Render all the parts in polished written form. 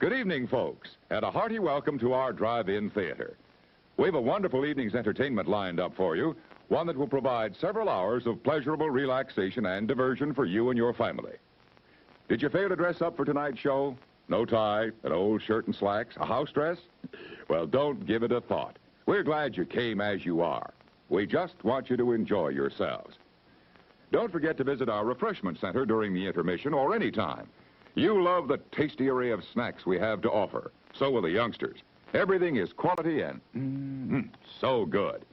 Good evening, folks, and a hearty welcome to our drive-in theater. We have a wonderful evening's entertainment lined up for you, one that will provide several hours of pleasurable relaxation and diversion for you and your family. Did you fail to dress up for tonight's show? No tie, an old shirt and slacks, a house dress? Well, don't give it a thought. We're glad you came as you are. We just want you to enjoy yourselves. Don't forget to visit our refreshment center during the intermission or any time. You love the tasty array of snacks we have to offer. So will the youngsters. Everything is quality and so good.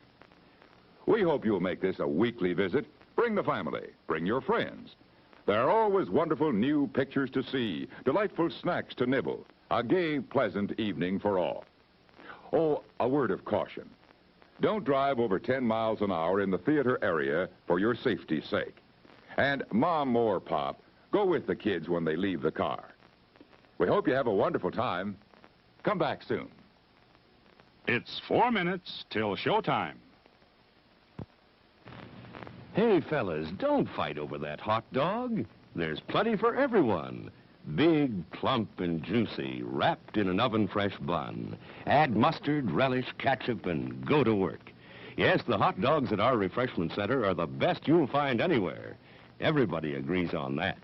We hope you'll make this a weekly visit. Bring the family. Bring your friends. There are always wonderful new pictures to see, delightful snacks to nibble, a gay, pleasant evening for all. Oh, a word of caution. Don't drive over 10 miles an hour in the theater area for your safety's sake. And Mom or Pop, go with the kids when they leave the car. We hope you have a wonderful time. Come back soon. It's 4 minutes till showtime. Hey, fellas, don't fight over that hot dog. There's plenty for everyone. Big, plump, and juicy, wrapped in an oven-fresh bun. Add mustard, relish, ketchup, and go to work. Yes, the hot dogs at our refreshment center are the best you'll find anywhere. Everybody agrees on that.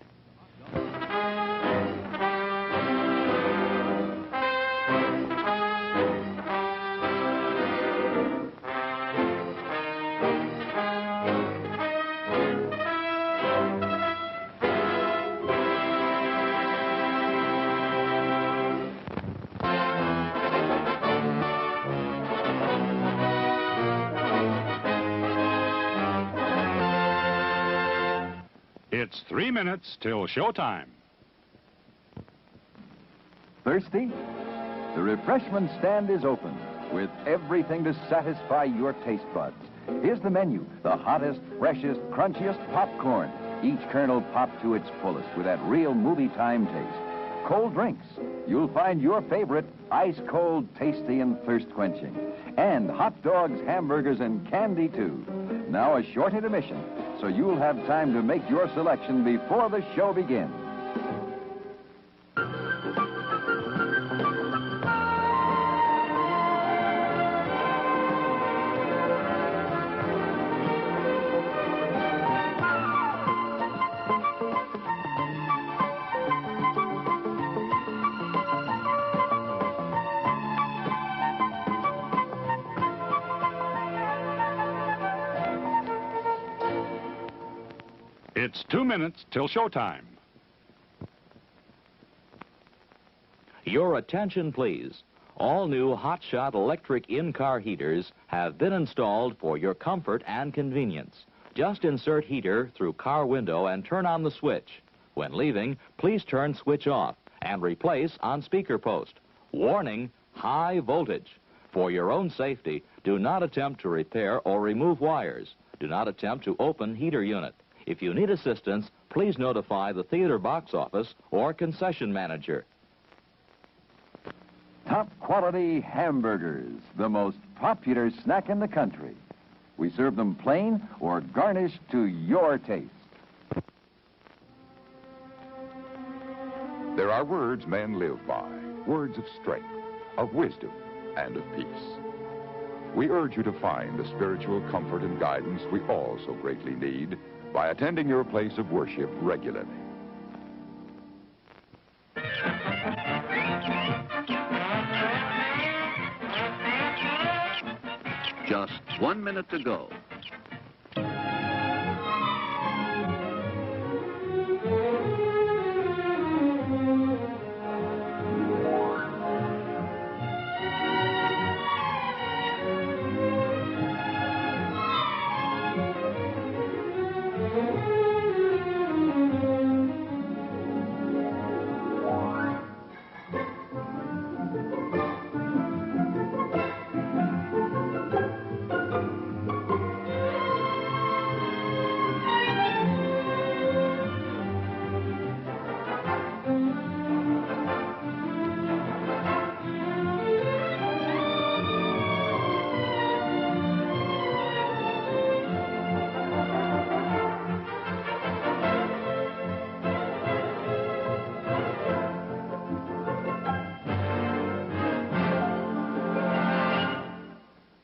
It's 3 minutes till showtime. Thirsty? The refreshment stand is open with everything to satisfy your taste buds. Here's the menu: the hottest, freshest, crunchiest popcorn, each kernel popped to its fullest with that real movie time taste. Cold drinks. You'll find your favorite ice cold, tasty, and thirst quenching. And hot dogs, hamburgers, and candy too. Now a short intermission, so you'll have time to make your selection before the show begins. It's 2 minutes till showtime. Your attention, please. All new hotshot electric in-car heaters have been installed for your comfort and convenience. Just insert heater through car window and turn on the switch. When leaving, please turn switch off and replace on speaker post. Warning, high voltage. For your own safety, do not attempt to repair or remove wires. Do not attempt to open heater unit. If you need assistance, please notify the theater box office or concession manager. Top quality hamburgers, the most popular snack in the country. We serve them plain or garnished to your taste. There are words men live by, words of strength, of wisdom, and of peace. We urge you to find the spiritual comfort and guidance we all so greatly need by attending your place of worship regularly. Just 1 minute to go.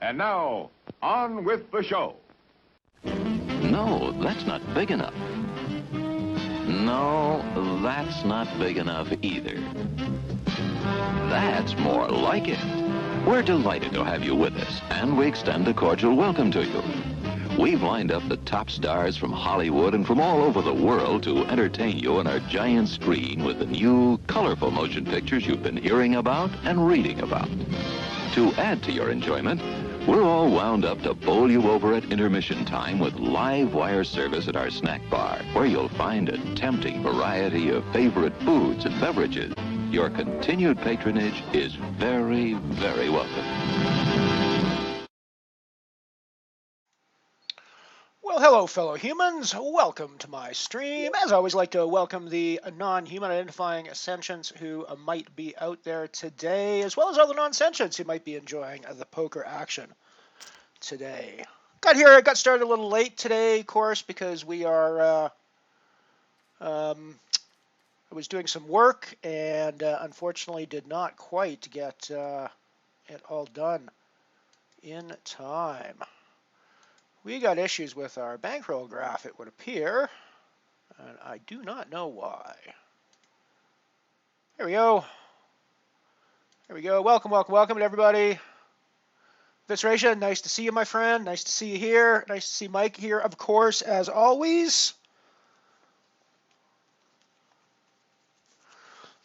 And now, on with the show. No, that's not big enough. No, that's not big enough either. That's more like it. We're delighted to have you with us, and we extend a cordial welcome to you. We've lined up the top stars from Hollywood and from all over the world to entertain you on our giant screen with the new, colorful motion pictures you've been hearing about and reading about. To add to your enjoyment, we're all wound up to bowl you over at intermission time with live wire service at our snack bar, where you'll find a tempting variety of favorite foods and beverages. Your continued patronage is very, very welcome. Well, hello, fellow humans. Welcome to my stream. As I always like to welcome the non-human identifying sentients who might be out there today, as well as all the non-sentients who might be enjoying the poker action today. Got started a little late today, of course, because we are, I was doing some work and unfortunately did not quite get it all done in time. We got issues with our bankroll graph, it would appear, and I do not know why. There we go. There we go. Welcome, welcome, welcome to everybody. Visracia, nice to see you, my friend. Nice to see you here. Nice to see Mike here, of course, as always.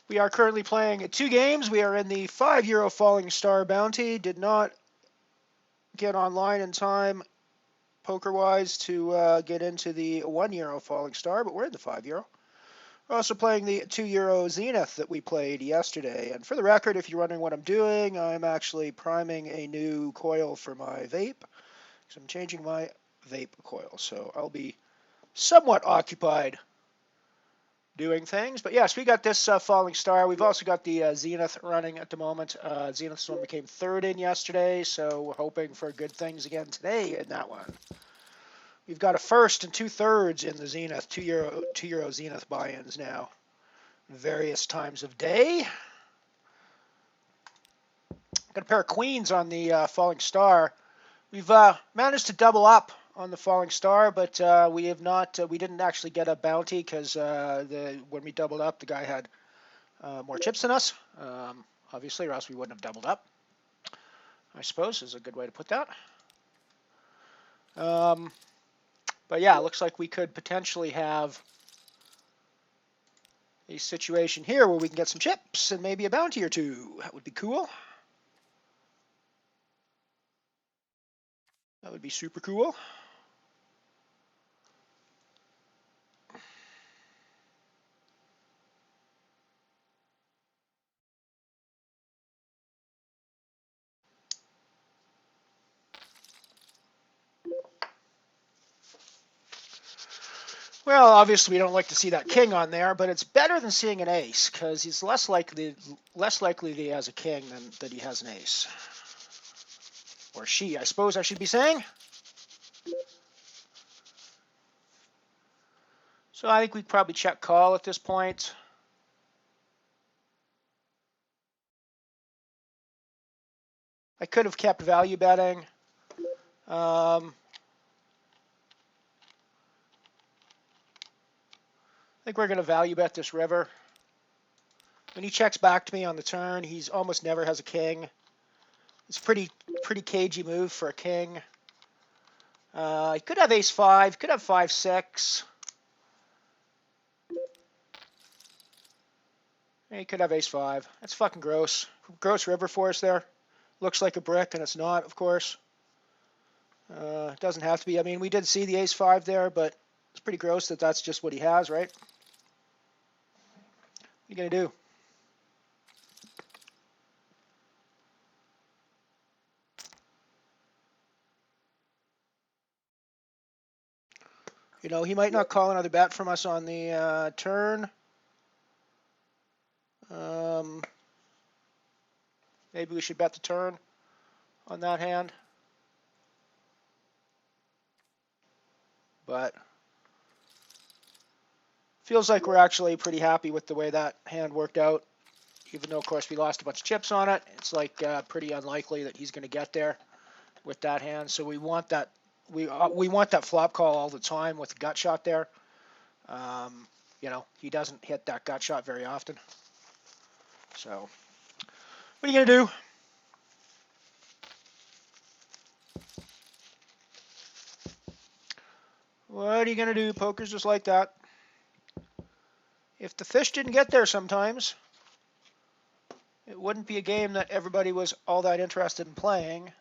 We are currently playing 2 games. We are in the €5 Falling Star Bounty. Did not get online in time, poker-wise, to get into the €1 Falling Star, but we're in the €5. We're also playing the €2 Zenith that we played yesterday. And for the record, if you're wondering what I'm doing, I'm actually priming a new coil for my vape. So I'm changing my vape coil. So I'll be somewhat occupied doing things. But yes, we got this Falling Star. We've also got the Zenith running at the moment. Zenith's one became 3rd in yesterday, so we're hoping for good things again today in that one. We've got a 1st and 2/3 in the Zenith, €2 Zenith buy-ins now, various times of day. Got a pair of queens on the Falling Star. We've managed to double up on the Falling Star, but we have not. We didn't actually get a bounty because when we doubled up, the guy had more chips than us, obviously, or else we wouldn't have doubled up, I suppose is a good way to put that. But yeah, it looks like we could potentially have a situation here where we can get some chips and maybe a bounty or 2. That would be cool. That would be super cool. Well, obviously we don't like to see that king on there, but it's better than seeing an ace because he's less likely that he has a king than that he has an ace. Or she, I suppose I should be saying. So I think we'd probably check call at this point. I could have kept value betting. I think we're going to value bet this river. When he checks back to me on the turn, he's almost never has a king. It's pretty cagey move for a king. He could have ace-5, could have 5-6. He could have ace-5. That's fucking gross. Gross river for us there. Looks like a brick, and it's not, of course. It doesn't have to be. I mean, we did see the ace-5 there, but it's pretty gross that that's just what he has, right? What are you going to do? You know, he might not call another bet from us on the turn. Maybe we should bet the turn on that hand. But feels like we're actually pretty happy with the way that hand worked out. Even though, of course, we lost a bunch of chips on it. It's like pretty unlikely that he's going to get there. with that hand. So we want that flop call all the time with the gut shot there. He doesn't hit that gut shot very often. So what are you gonna do? What are you gonna do? Poker's just like that. If the fish didn't get there sometimes, it wouldn't be a game that everybody was all that interested in playing.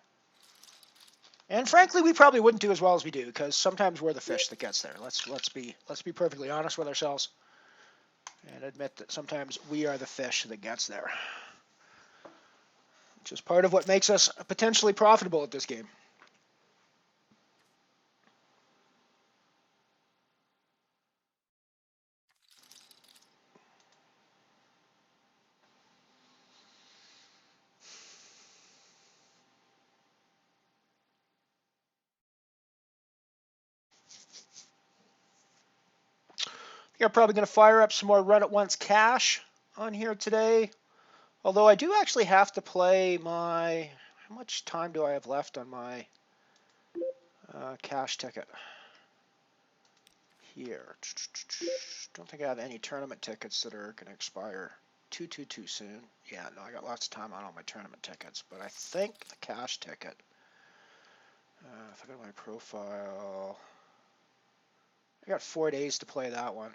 And frankly, we probably wouldn't do as well as we do, because sometimes we're the fish that gets there. Let's be perfectly honest with ourselves and admit that sometimes we are the fish that gets there, which is part of what makes us potentially profitable at this game. I think I'm probably going to fire up some more run-at-once cash on here today. Although I do actually have to play my... How much time do I have left on my cash ticket? Here. Don't think I have any tournament tickets that are going to expire too soon. Yeah, no, I got lots of time on all my tournament tickets. But I think the cash ticket... if I go to my profile... I got 4 days to play that one.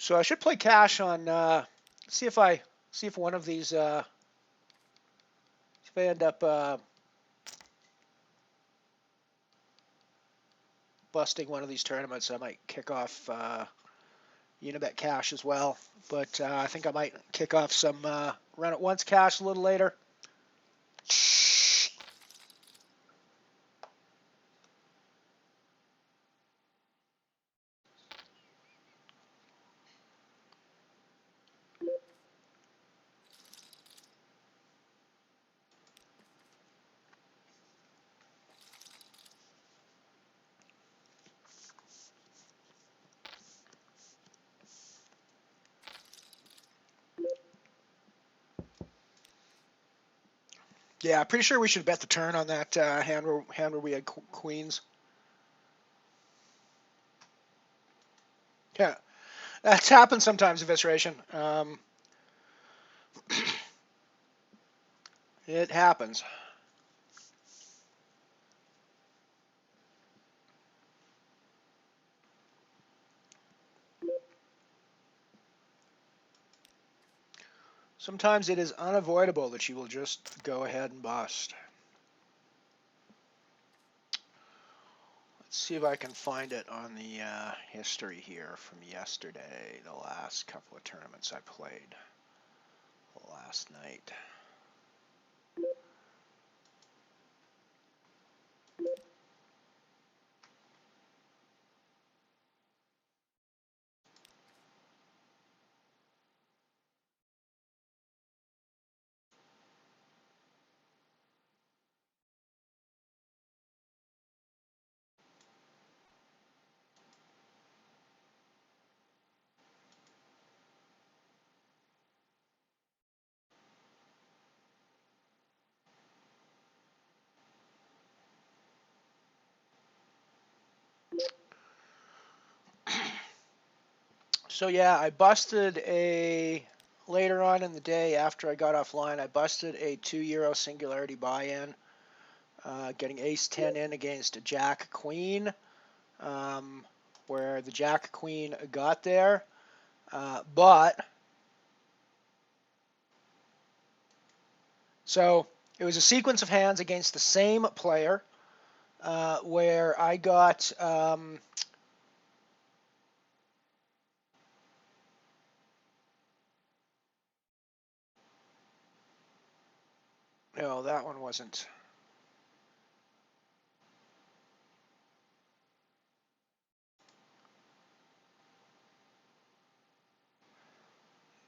So I should play cash on. See if one of these. If I end up busting one of these tournaments, I might kick off Unibet cash as well. But I think I might kick off some run-at-once cash a little later. Yeah, pretty sure we should bet the turn on that hand where we had queens. Yeah, that's happened sometimes, Evisceration. It happens. Sometimes it is unavoidable that you will just go ahead and bust. Let's see if I can find it on the history here from yesterday, the last couple of tournaments I played last night. So yeah, I busted later on in the day after I got offline, I busted a €2 singularity buy-in, getting ace-10 in against a jack-queen, where the jack-queen got there, but so it was a sequence of hands against the same player, where I got No, that one wasn't.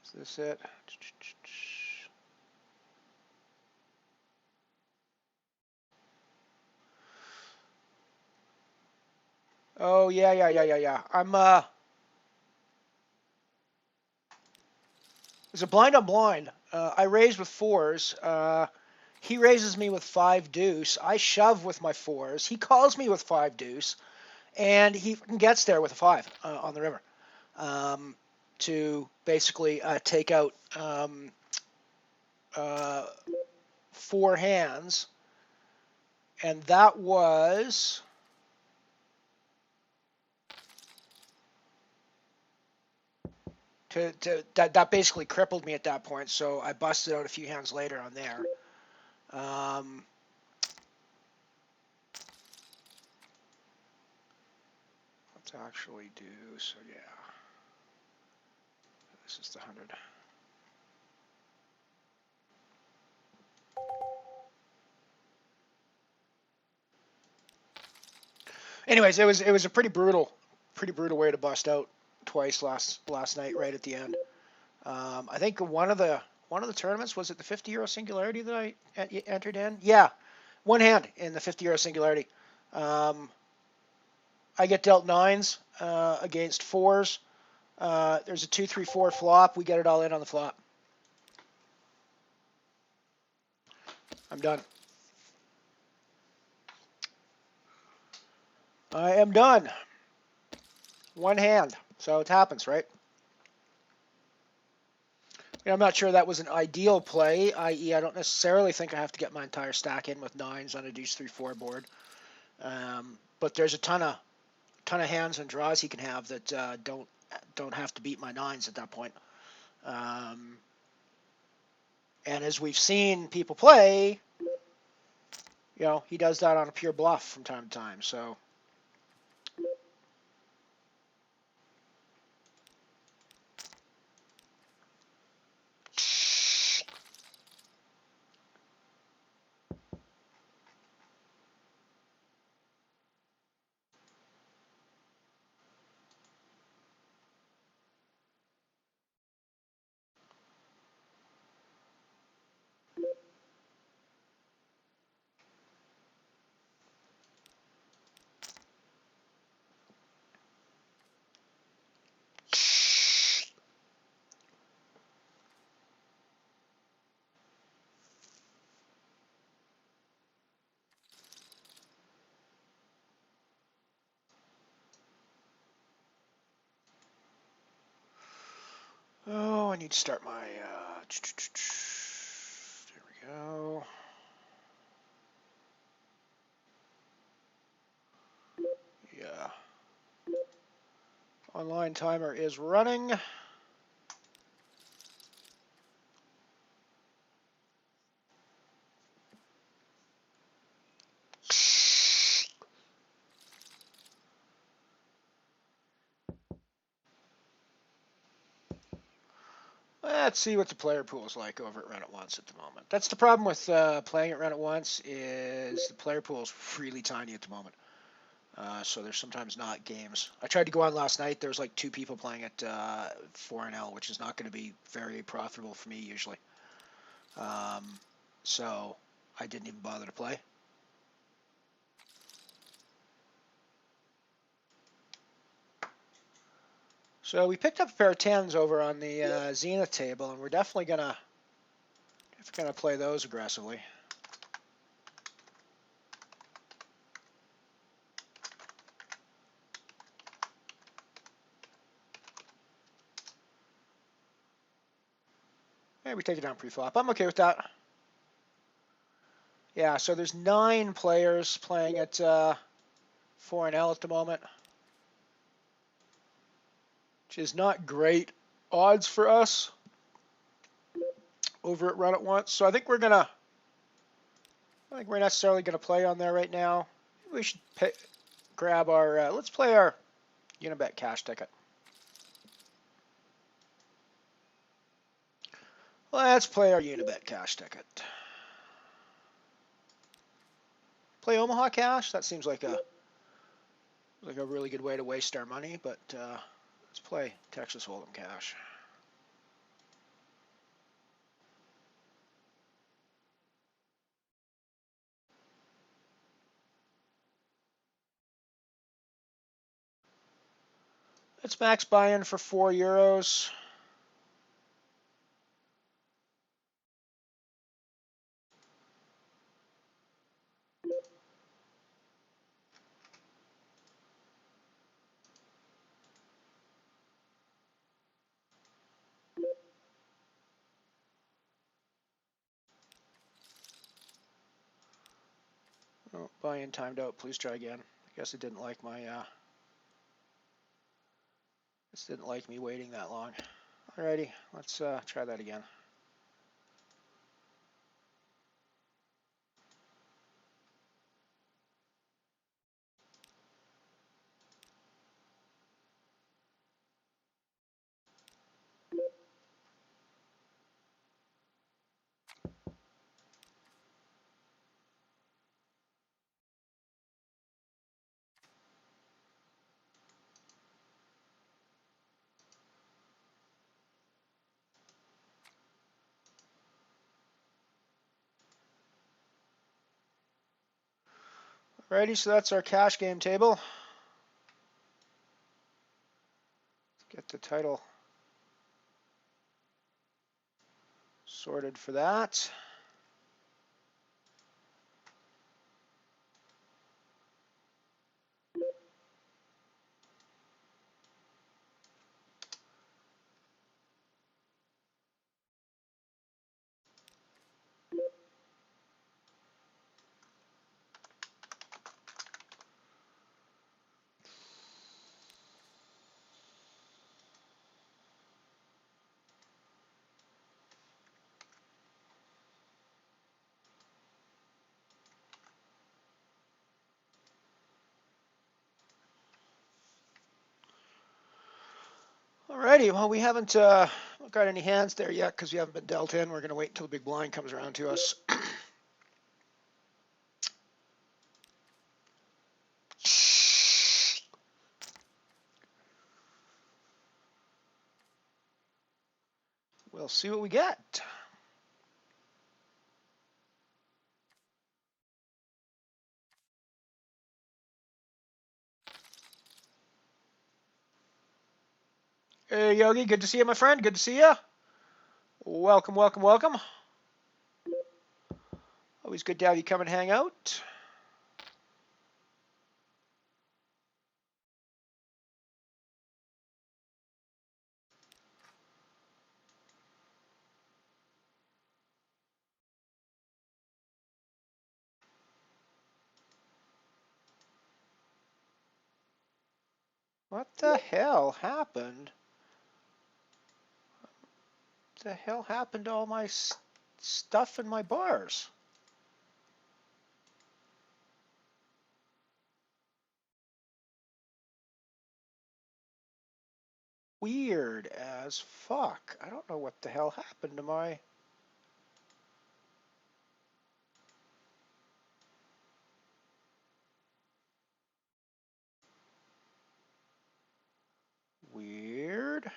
Is this it? Oh, yeah. It's a blind on blind. I raise with fours. He raises me with 5 deuce. I shove with my fours. He calls me with 5 deuce, and he gets there with a 5 on the river to basically take out 4 hands, and that was. That basically crippled me at that point, so I busted out a few hands later on there. Let's actually do, so yeah. This is the 100. Anyways, it was a pretty brutal way to bust out twice last night right at the end. I think one of the tournaments, was it the 50 euro singularity that I entered in? Yeah, one hand in the 50 euro singularity. I get dealt 9s against 4s. There's a 2-3-4 flop. We get it all in on the flop. I'm done. I am done. One hand. So it happens, right? I'm not sure that was an ideal play, i.e. I don't necessarily think I have to get my entire stack in with 9s on a deuce 3-4 board. But there's a ton of hands and draws he can have that don't have to beat my 9s at that point. And as we've seen people play, he does that on a pure bluff from time to time. So. Oh, I need to start my. There we go. Yeah. Online timer is running. Let's see what the player pool is like over at Run It Once at the moment. That's the problem with playing at Run It Once, is the player pool is really tiny at the moment. So there's sometimes not games. I tried to go on last night. There was like 2 people playing at 4NL, which is not going to be very profitable for me usually. So I didn't even bother to play. So we picked up a pair of 10s over on the Zenith table, and we're definitely gonna play those aggressively. Maybe we take it down pre-flop. I'm okay with that. Yeah, so there's 9 players playing at 4NL at the moment, which is not great odds for us over at Run It Once. So I think we're necessarily gonna play on there right now. We should grab our. Let's play our Unibet cash ticket. Let's play our Unibet cash ticket. Play Omaha cash. That seems like a really good way to waste our money, but let's play Texas Hold'em cash. Let's max buy-in for €4. Oh, buy-in timed out. Please try again. I guess it didn't like my this didn't like me waiting that long. Alrighty, let's try that again. Alrighty, so that's our cash game table. Let's get the title sorted for that. Alrighty, well, we haven't got any hands there yet because we haven't been dealt in. We're going to wait until the big blind comes around to us. We'll see what we get. Hey, Yogi, good to see you, my friend. Good to see you. Welcome, welcome, welcome. Always good to have you come and hang out. What the hell happened? What the hell happened to all my stuff in my bars? Weird as fuck. I don't know what the hell happened to my... Weird.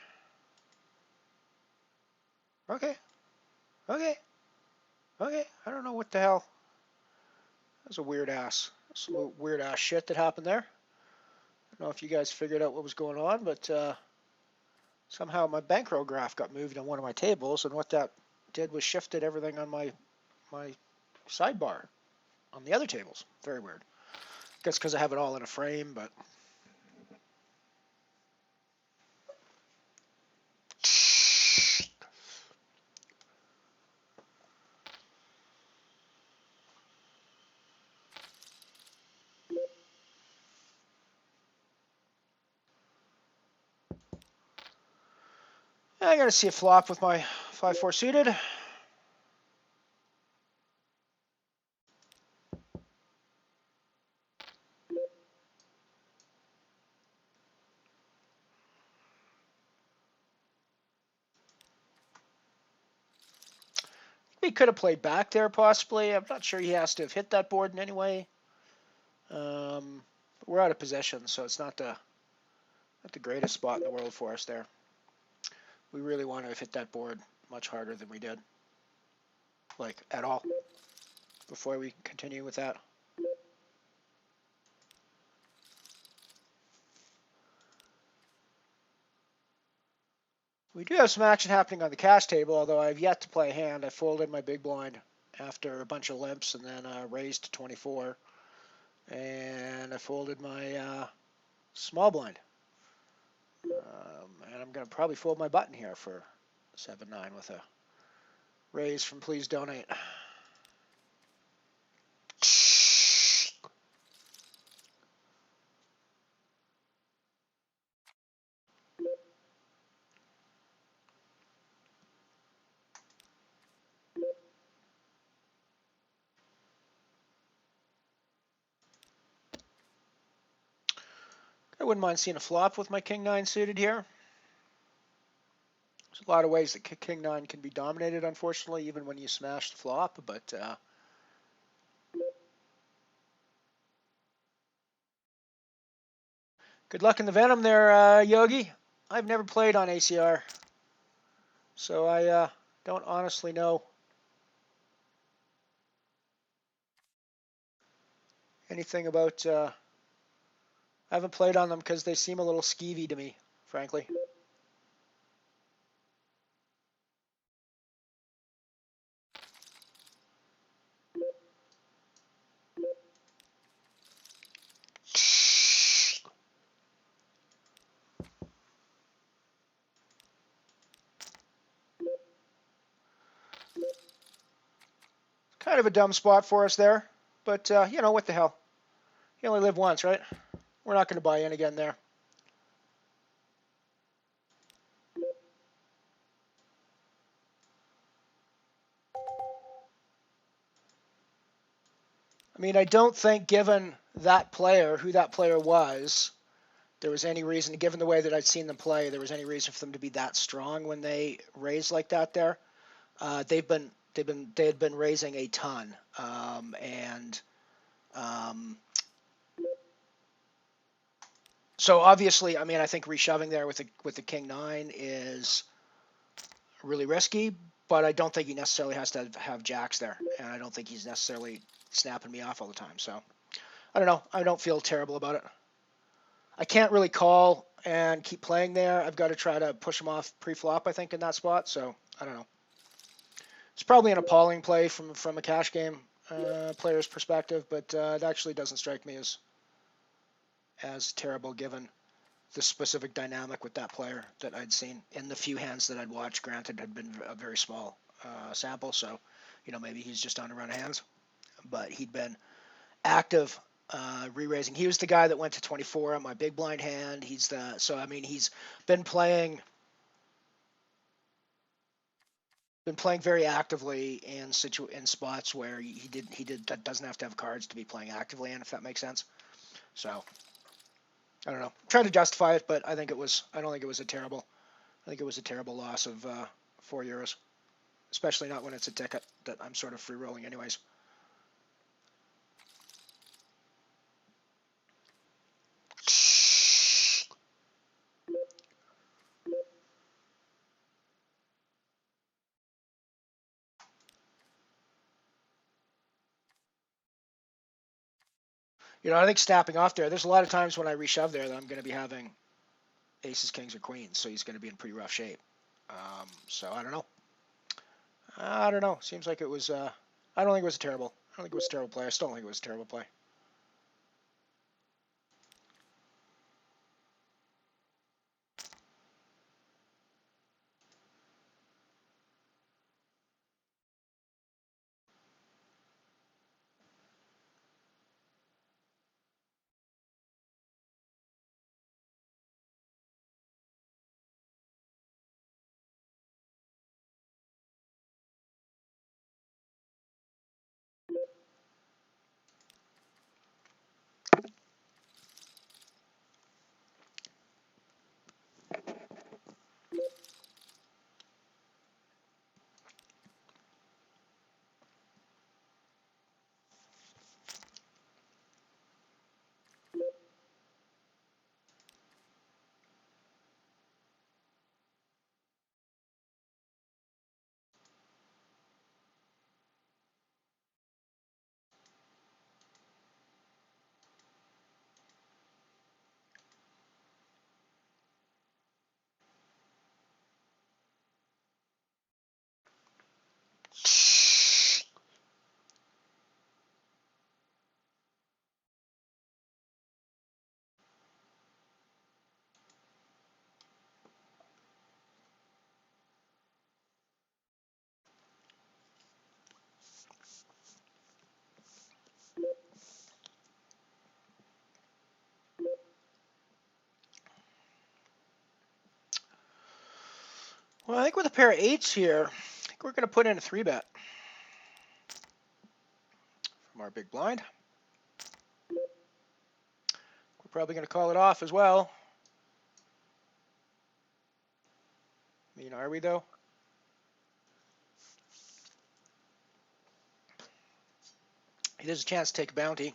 Okay. Okay. Okay. I don't know what the hell. That's a weird ass. Some weird ass shit that happened there. I don't know if you guys figured out what was going on, but somehow my bankroll graph got moved on one of my tables, and what that did was shifted everything on my sidebar on the other tables. Very weird. I guess because I have it all in a frame, but... I gotta see a flop with my 5-4 suited. He could have played back there possibly. I'm not sure he has to have hit that board in any way. We're out of position, so it's not the greatest spot in the world for us there. We really want to have hit that board much harder than we did, like at all, before we continue with that. We do have some action happening on the cash table, although I've yet to play a hand. I folded my big blind after a bunch of limps and then raised to 24. And I folded my small blind. And I'm going to probably fold my button here for 7-9 with a raise from Please Donate. I wouldn't mind seeing a flop with my King-9 suited here. There's a lot of ways that King-9 can be dominated, unfortunately, even when you smash the flop, but good luck in the Venom there, Yogi. I've never played on ACR, so I don't honestly know anything about... I haven't played on them because they seem a little skeevy to me, frankly. Kind of a dumb spot for us there, but you know, what the hell. You only live once, right? We're not going to buy in again there. I mean, I don't think, given that player, who that player was, there was any reason, given the way that I'd seen them play, there was any reason for them to be that strong when they raised like that there. They had been raising a ton, so obviously, I mean, I think reshoving there with the King-9 is really risky, but I don't think he necessarily has to have jacks there, and I don't think he's necessarily snapping me off all the time. So I don't know. I don't feel terrible about it. I can't really call and keep playing there. I've got to try to push him off pre-flop, I think, in that spot. So I don't know. It's probably an appalling play from a cash game player's perspective, but it actually doesn't strike me as terrible given the specific dynamic with that player that I'd seen in the few hands that I'd watched. Granted, had been a very small sample, so you know, maybe he's just on a run of hands, but he'd been active re-raising. He was the guy that went to 24 on my big blind hand. He's been playing very actively in spots where he that doesn't have to have cards to be playing actively in, if that makes sense. So I don't know. I'm trying to justify it, but I don't think it was a terrible loss of €4, especially not when it's a ticket that I'm sort of free rolling anyways. You know, I think snapping off there, there's a lot of times when I reshove there that I'm going to be having aces, kings, or queens, so he's going to be in pretty rough shape. So I don't know. Seems like it was, I don't think it was a terrible play. I still don't think it was a terrible play. Well, I think with a pair of 8s here, I think we're going to put in a 3-bet from our big blind. We're probably going to call it off as well. I mean, are we though? He has a chance to take a bounty.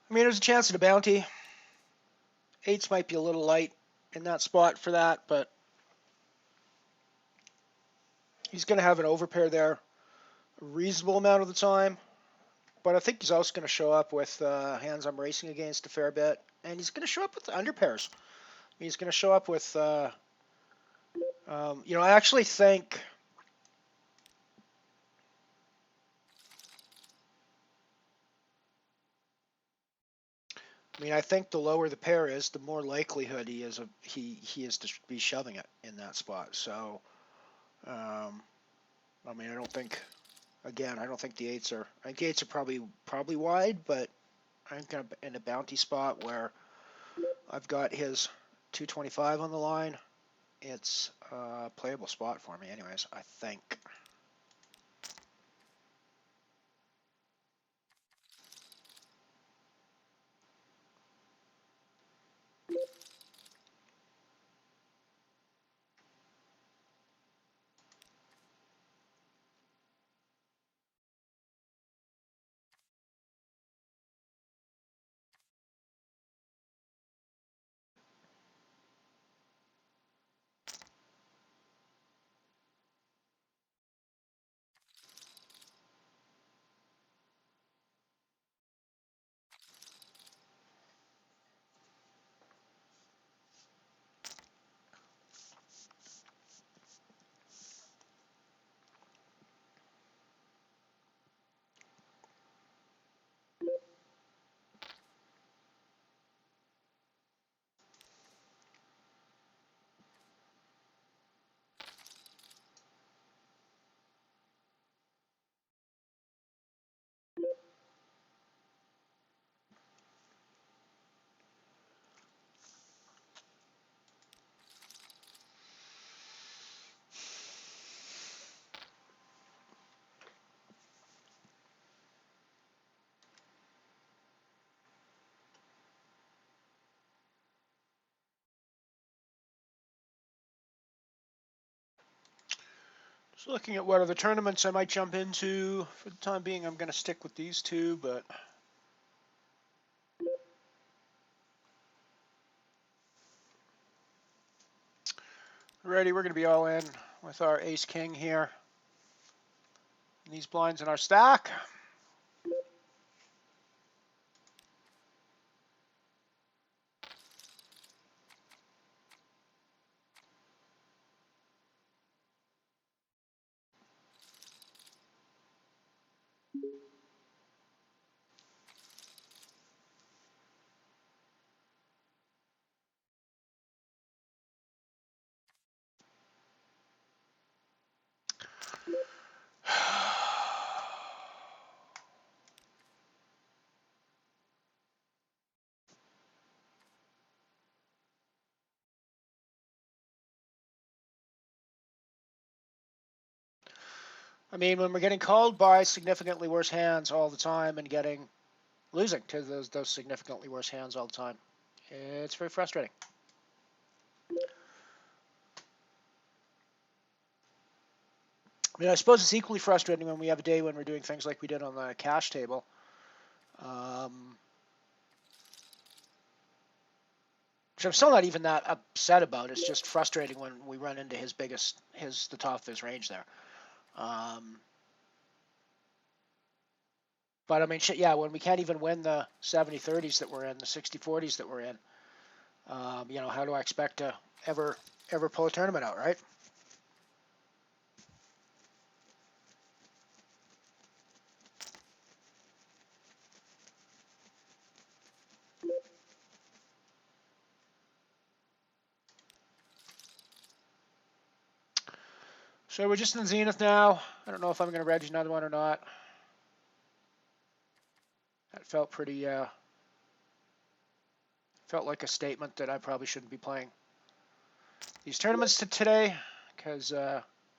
I mean, there's a chance at a bounty. 8s might be a little light in that spot for that, but he's going to have an overpair there a reasonable amount of the time. But I think he's also going to show up with hands I'm racing against a fair bit. And he's going to show up with underpairs. He's going to show up with, I actually think, I think the lower the pair is, the more likelihood he is to be shoving it in that spot. So, I don't think, again, I don't think the 8s are. I think the 8s are probably wide, but I'm kind of in a bounty spot where I've got his 225 on the line. It's a playable spot for me, anyways, I think. Just looking at what other tournaments I might jump into. For the time being, I'm going to stick with these two, but ready, we're going to be all in with our ace-king here. And these blinds in our stack. I mean, when we're getting called by significantly worse hands all the time and losing to those significantly worse hands all the time, it's very frustrating. I suppose it's equally frustrating when we have a day when we're doing things like we did on the cash table. Which I'm still not even that upset about. It's just frustrating when we run into the top of his range there. But I mean, yeah, when we can't even win the 70-30s that we're in, the 60-40s that we're in, how do I expect to ever pull a tournament out, right? So we're just in Zenith now. I don't know if I'm going to reg another one or not. That felt pretty, felt like a statement that I probably shouldn't be playing these tournaments today, because,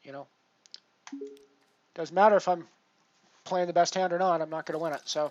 you know, doesn't matter if I'm playing the best hand or not, I'm not going to win it, so.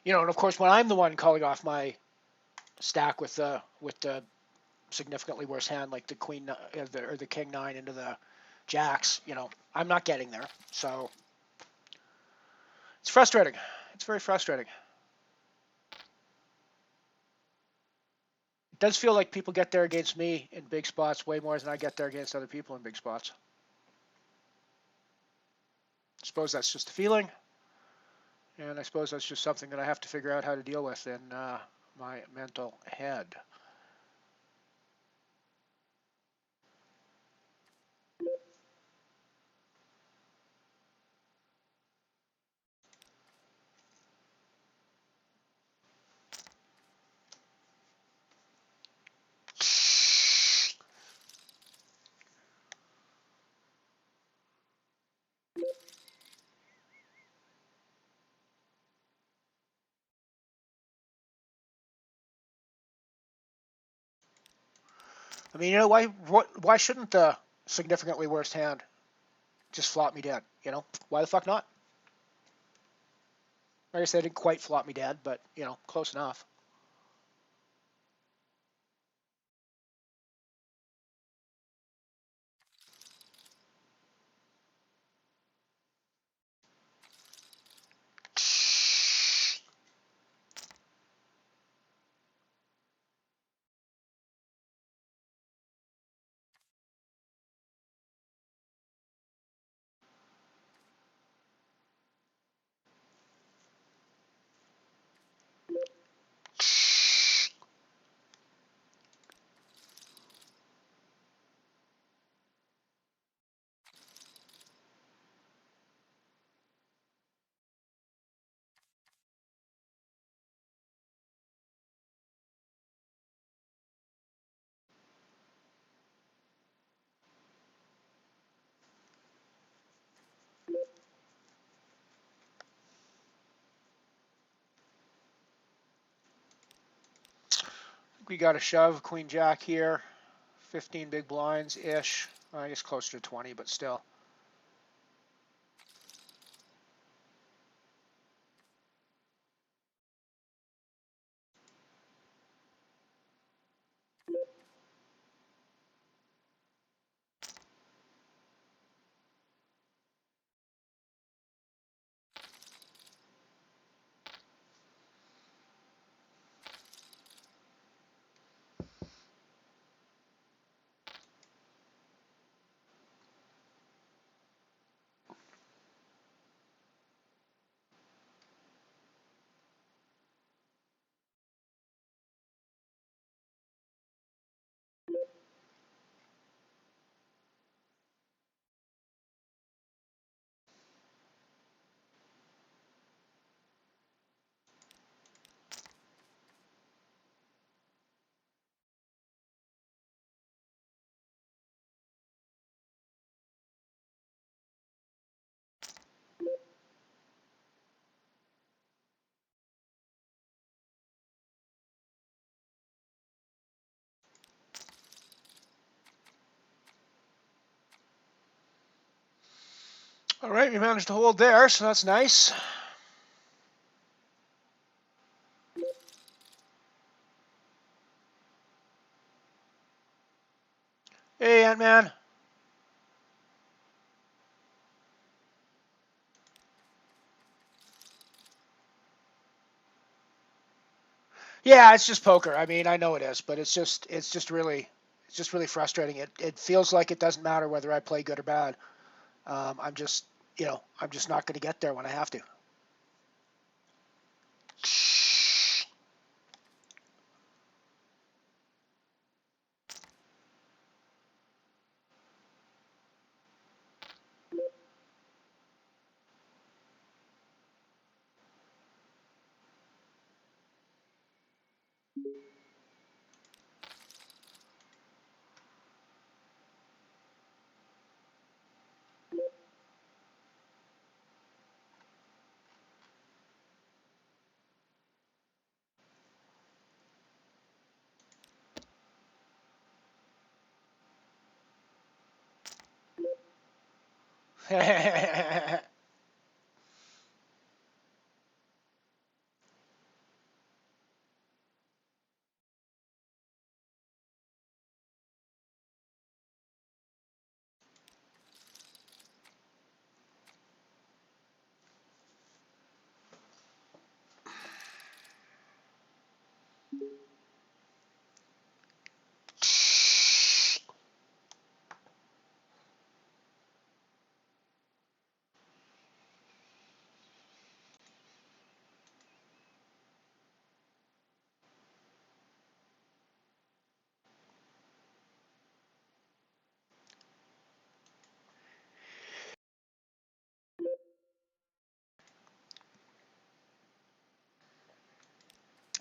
You know, and of course, when I'm the one calling off my stack with the significantly worse hand, like the queen or the king nine into the jacks, you know, I'm not getting there. So it's frustrating. It's very frustrating. It does feel like people get there against me in big spots way more than I get there against other people in big spots. I suppose that's just a feeling, and I suppose that's just something that I have to figure out how to deal with in my mental head. I mean, you know, why shouldn't the significantly worst hand just flop me dead? You know, why the fuck not? Like I said, it didn't quite flop me dead, but, you know, close enough. We got a shove, queen jack here, 15 big blinds-ish. I guess closer to 20, but still. All right, we managed to hold there, so that's nice. Hey, Ant-Man. Yeah, it's just poker. I mean, I know it is, but it's just really frustrating. It feels like it doesn't matter whether I play good or bad. I'm just, you know, I'm just not going to get there when I have to.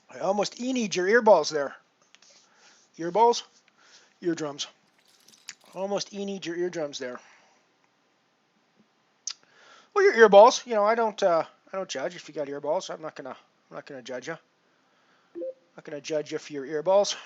I almost e-need your earballs there. Earballs? Eardrums. Almost e-need your eardrums there. Well, your earballs. You know, I don't judge if you got earballs. I'm not gonna judge you. I'm not gonna judge you for your earballs.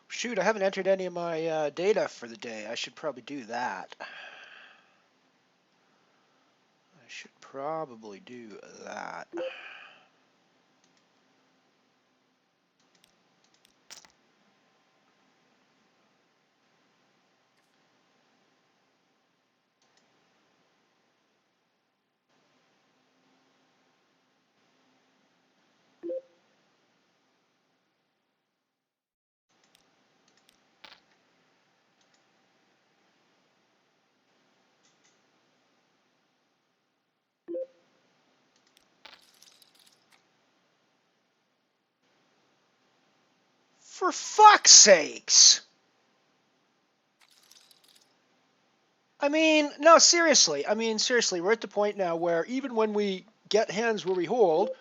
Shoot, I haven't entered any of my data for the day. I should probably do that. I should probably do that. For fuck's sakes! I mean, no, seriously. I mean, seriously, we're at the point now where even when we get hands where we hold,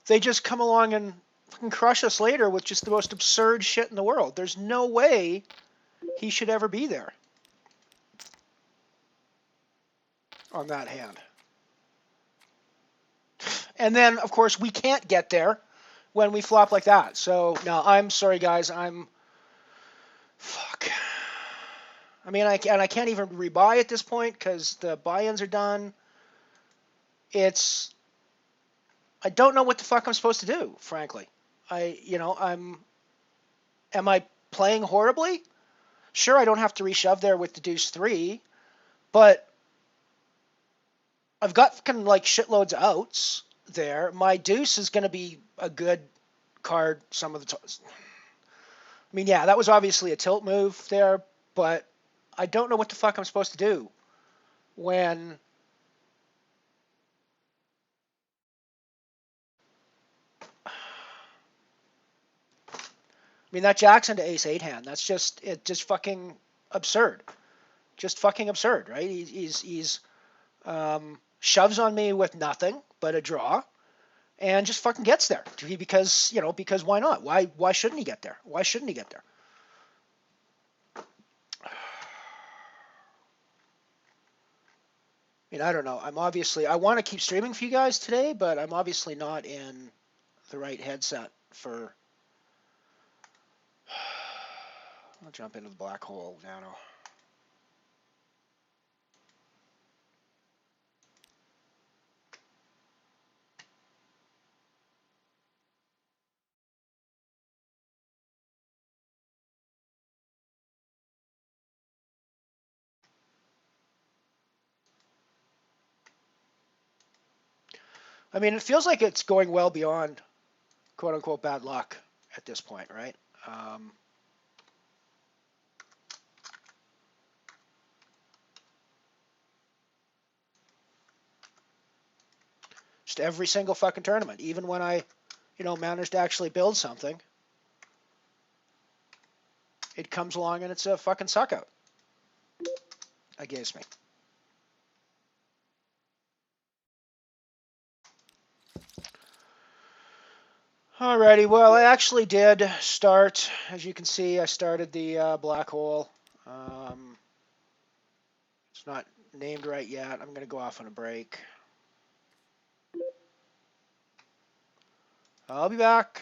they just come along and fucking crush us later with just the most absurd shit in the world. There's no way he should ever be there on that hand. And then, of course, we can't get there when we flop like that. So, no, I'm sorry, guys. Fuck. I mean, I can't even rebuy at this point because the buy-ins are done. I don't know what the fuck I'm supposed to do, frankly. Am I playing horribly? Sure, I don't have to reshove there with the deuce 3, but I've got fucking like shitloads of outs there. My deuce is going to be a good card some of the times. I mean, yeah, that was obviously a tilt move there, but I don't know what the fuck I'm supposed to do when I mean that Jackson to ace 8 hand. That's just fucking absurd. Just fucking absurd, right? He's shoves on me with nothing but a draw, and just fucking gets there because why not? Why shouldn't he get there? Why shouldn't he get there? I mean, I don't know. I want to keep streaming for you guys today, but I'm obviously not in the right headset for. I'll jump into the black hole now. I mean, it feels like it's going well beyond quote-unquote bad luck at this point, right? Just every single fucking tournament, even when I, managed to actually build something, it comes along and it's a fucking suck out against me. Alrighty, well, I actually did start, as you can see, I started the black hole. It's not named right yet. I'm going to go off on a break. I'll be back.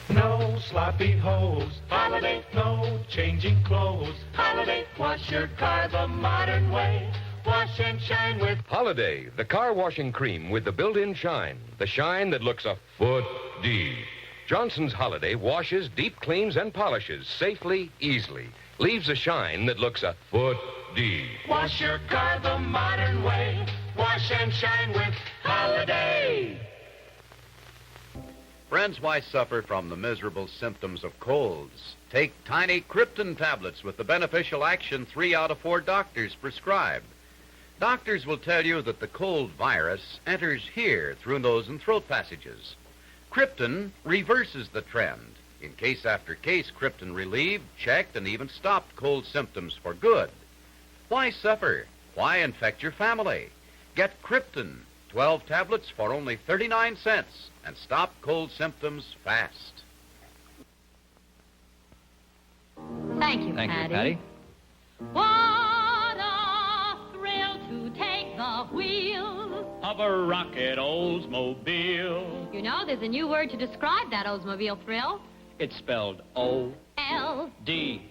No sloppy hose, Holiday, no changing clothes, Holiday, wash your car the modern way, wash and shine with Holiday, the car washing cream with the built-in shine, the shine that looks a foot deep. Johnson's Holiday washes, deep cleans, and polishes safely, easily, leaves a shine that looks a foot deep. Wash your car the modern way, wash and shine with Holiday. Friends, why suffer from the miserable symptoms of colds? Take tiny Krypton tablets with the beneficial action 3 out of 4 doctors prescribe. Doctors will tell you that the cold virus enters here through nose and throat passages. Krypton reverses the trend. In case after case, Krypton relieved, checked, and even stopped cold symptoms for good. Why suffer? Why infect your family? Get Krypton, 12 tablets for only 39 cents, and stop cold symptoms fast. Thank you, Thank Patty. you, Patty. What a thrill to take the wheel Of a rocket Oldsmobile. You know, there's a new word to describe that Oldsmobile thrill. It's spelled L-S-M-O-B-I-L-I-T-Y.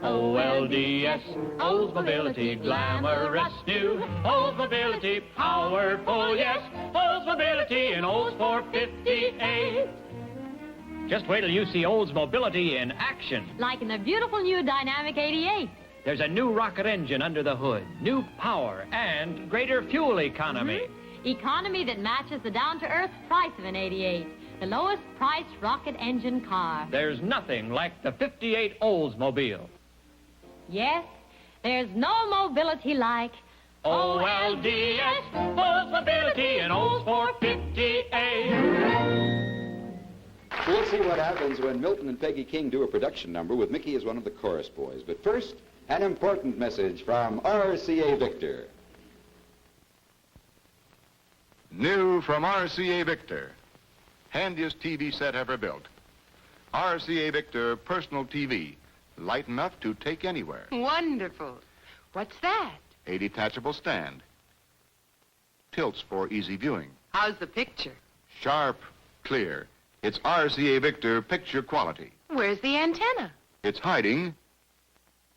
O-L-D-S, Oldsmobility, glamorous new. Oldsmobility, powerful, yes. Oldsmobility in Olds 458. Just wait till you see Oldsmobility in action. Like in the beautiful new Dynamic 88. There's a new rocket engine under the hood, new power, and greater fuel economy. Economy that matches the down-to-earth price of an 88. The lowest priced rocket engine car. There's nothing like the 58 Oldsmobile. Yes, there's no mobility like O-L-D-S, Oldsmobility in Olds 458. We'll see what happens when Milton and Peggy King do a production number with Mickey as one of the chorus boys. But first, an important message from RCA Victor. New from RCA Victor. Handiest TV set ever built. RCA Victor Personal TV. Light enough to take anywhere. Wonderful. What's that? A detachable stand. Tilts for easy viewing. How's the picture? Sharp, clear. It's RCA Victor picture quality. Where's the antenna? It's hiding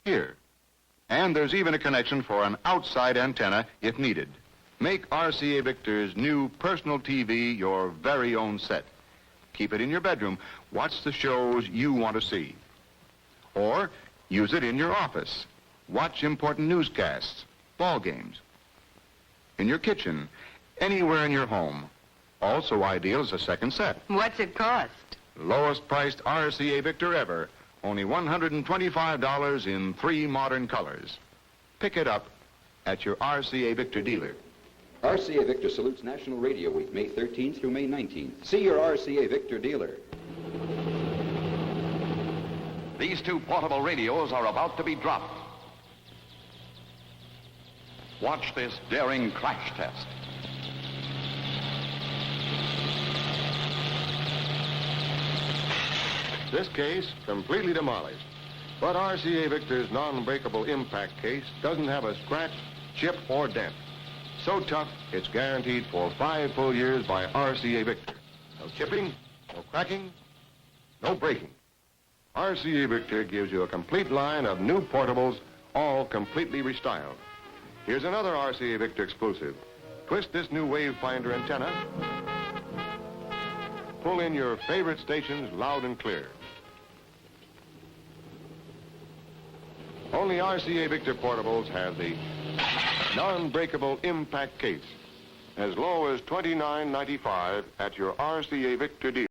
here. And there's even a connection for an outside antenna if needed. Make RCA Victor's new personal TV your very own set. Keep it in your bedroom. Watch the shows you want to see. Or use it in your office. Watch important newscasts, ball games. In your kitchen, anywhere in your home. Also ideal as a second set. What's it cost? Lowest priced RCA Victor ever. Only $125 in 3 modern colors. Pick it up at your RCA Victor dealer. RCA Victor salutes National Radio Week, May 13th through May 19th. See your RCA Victor dealer. These 2 portable radios are about to be dropped. Watch this daring crash test. This case, completely demolished. But RCA Victor's non-breakable impact case doesn't have a scratch, chip, or dent. So tough, it's guaranteed for 5 full years by RCA Victor. No chipping, no cracking, no breaking. RCA Victor gives you a complete line of new portables, all completely restyled. Here's another RCA Victor exclusive. Twist this new wave finder antenna. Pull in your favorite stations loud and clear. Only RCA Victor portables have the non-breakable impact case, as low as $29.95 at your RCA Victor dealers.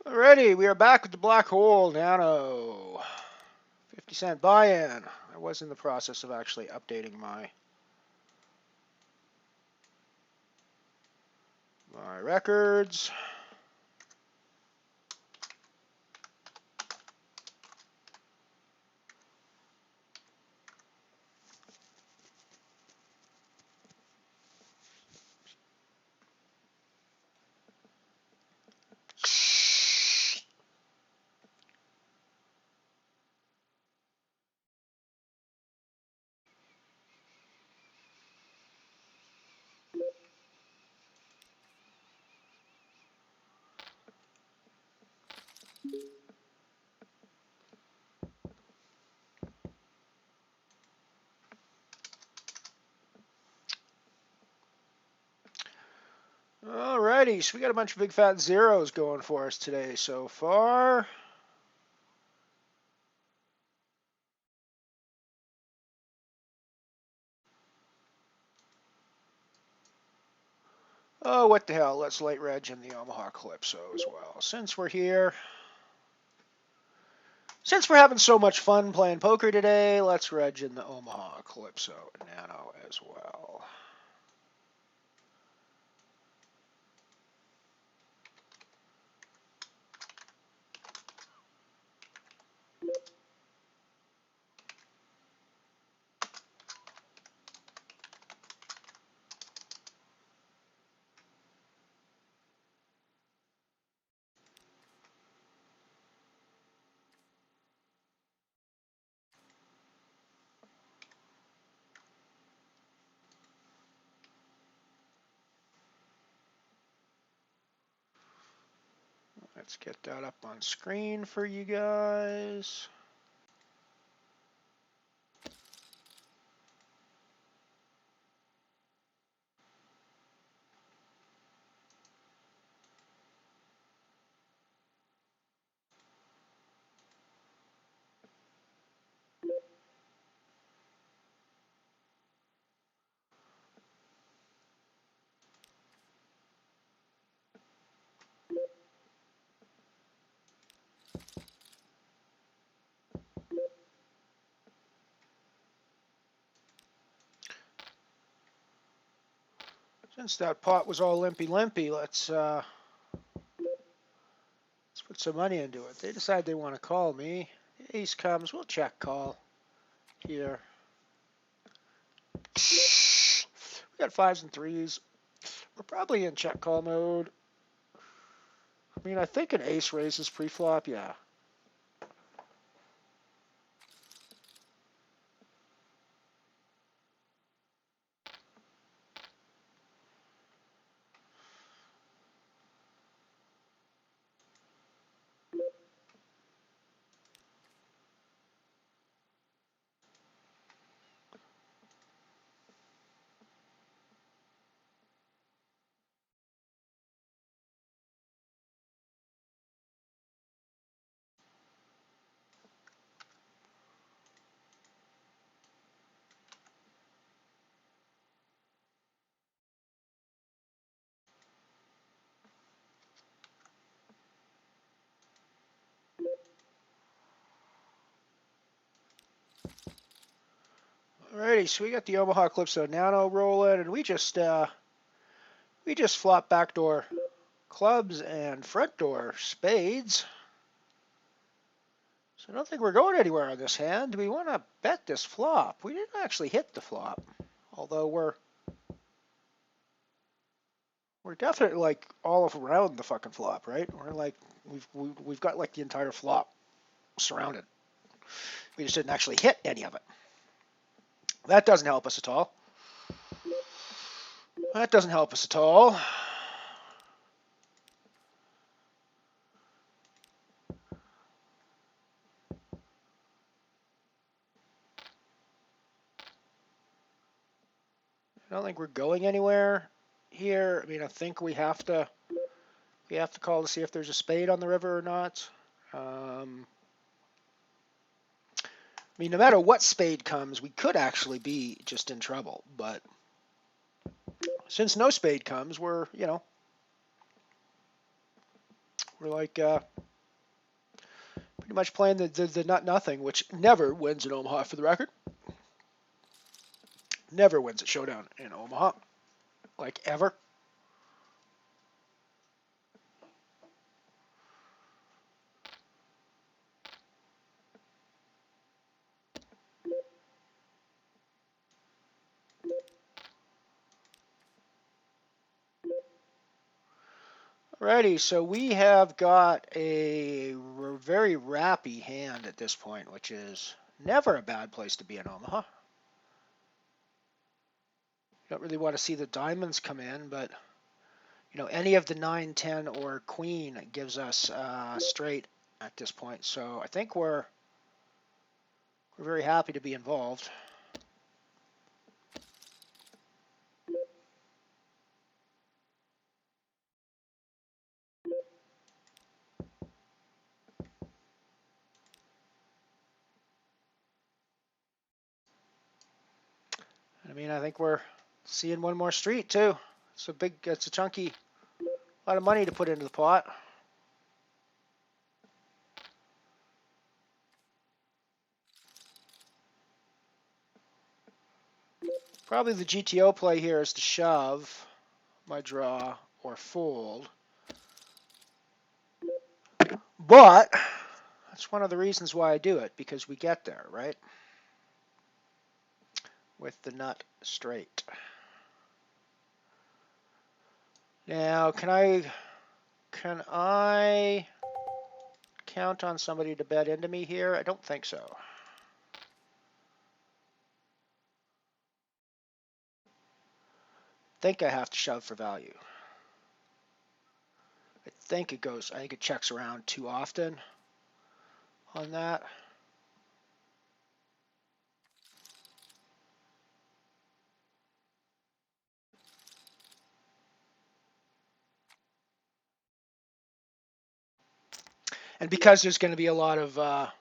Alrighty, we are back with the Black Hole Nano. 50-cent buy-in. I was in the process of actually updating my records. Alrighty, so we got a bunch of big fat zeros going for us today so far. Oh, what the hell, let's light reg in the Omaha Calypso as well. Since we're here, since we're having so much fun playing poker today, let's reg in the Omaha Calypso Nano as well. Let's get that up on screen for you guys. Since that pot was all limpy, let's put some money into it. They decide they want to call me. The ace comes, we'll check call here. We got fives and threes. We're probably in check call mode. I mean, I think an ace raises pre-flop, yeah. Alrighty, so we got the Omaha Calypso Nano rolling, and we just flop backdoor clubs and front door spades. So I don't think we're going anywhere on this hand. Do we want to bet this flop? We didn't actually hit the flop, although we're definitely like all around the fucking flop, right? We're like we've got like the entire flop surrounded. We just didn't actually hit any of it. That doesn't help us at all. That doesn't help us at all. I don't think we're going anywhere here. I mean, I think we have to We have to call to see if there's a spade on the river or not. I mean, no matter what spade comes, we could actually be just in trouble. But since no spade comes, we're, we're like pretty much playing the not nothing, which never wins in Omaha, for the record. Never wins at Showdown in Omaha, like ever. Alrighty, so we have got a very rappy hand at this point, which is never a bad place to be in Omaha. You don't really want to see the diamonds come in, but any of the 9, 10, or queen gives us straight at this point. So I think we're very happy to be involved. I mean, I think we're seeing one more street too. It's a chunky, lot of money to put into the pot. Probably the GTO play here is to shove my draw or fold. But that's one of the reasons why I do it, because we get there, right? With the nut straight. Now, can I count on somebody to bet into me here? I don't think so. I think I have to shove for value. I think it checks around too often on that. And because there's going to be a lot of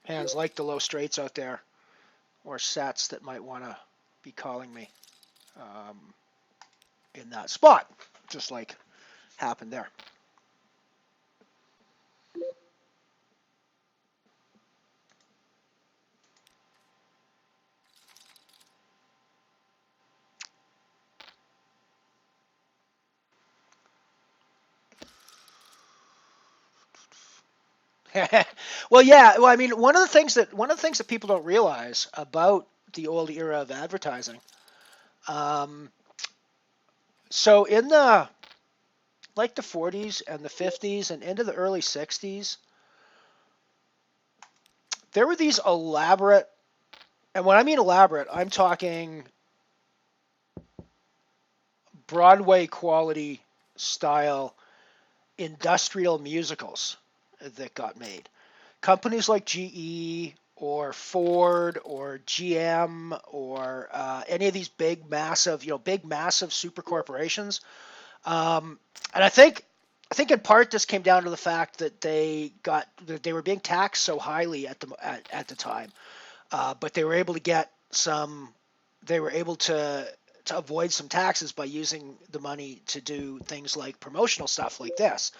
hands like the low straights out there, or sets that might want to be calling me in that spot, just like happened there. Well, yeah. Well, I mean, one of the things that people don't realize about the old era of advertising. So in the 40s and the 50s and into the early 60s, there were these elaborate, and when I mean elaborate, I'm talking Broadway quality style industrial musicals that got made. Companies like GE or Ford or GM or any of these big massive super corporations, and I think in part this came down to the fact that they were being taxed so highly at the time, but they were able to avoid some taxes by using the money to do things like promotional stuff like this.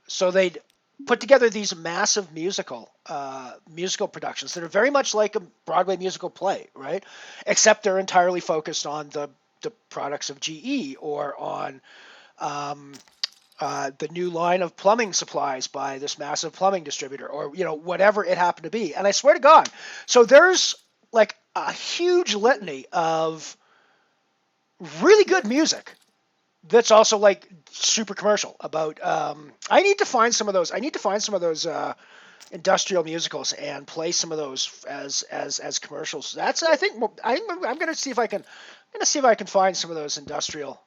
So they'd put together these massive musical productions that are very much like a Broadway musical play, right? Except they're entirely focused on the products of GE or on the new line of plumbing supplies by this massive plumbing distributor, or whatever it happened to be. And I swear to God, so there's like a huge litany of really good music that's also like super commercial about I need to find some of those industrial musicals and play some of those as commercials. That's I'm going to see if I can find some of those industrial.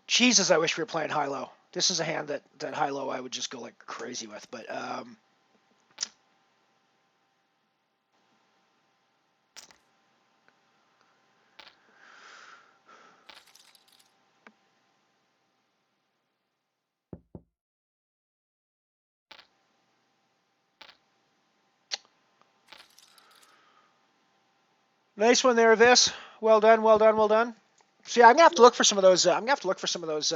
Jesus, I wish we were playing high-low. This is a hand that high-low I would just go like crazy with, but Nice one there, Vis. Well done, well done, well done. See, I'm gonna have to look for some of those. I'm gonna have to look for some of those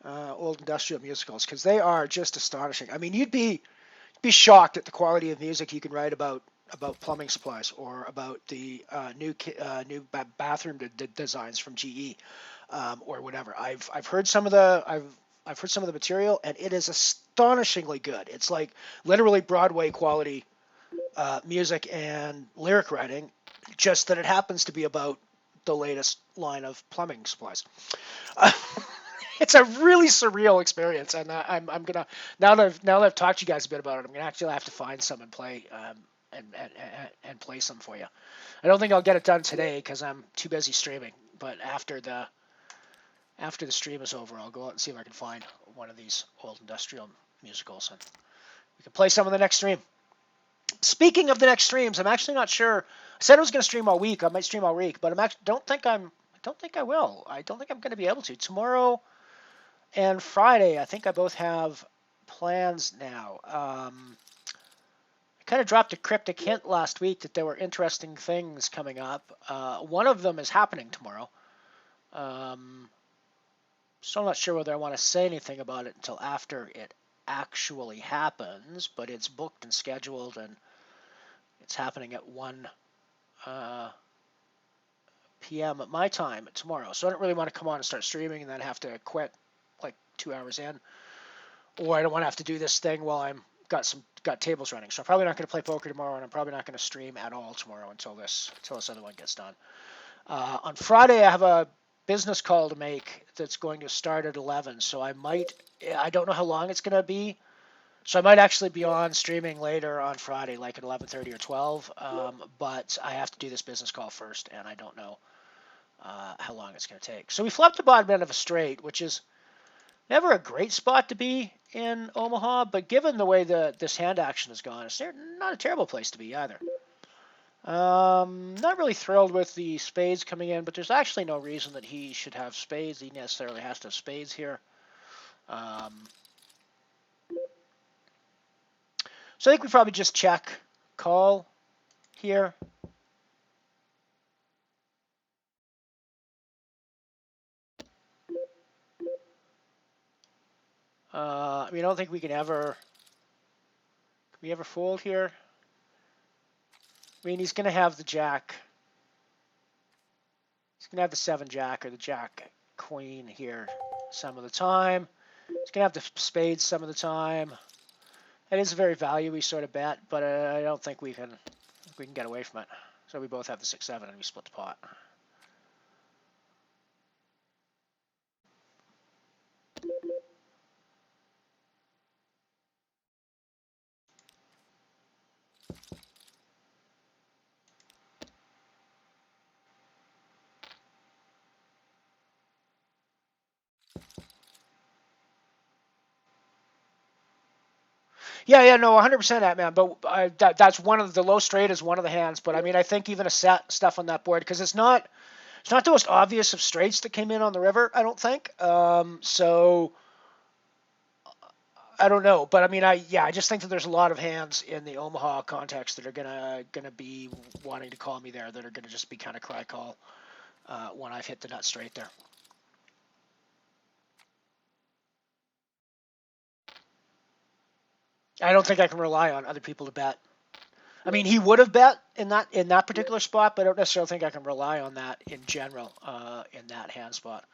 old industrial musicals because they are just astonishing. I mean, you'd be shocked at the quality of music you can write about plumbing supplies or about the new bathroom designs from GE or whatever. I've heard some of the I've heard some of the material and it is astonishingly good. It's like literally Broadway quality music and lyric writing, just that it happens to be about the latest line of plumbing supplies. It's a really surreal experience, and I'm gonna now that I've talked to you guys a bit about it, I'm gonna actually have to find some and play and play some for you. I don't think I'll get it done today because I'm too busy streaming. But after the stream is over, I'll go out and see if I can find one of these old industrial musicals, and we can play some of the next stream. Speaking of the next streams, I'm actually not sure. I said I was going to stream all week. I might stream all week, but I don't think I will. I don't think I'm going to be able to. Tomorrow and Friday, I think I both have plans now. I kind of dropped a cryptic hint last week that there were interesting things coming up. One of them is happening tomorrow. So I'm not sure whether I want to say anything about it until after it actually happens, but it's booked and scheduled, and it's happening at 1 p.m. at my time tomorrow. So I don't really want to come on and start streaming and then have to quit like 2 hours in, or I don't want to have to do this thing while I'm got tables running. So I'm probably not going to play poker tomorrow, and I'm probably not going to stream at all tomorrow until this other one gets done. On Friday, I have a business call to make that's going to start at 11. So I don't know how long it's going to be. So I might actually be on streaming later on Friday, like at 11:30 or 12. But I have to do this business call first, and I don't know how long it's going to take. So we flipped the bottom end of a straight, which is never a great spot to be in Omaha, but given the way this hand action has gone, it's not a terrible place to be either. Not really thrilled with the spades coming in, but there's actually no reason that he should have spades. He necessarily has to have spades here. So I think we probably just check call here. I mean, I don't think we can ever fold here? I mean, he's going to have the jack. He's going to have the 7 jack or the jack queen here some of the time. He's going to have the spades some of the time. It is a very value-y sort of bet, but I don't think we can get away from it. So we both have the 6-7 and we split the pot. Yeah, no, 100% that, man. But that's one of the low straight is one of the hands. But I mean, I think even a set stuff on that board because it's not the most obvious of straights that came in on the river. I don't think. So I don't know, but I mean, I just think that there's a lot of hands in the Omaha context that are gonna be wanting to call me there. That are gonna just be kind of cry call when I've hit the nut straight there. I don't think I can rely on other people to bet. I mean, he would have bet in that particular spot, but I don't necessarily think I can rely on that in general in that hand spot.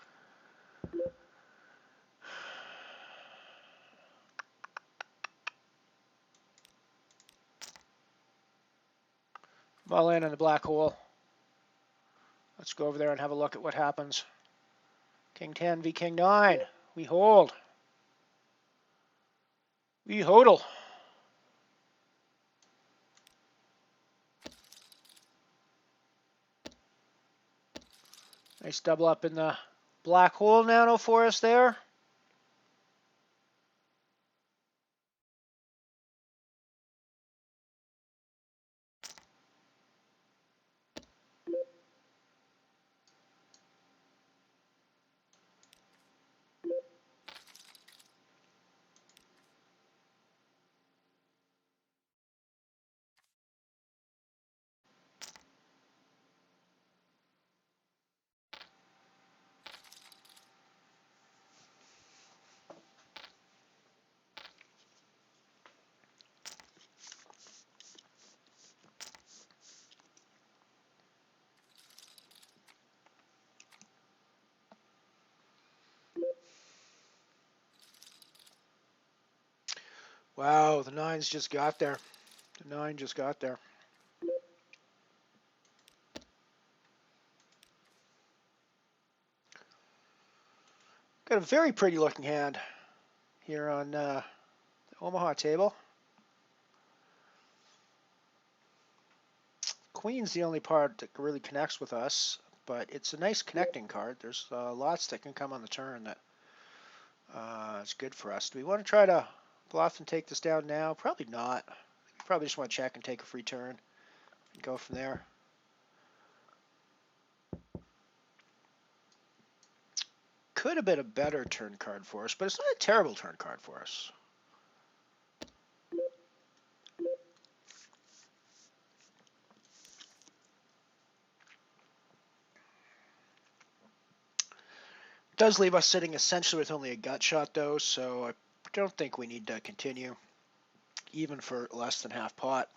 I'm all in on the black hole. Let's go over there and have a look at what happens. King 10 v King 9. We hold. We hodl. Nice double up in the black hole nano for us there. Wow, the 9's just got there. The 9 just got there. Got a very pretty looking hand here on the Omaha table. Queen's the only part that really connects with us, but it's a nice connecting card. There's lots that can come on the turn that is good for us. Do we want to try to bluff and take this down now? Probably not. We probably just want to check and take a free turn and go from there. Could have been a better turn card for us, but it's not a terrible turn card for us. It does leave us sitting essentially with only a gut shot, though, so I don't think we need to continue, even for less than half pot.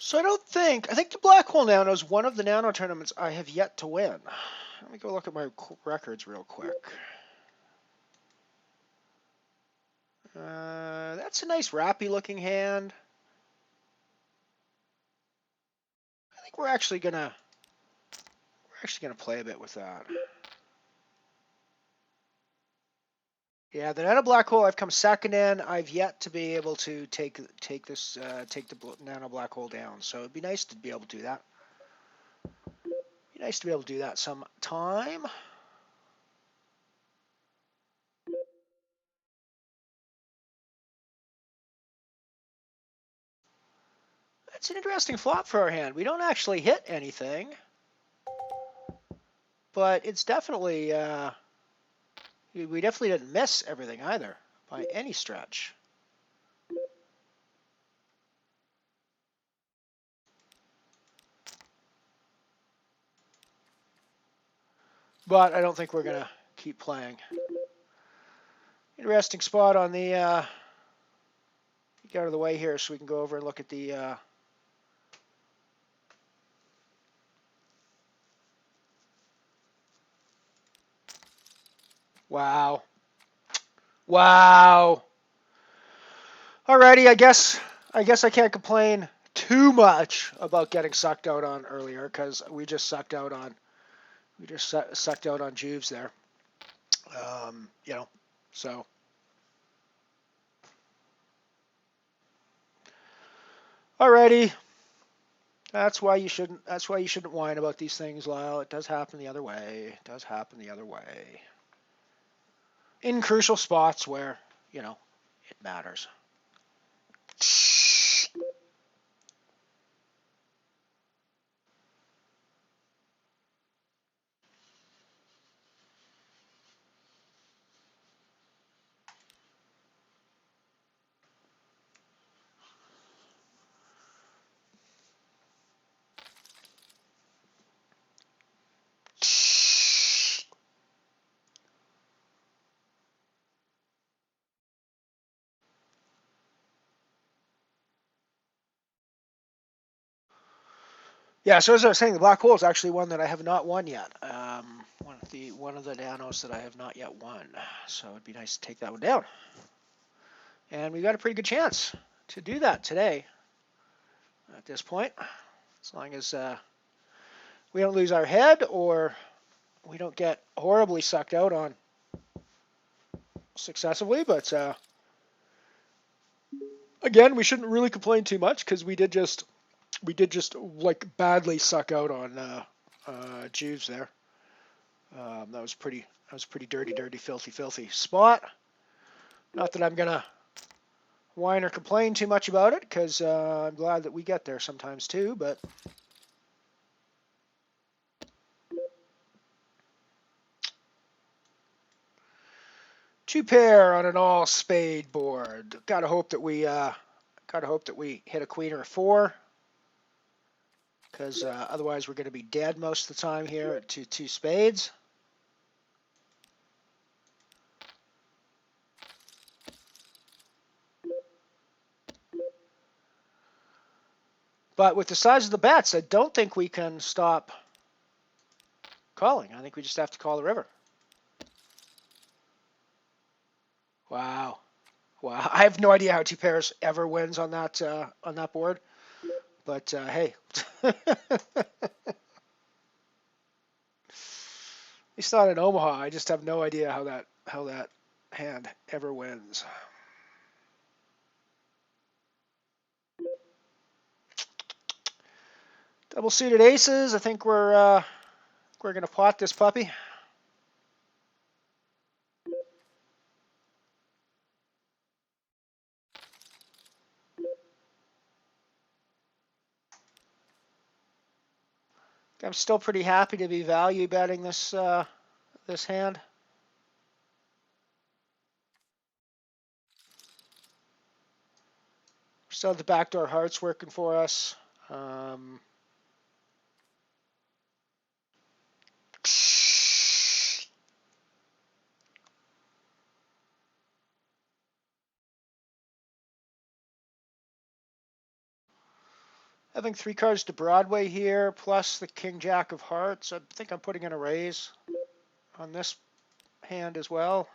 So I think the Black Hole Nano is one of the Nano tournaments I have yet to win. Let me go look at my records real quick. That's a nice wrappy looking hand. I think we're actually gonna play a bit with that. Yeah, the Nano Black Hole I've come second in. I've yet to be able to take the Nano Black Hole down. So it'd be nice to be able to do that. Be nice to be able to do that sometime. That's an interesting flop for our hand. We don't actually hit anything, but it's definitely we definitely didn't miss everything either by any stretch. But I don't think we're gonna keep playing. Interesting spot on the get out of the way here so we can go over and look at the wow. Wow. Alrighty, I guess I can't complain too much about getting sucked out on earlier because we just sucked out on Juves there. You know, so alrighty. That's why you shouldn't whine about these things, Lyle. It does happen the other way. It does happen the other way. In crucial spots where, you know, it matters. Yeah, so as I was saying, the Black Hole is actually one that I have not won yet. One of the nanos that I have not yet won. So it'd be nice to take that one down. And we got a pretty good chance to do that today. At this point, as long as we don't lose our head or we don't get horribly sucked out on successively. But again, we shouldn't really complain too much because we did just like badly suck out on Juves there. That was pretty dirty, filthy spot. Not that I'm gonna whine or complain too much about it, because I'm glad that we get there sometimes too. But two pair on an all spade board. Gotta hope that we hit a queen or a four. because otherwise we're going to be dead most of the time here to 2 spades. But with the size of the bets, I don't think we can stop calling. I think we just have to call the river. Wow. Wow. I have no idea how 2 pairs ever wins on that board. But hey. At least not in Omaha. I just have no idea how that hand ever wins. Double suited aces. I think we're going to pot this puppy. I'm still pretty happy to be value betting this this hand. Still have the backdoor hearts working for us. Having 3 cards to Broadway here, plus the King Jack of Hearts. I think I'm putting in a raise on this hand as well.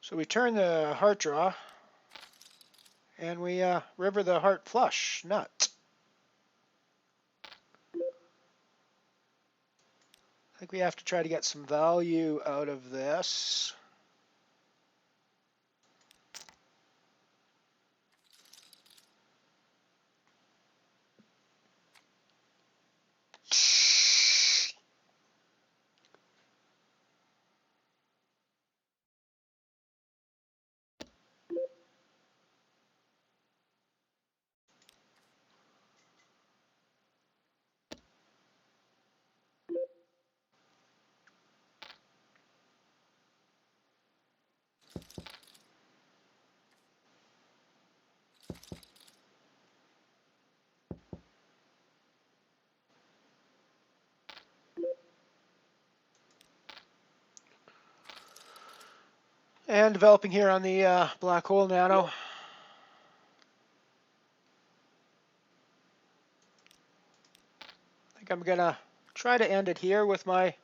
So we turn the heart draw, and we river the heart flush nut. I think we have to try to get some value out of this. And developing here on the black hole nano. I think I'm going to try to end it here with my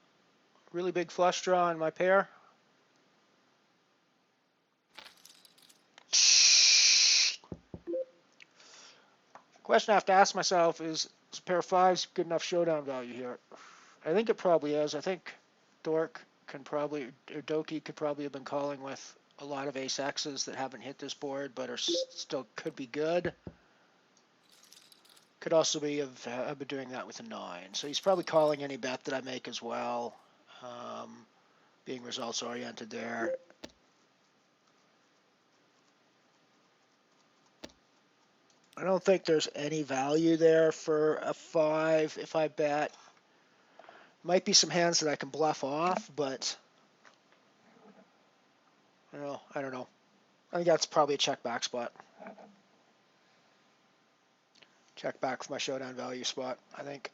really big flush draw and my pair. The question I have to ask myself is a pair of 5s good enough showdown value here? I think it probably is. I think Doki could probably have been calling with a lot of ace X's that haven't hit this board but are still could be good. Could also be have been doing that with a 9. So he's probably calling any bet that I make as well, being results oriented there. I don't think there's any value there for a 5 if I bet. Might be some hands that I can bluff off, but I don't know. I think that's probably a check back spot. Check back for my showdown value spot, I think.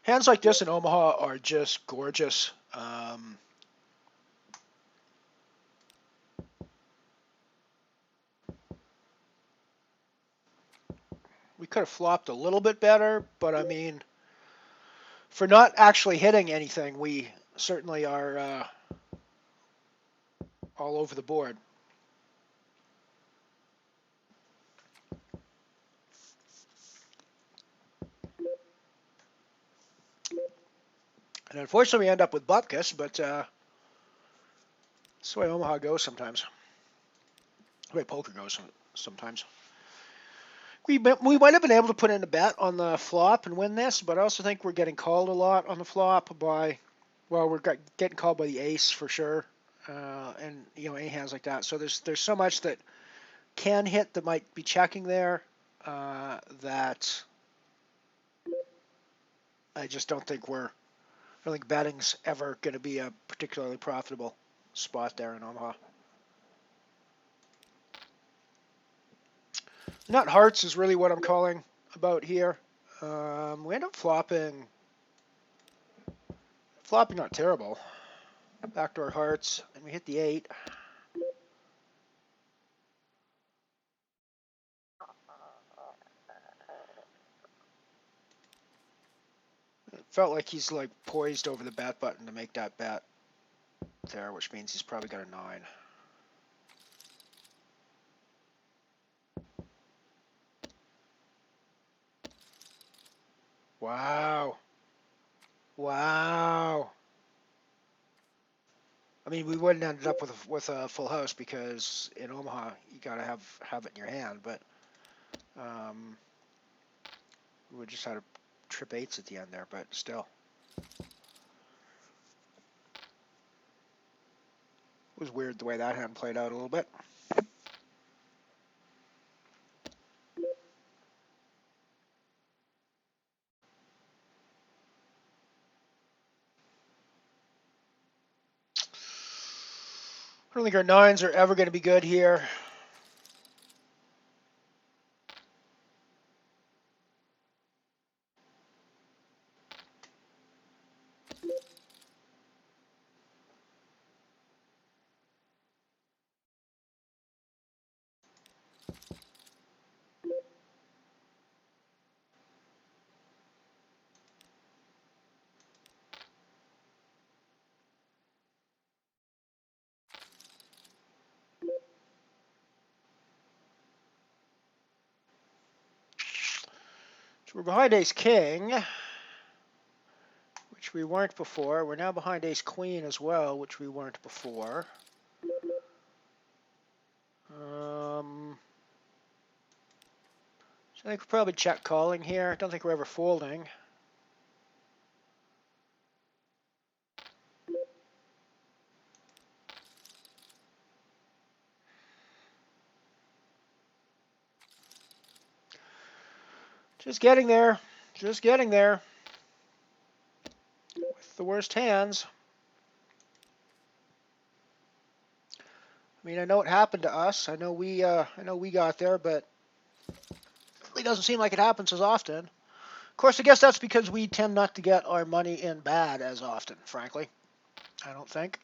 Hands like this in Omaha are just gorgeous. We could have flopped a little bit better, but I mean, for not actually hitting anything, we certainly are all over the board. And unfortunately, we end up with bupkis, but that's the way Omaha goes sometimes. The way poker goes sometimes. We might have been able to put in a bet on the flop and win this, but I also think we're getting called a lot on the flop by, well, we're getting called by the ace for sure, and any hands like that. So there's so much that can hit that might be checking there that I just don't think I don't think betting's ever going to be a particularly profitable spot there in Omaha. Nut hearts is really what I'm calling about here. We end up flopping not terrible. Backdoor hearts, and we hit the 8. It felt like he's like poised over the bet button to make that bet there, which means he's probably got a 9. Wow. Wow. I mean, we wouldn't end up with a full house because in Omaha you gotta have it in your hand, but we would just had to trip 8s at the end there, but still. It was weird the way that hand played out a little bit. I don't think our 9s are ever going to be good here. So we're behind ace king, which we weren't before. We're now behind ace queen as well, which we weren't before. So I think we're probably check calling here. I don't think we're ever folding. Just getting there. Just getting there. With the worst hands. I mean, I know it happened to us. I know we got there, but it really doesn't seem like it happens as often. Of course, I guess that's because we tend not to get our money in bad as often, frankly. I don't think,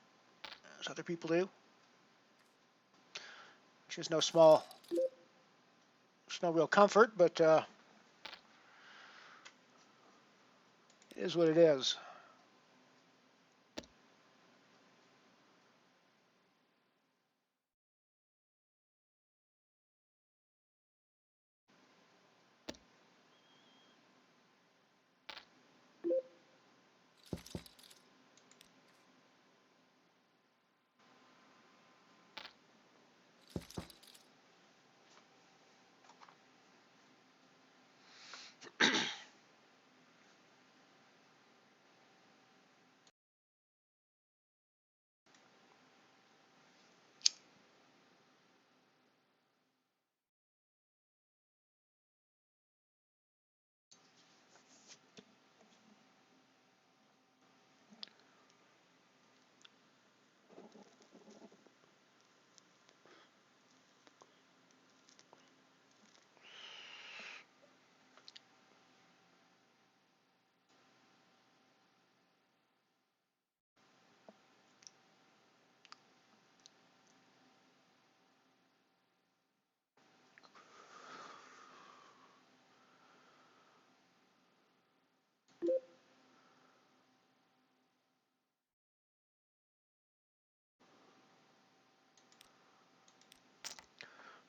as other people do. Which is it's no real comfort, but it is what it is.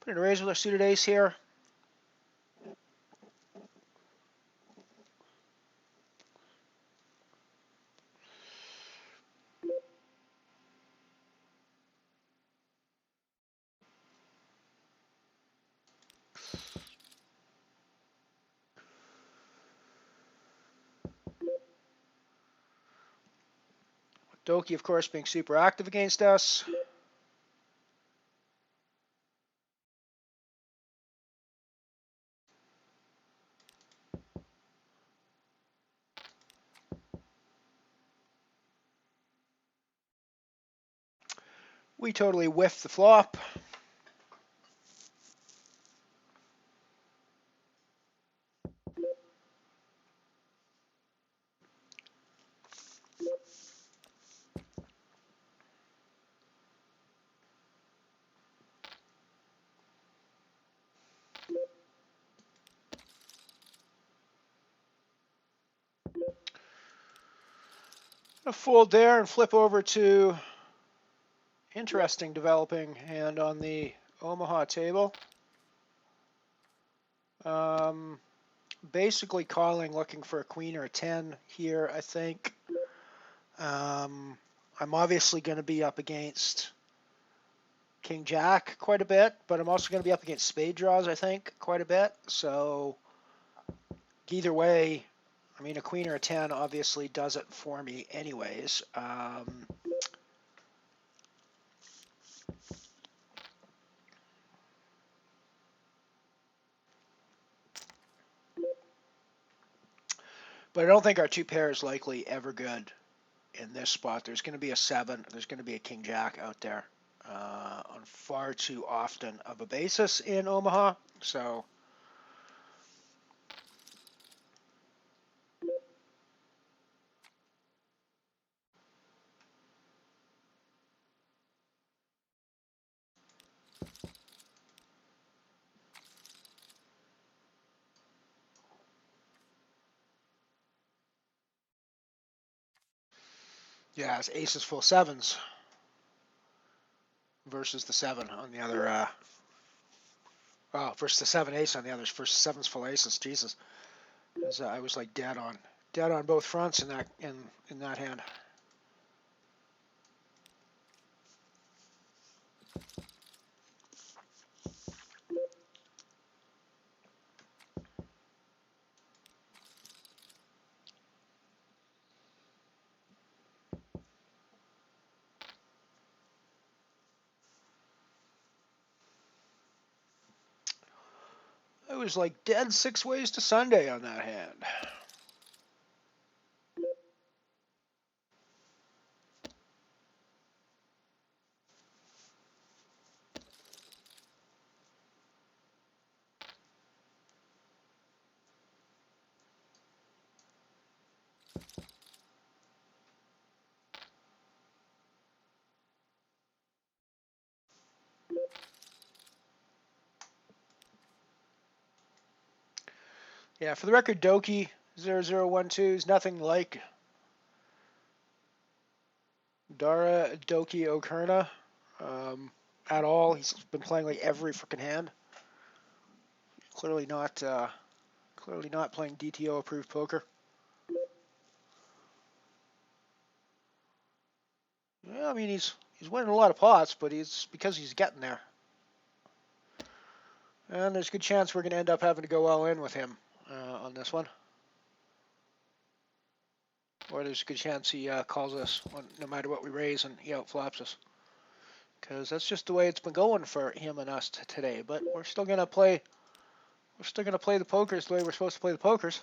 Put in a raise with our suited ace here. Doki, of course, being super active against us. We totally whiffed the flop. A fold there and flip over to interesting developing hand on the Omaha table. Basically calling, looking for a queen or a 10 here, I think. I'm obviously going to be up against King Jack quite a bit, but I'm also going to be up against spade draws, I think, quite a bit. So either way, I mean, a queen or a 10 obviously does it for me anyways. But I don't think our two pair is likely ever good in this spot. There's going to be a 7. There's going to be a King Jack out there on far too often of a basis in Omaha. So yeah, it's aces full 7s versus the 7 on the other. Versus the 7 ace on the others. Versus 7's full aces. Jesus, I was like dead on both fronts in that hand. I was like dead 6 ways to Sunday on that hand. Yeah, for the record, Doki 0012 is nothing like Dara Doki Okurna at all. He's been playing like every freaking hand. Clearly not playing DTO approved poker. Yeah, I mean he's winning a lot of pots, but because he's getting there. And there's a good chance we're going to end up having to go all in with him on this one. Or there's a good chance he calls us no matter what we raise and he outflops us. Because that's just the way it's been going for him and us today. But we're still going to play. We're still going to play the pokers the way we're supposed to play the pokers.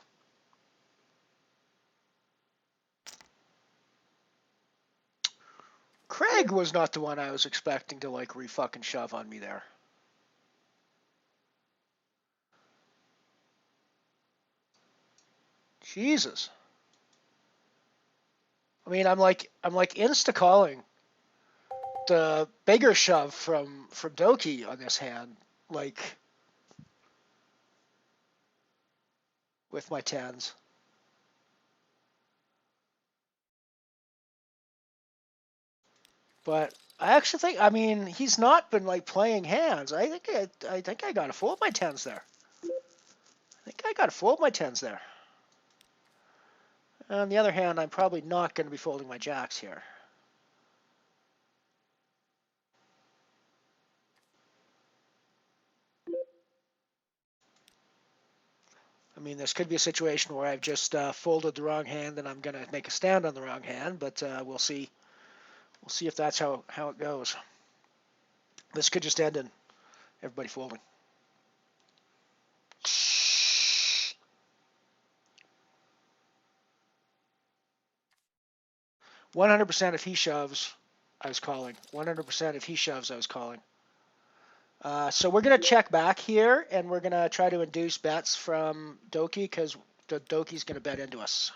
Craig was not the one I was expecting to like re-fucking shove on me there. Jesus. I mean, I'm like insta calling the bigger shove from Doki on this hand, like with my 10s. But I actually think, I mean, he's not been like playing hands. I think I got to fold my tens there. I think I got to fold my tens there. On the other hand, I'm probably not going to be folding my jacks here. I mean, this could be a situation where I've just folded the wrong hand and I'm going to make a stand on the wrong hand, but we'll see. We'll see if that's how it goes. This could just end in everybody folding. 100% if he shoves, I was calling. 100% if he shoves, I was calling. So we're going to check back here, and we're going to try to induce bets from Doki, because the Doki's going to bet into us.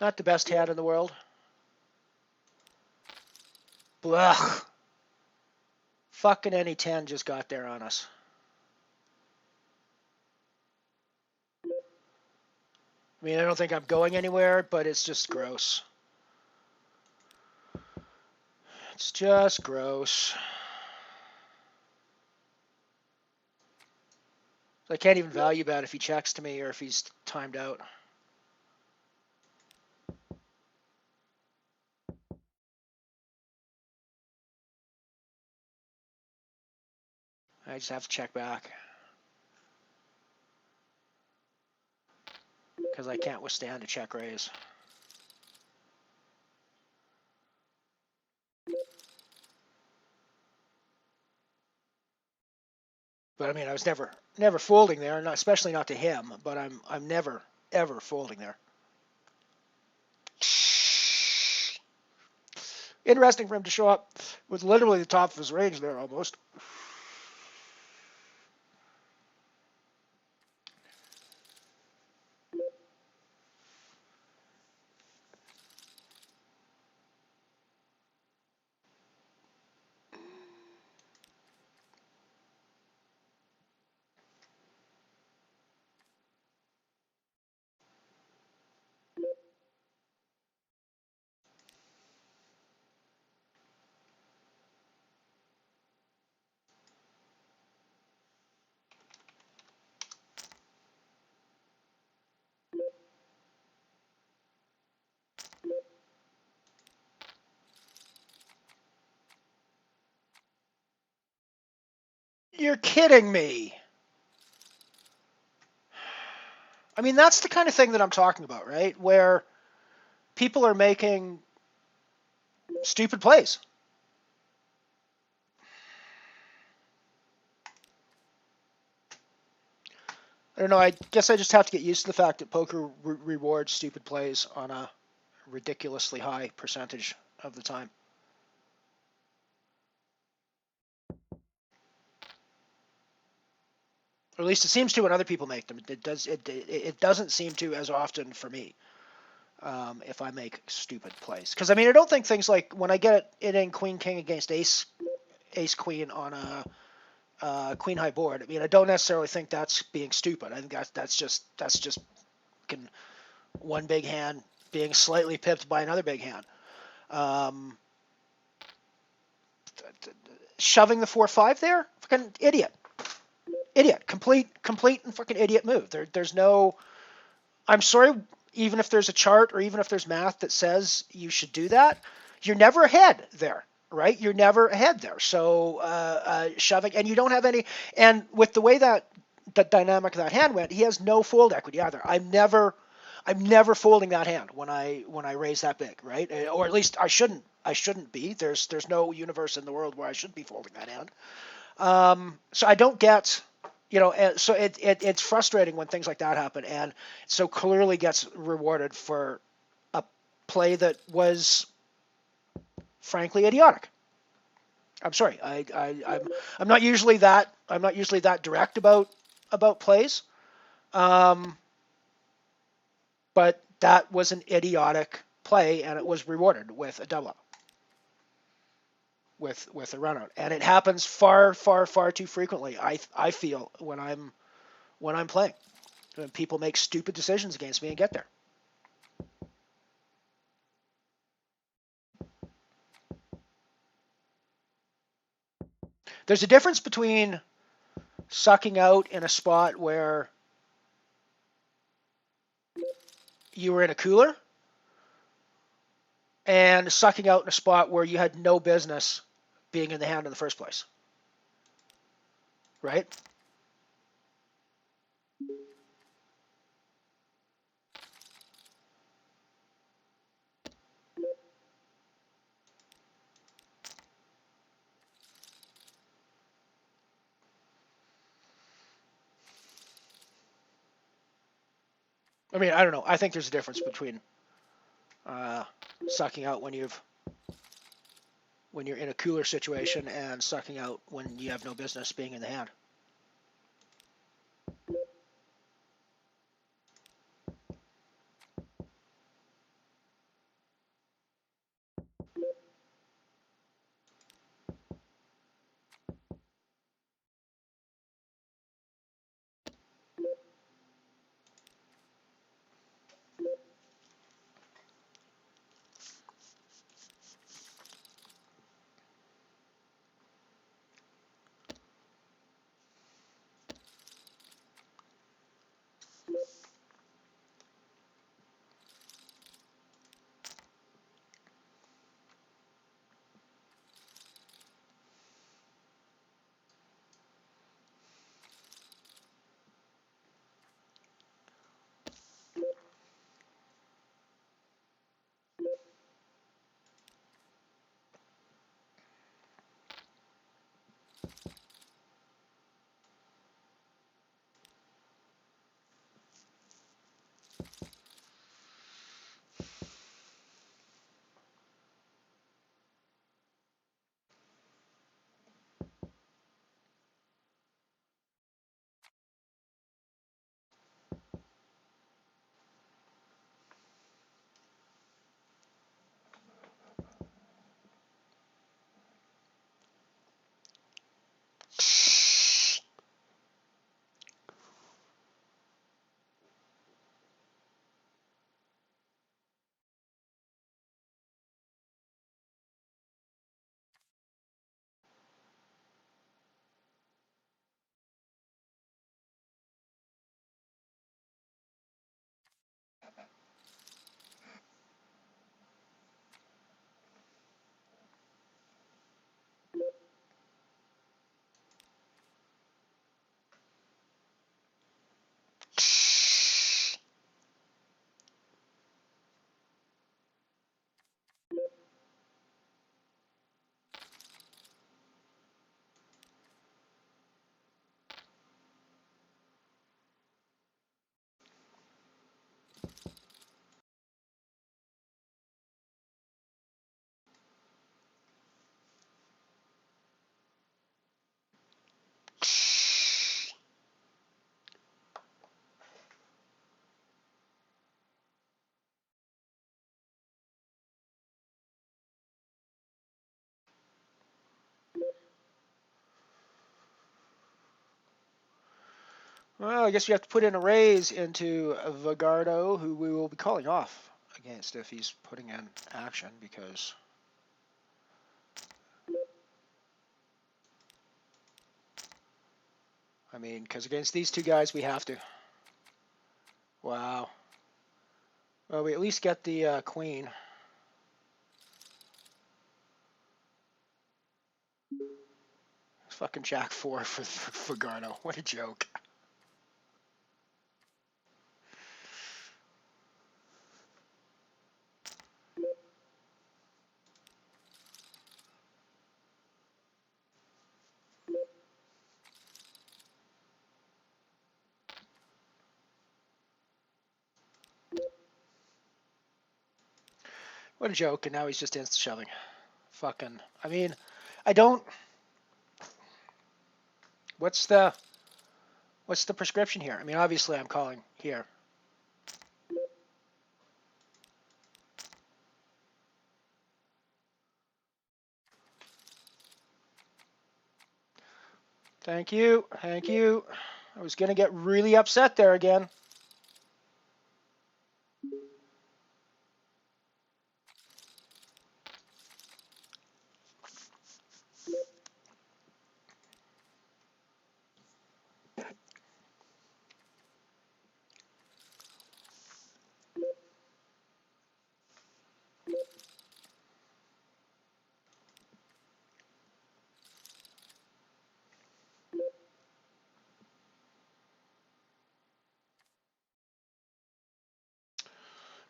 Not the best hand in the world. Blech. Fucking any 10 just got there on us. I mean, I don't think I'm going anywhere, but it's just gross. It's just gross. I can't even value bet if he checks to me or if he's timed out. I just have to check back. Because I can't withstand a check raise. But I mean, I was never folding there, not, especially not to him. But I'm never ever folding there. Interesting for him to show up with literally the top of his range there almost. You're kidding me. I mean, that's the kind of thing that I'm talking about, right? Where people are making stupid plays. I don't know. I guess I just have to get used to the fact that poker rewards stupid plays on a ridiculously high percentage of the time. Or at least it seems to when other people make them. It doesn't seem to as often for me if I make stupid plays. Because I mean, I don't think things like when I get it in Queen King against Ace Queen on a Queen High board. I mean, I don't necessarily think that's being stupid. I think that's just one big hand being slightly pipped by another big hand. Shoving the 4-5 there, fucking idiot, complete and fucking idiot move. There's no. I'm sorry, even if there's a chart or even if there's math that says you should do that, you're never ahead there. Right, you're never ahead there. So shoving, and you don't have any. And with the way that the dynamic of that hand went, he has no fold equity either. I'm never folding that hand when I raise that big, right? Or at least I shouldn't be. There's no universe in the world where I should be folding that hand. So I don't get, so it's frustrating when things like that happen, and so clearly gets rewarded for a play that was frankly idiotic. I'm sorry. I'm not usually that direct about plays. But that was an idiotic play, and it was rewarded with a double up, with a run out, and it happens far too frequently. I feel when I'm playing, when people make stupid decisions against me and get there. There's a difference between sucking out in a spot where you were in a cooler and sucking out in a spot where you had no business being in the hand in the first place. Right? I mean, I don't know. I think there's a difference between sucking out when you're in a cooler situation and sucking out when you have no business being in the hand. Well, I guess we have to put in a raise into Vagardo, who we will be calling off against if he's putting in action, because I mean, because against these two guys we have to. Wow. Well, we at least get the queen. Fucking Jack 4 for Vagardo. What a joke. What a joke, and now he's just insta shoving. Fucking, I mean, I don't. What's the prescription here? I mean, obviously I'm calling here. Thank you, thank you. I was gonna get really upset there again.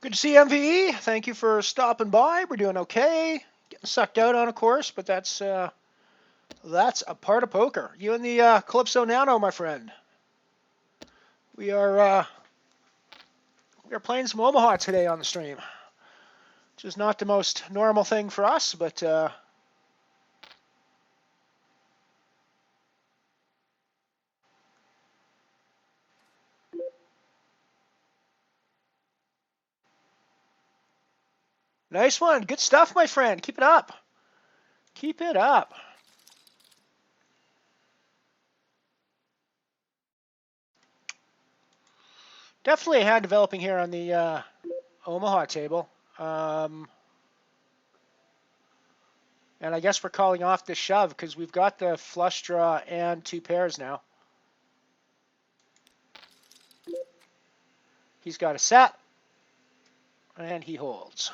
Good to see you, MVE. Thank you for stopping by. We're doing okay. Getting sucked out on a course, but that's a part of poker. You and the Calypso Nano, my friend. We are playing some Omaha today on the stream, which is not the most normal thing for us, but nice one. Good stuff, my friend. Keep it up. Keep it up. Definitely a hand developing here on the Omaha table. And I guess we're calling off the shove because we've got the flush draw and 2 pairs now. He's got a set, and he holds.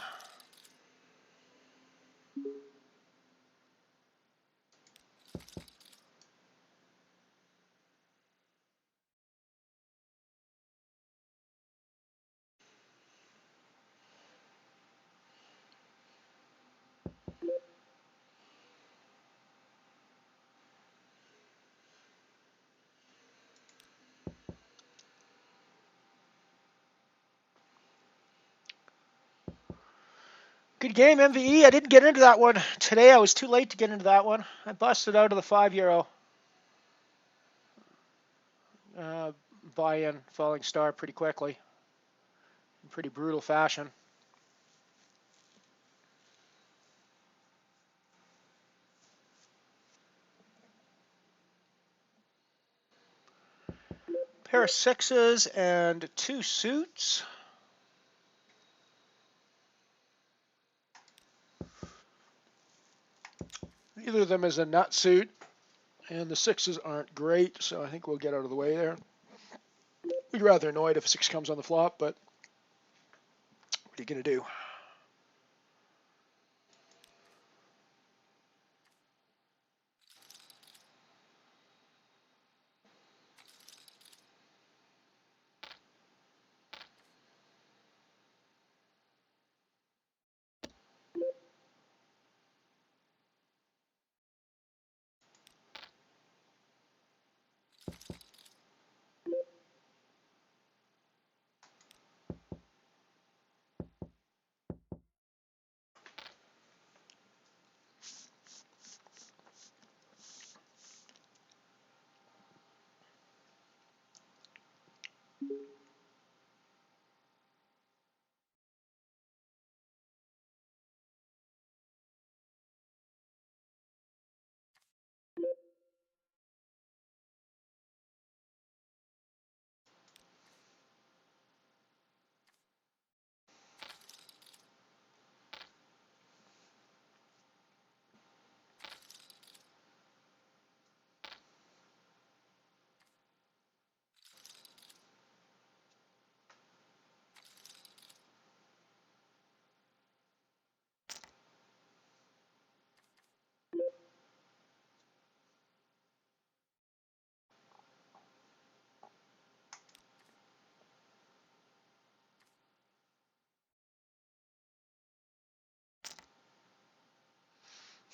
Good game, MVE. I didn't get into that one today. I was too late to get into that one. I busted out of the €5 buy-in falling star pretty quickly, in pretty brutal fashion. Pair of 6s and 2 suits. Neither of them is a nut suit, and the 6s aren't great, so I think we'll get out of the way there. We'd rather annoyed if a 6 comes on the flop, but what are you going to do?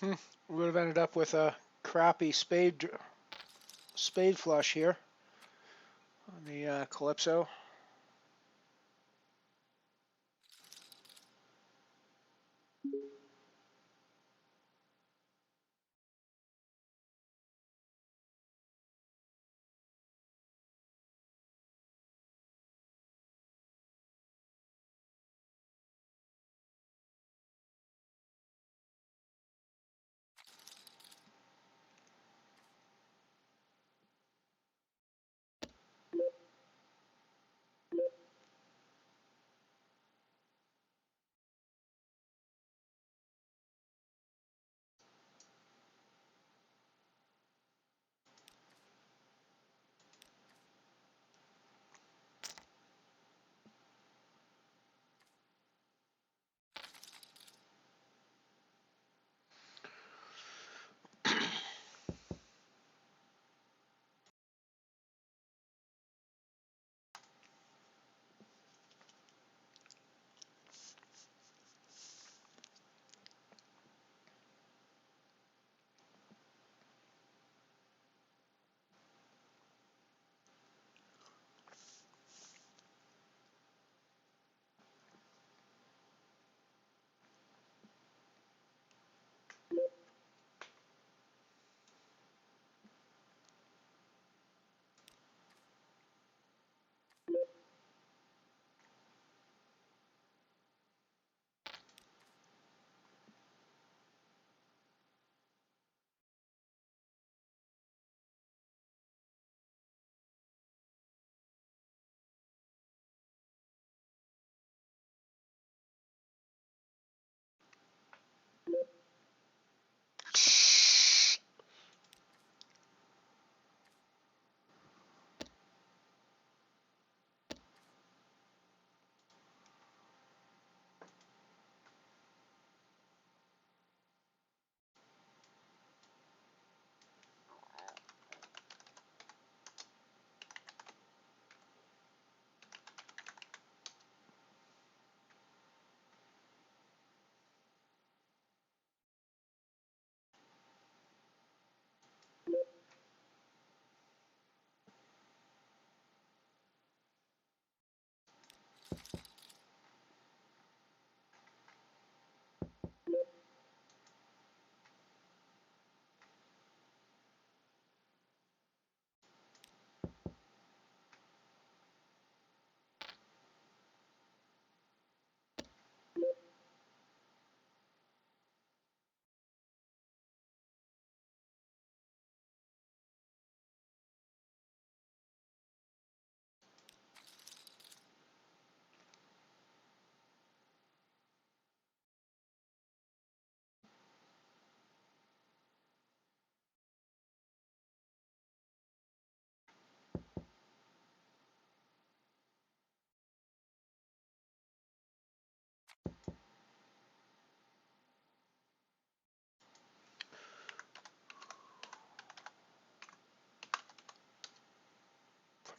We would have ended up with a crappy spade flush here on the Calypso.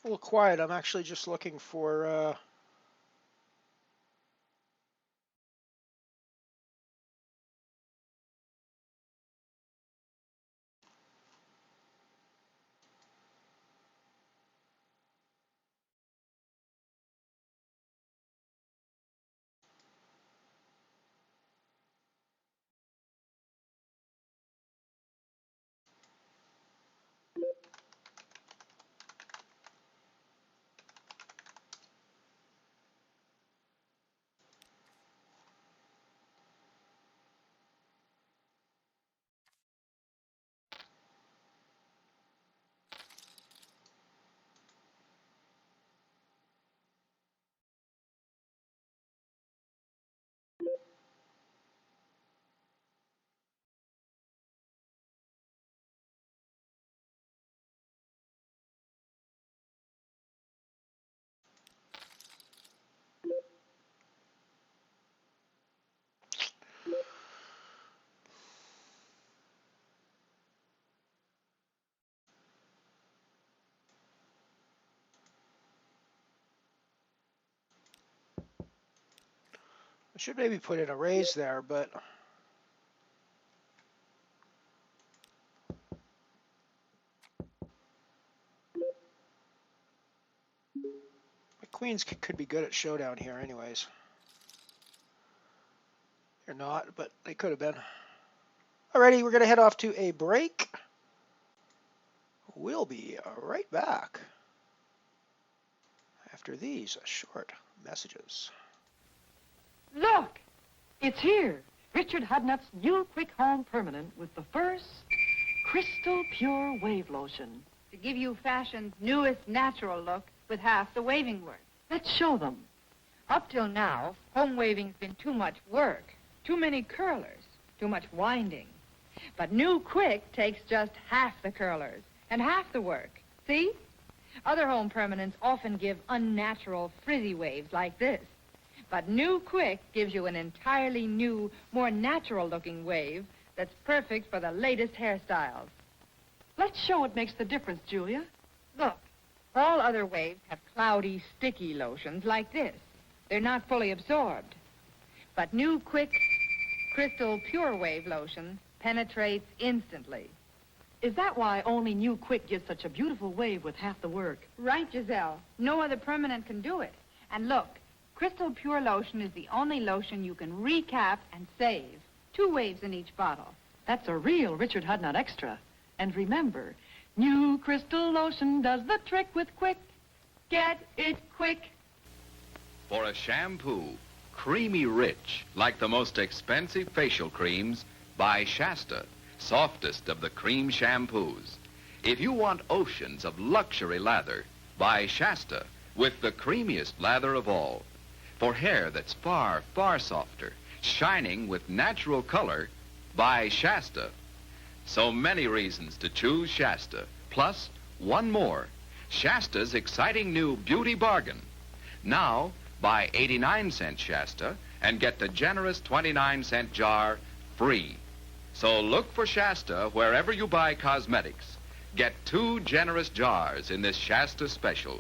A little quiet. I'm actually just looking for... I should maybe put in a raise there, but... My queens could be good at showdown here anyways. They're not, but they could have been. Alrighty, we're going to head off to a break. We'll be right back after these short messages. Look! It's here. Richard Hudnut's new Quick Home Permanent with the first crystal pure wave lotion. To give you fashion's newest natural look with half the waving work. Let's show them. Up till now, home waving's been too much work, too many curlers, too much winding. But new Quick takes just half the curlers and half the work. See? Other home permanents often give unnatural, frizzy waves like this. But new Quick gives you an entirely new, more natural-looking wave that's perfect for the latest hairstyles. Let's show what makes the difference, Julia. Look, all other waves have cloudy, sticky lotions like this. They're not fully absorbed. But new Quick Crystal Pure Wave Lotion penetrates instantly. Is that why only new Quick gives such a beautiful wave with half the work? Right, Giselle. No other permanent can do it. And look, Crystal Pure Lotion is the only lotion you can recap and save. 2 waves in each bottle. That's a real Richard Hudnut extra. And remember, new Crystal Lotion does the trick with Quick. Get it quick. For a shampoo, creamy rich, like the most expensive facial creams, buy Shasta, softest of the cream shampoos. If you want oceans of luxury lather, buy Shasta, with the creamiest lather of all. For hair that's far, far softer, shining with natural color, buy Shasta. So many reasons to choose Shasta, plus one more, Shasta's exciting new beauty bargain. Now, buy 89-cent Shasta and get the generous 29-cent jar free. So look for Shasta wherever you buy cosmetics. Get 2 generous jars in this Shasta special.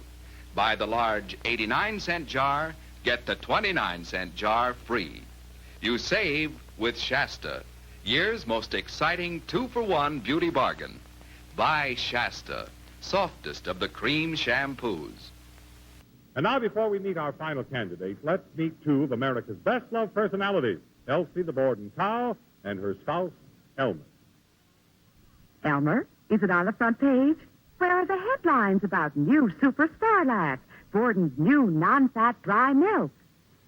Buy the large 89-cent jar, get the 29-cent jar free. You save with Shasta, year's most exciting 2-for-1 beauty bargain. Buy Shasta, softest of the cream shampoos. And now, before we meet our final candidate, let's meet 2 of America's best-loved personalities, Elsie the Borden cow and her spouse, Elmer. Elmer, is it on the front page? Where are the headlines about new Super Starlax, Borden's new non-fat dry milk?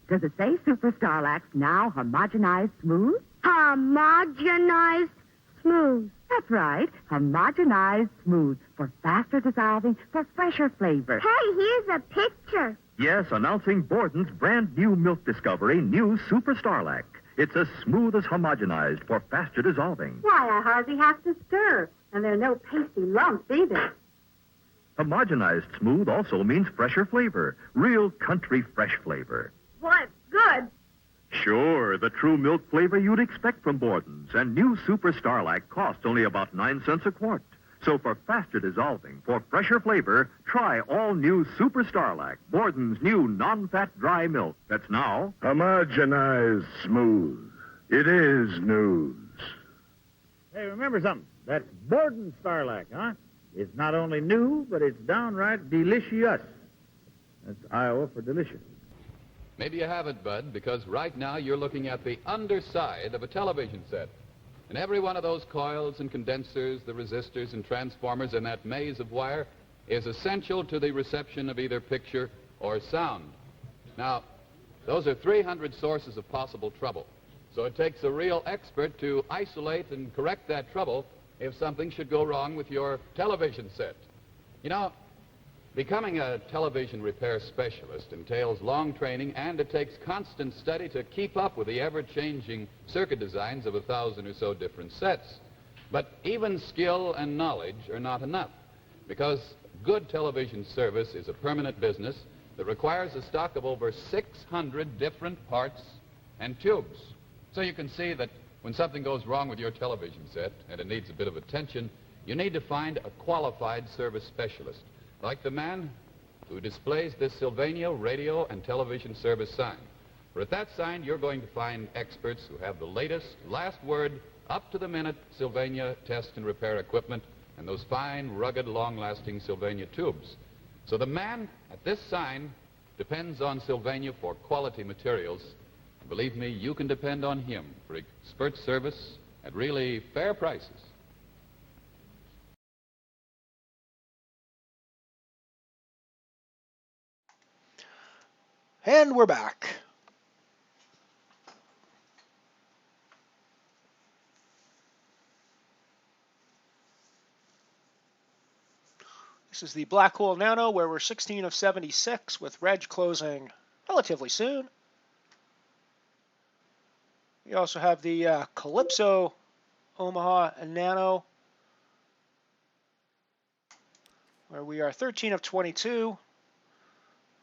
Does it say Super Starlax now homogenized smooth? Homogenized smooth. That's right, homogenized smooth for faster dissolving, for fresher flavor. Hey, here's a picture. Yes, announcing Borden's brand new milk discovery, new Super Starlac. It's as smooth as homogenized for faster dissolving. Why, I hardly have to stir, and there are no pasty lumps either. Homogenized smooth also means fresher flavor, real country fresh flavor. Boy, it's good. Sure, the true milk flavor you'd expect from Borden's. And new Super Starlac costs only about 9 cents a quart. So for faster dissolving, for fresher flavor, try all new Super Starlac, Borden's new non-fat dry milk that's now homogenized smooth. It is news. Hey, remember something. That's Borden Starlac, huh? It's not only new, but it's downright delicious. That's Iowa for delicious. Maybe you haven't, Bud, because right now you're looking at the underside of a television set. And every one of those coils and condensers, the resistors and transformers and that maze of wire is essential to the reception of either picture or sound. Now, those are 300 sources of possible trouble. So it takes a real expert to isolate and correct that trouble if something should go wrong with your television set. You know, becoming a television repair specialist entails long training, and it takes constant study to keep up with the ever-changing circuit designs of 1,000 or so different sets. But even skill and knowledge are not enough, because good television service is a permanent business that requires a stock of over 600 different parts and tubes. So you can see that when something goes wrong with your television set and it needs a bit of attention, you need to find a qualified service specialist, like the man who displays this Sylvania radio and television service sign. For at that sign, you're going to find experts who have the latest, last word, up-to-the-minute Sylvania test and repair equipment and those fine, rugged, long-lasting Sylvania tubes. So the man at this sign depends on Sylvania for quality materials. Believe me, you can depend on him for expert service at really fair prices. And we're back. This is the Black Hole Nano, where we're 16 of 76 with Reg closing relatively soon. We also have the Calypso Omaha Nano, where we are 13 of 22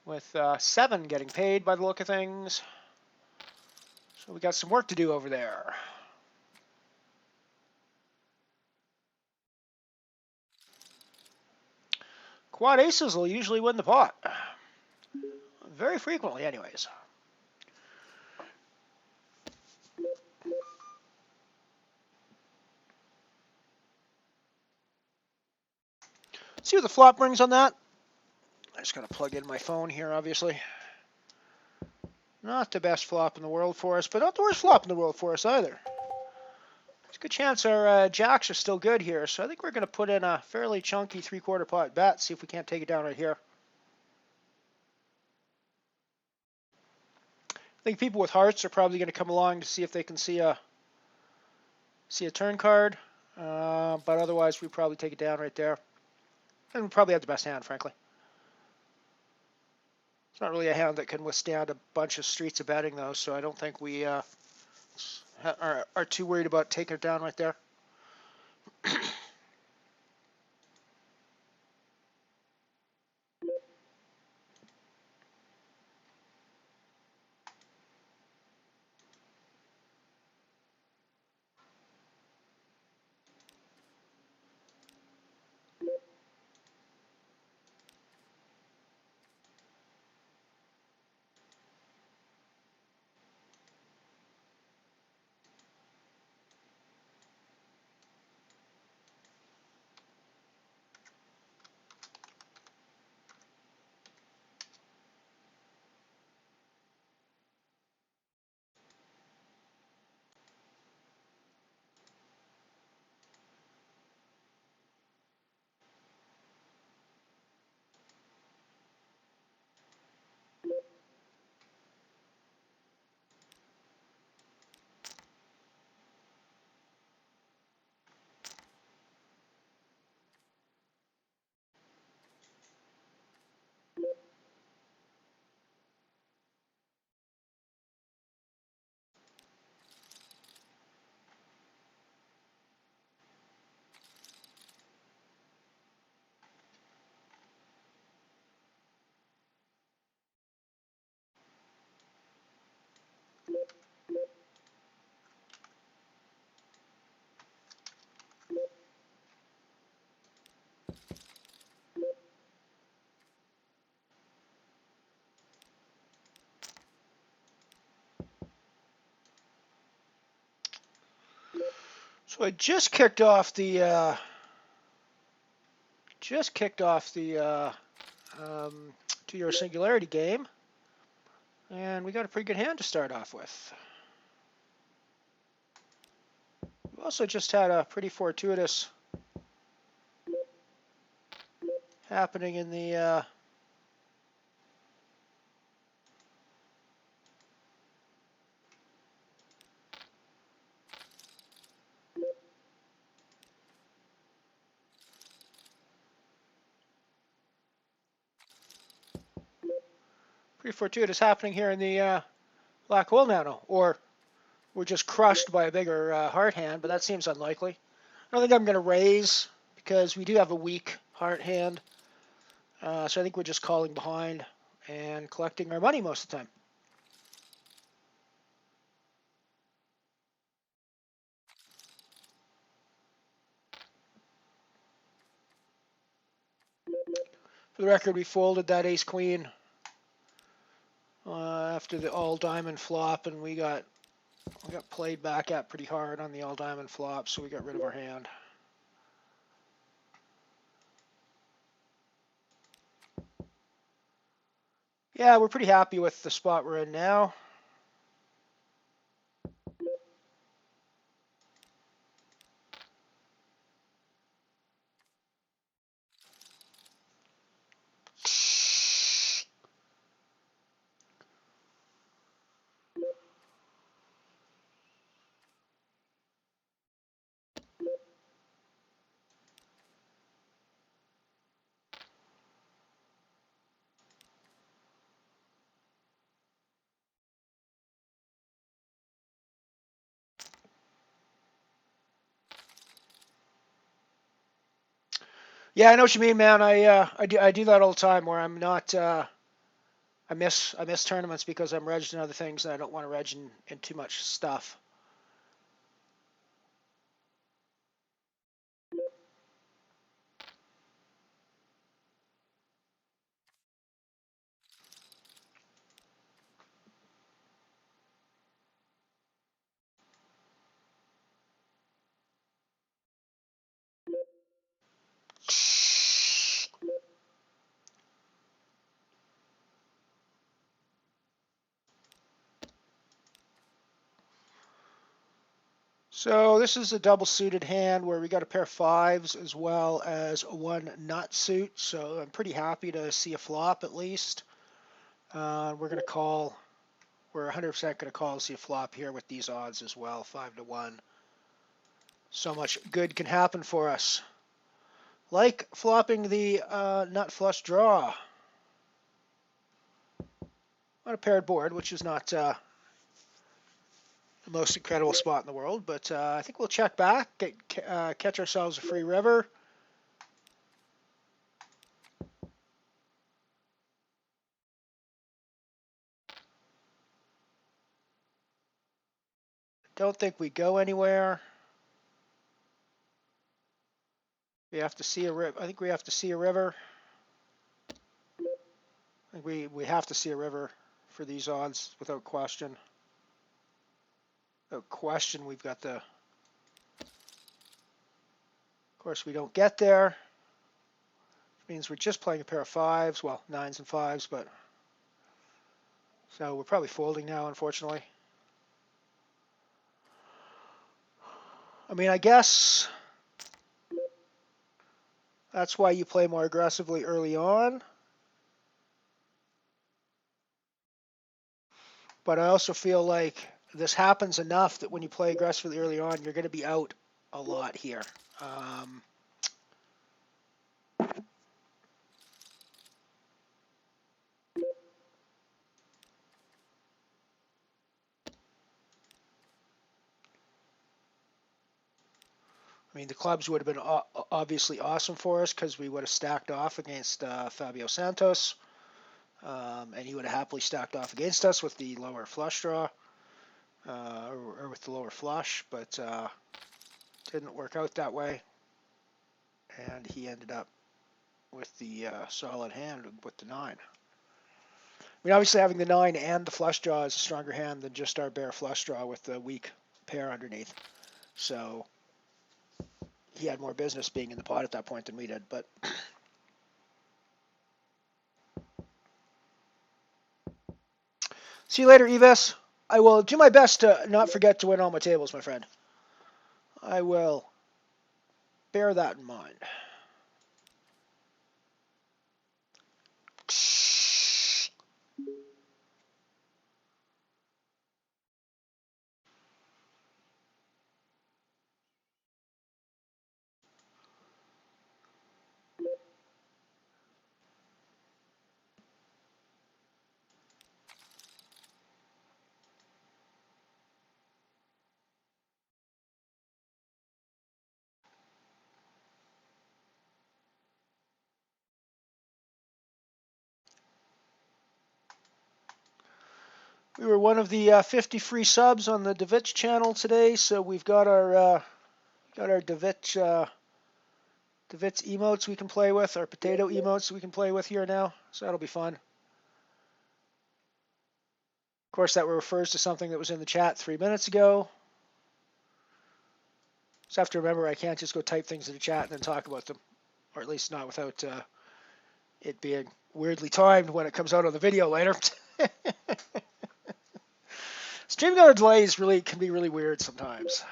with 7 getting paid by the look of things. So we got some work to do over there. Quad aces will usually win the pot. Very frequently, anyways. See what the flop brings on that. I just got to plug in my phone here, obviously. Not the best flop in the world for us, but not the worst flop in the world for us either. There's a good chance our jacks are still good here, so I think we're going to put in a fairly chunky 3/4 pot bet, see if we can't take it down right here. I think people with hearts are probably going to come along to see if they can see a turn card, but otherwise we probably take it down right there. And we probably have the best hand, frankly. It's not really a hand that can withstand a bunch of streets of betting, though, so I don't think we are too worried about taking it down right there. So I just kicked off the two-year singularity game, and we got a pretty good hand to start off with. We also just had a pretty fortuitous happening in the here in the black hole nano, or we're just crushed by a bigger heart hand, but that seems unlikely. I don't think I'm going to raise because we do have a weak heart hand, so I think we're just calling behind and collecting our money most of the time. For the record, we folded that ace-queen after the all-diamond flop, and we got played back at pretty hard on the all-diamond flop, so we got rid of our hand. Yeah, we're pretty happy with the spot we're in now. Yeah, I know what you mean, man. I do that all the time where I'm not I miss tournaments because I'm regged in other things and I don't want to reg in too much stuff. So this is a double suited hand where we got a pair of fives as well as one nut suit. So I'm pretty happy to see a flop at least. We're going to call. We're 100% going to call to see a flop here with these odds as well, 5-1. So much good can happen for us. Like flopping the nut flush draw on a paired board, which is not the most incredible spot in the world, but I think we'll check back, catch ourselves a free river. Don't think we go anywhere. We have to see a river. I think we have to see a river. I think we have to see a river for these odds without question. Without question, we've got the. Of course, we don't get there. Which means we're just playing a pair of fives. Well, nines and fives, but. So we're probably folding now, unfortunately. I mean, I guess that's why you play more aggressively early on. But I also feel like this happens enough that when you play aggressively early on, you're going to be out a lot here. I mean, the clubs would have been obviously awesome for us because we would have stacked off against Fabio Santos. And he would have happily stacked off against us with the lower flush draw, or with the lower flush, but didn't work out that way. And he ended up with the solid hand with the 9. I mean, obviously having the 9 and the flush draw is a stronger hand than just our bare flush draw with the weak pair underneath. So he had more business being in the pod at that point than we did. But see you later, Eves. I will do my best to not forget to win all my tables, my friend. I will bear that in mind. We were one of the 50 free subs on the Davitch channel today, so we've got our Davitch emotes we can play with, our potato emotes we can play with here now. So that'll be fun. Of course, that refers to something that was in the chat 3 minutes ago. Just have to remember I can't just go type things in the chat and then talk about them, or at least not without it being weirdly timed when it comes out on the video later. Streaming on a delay can be really weird sometimes.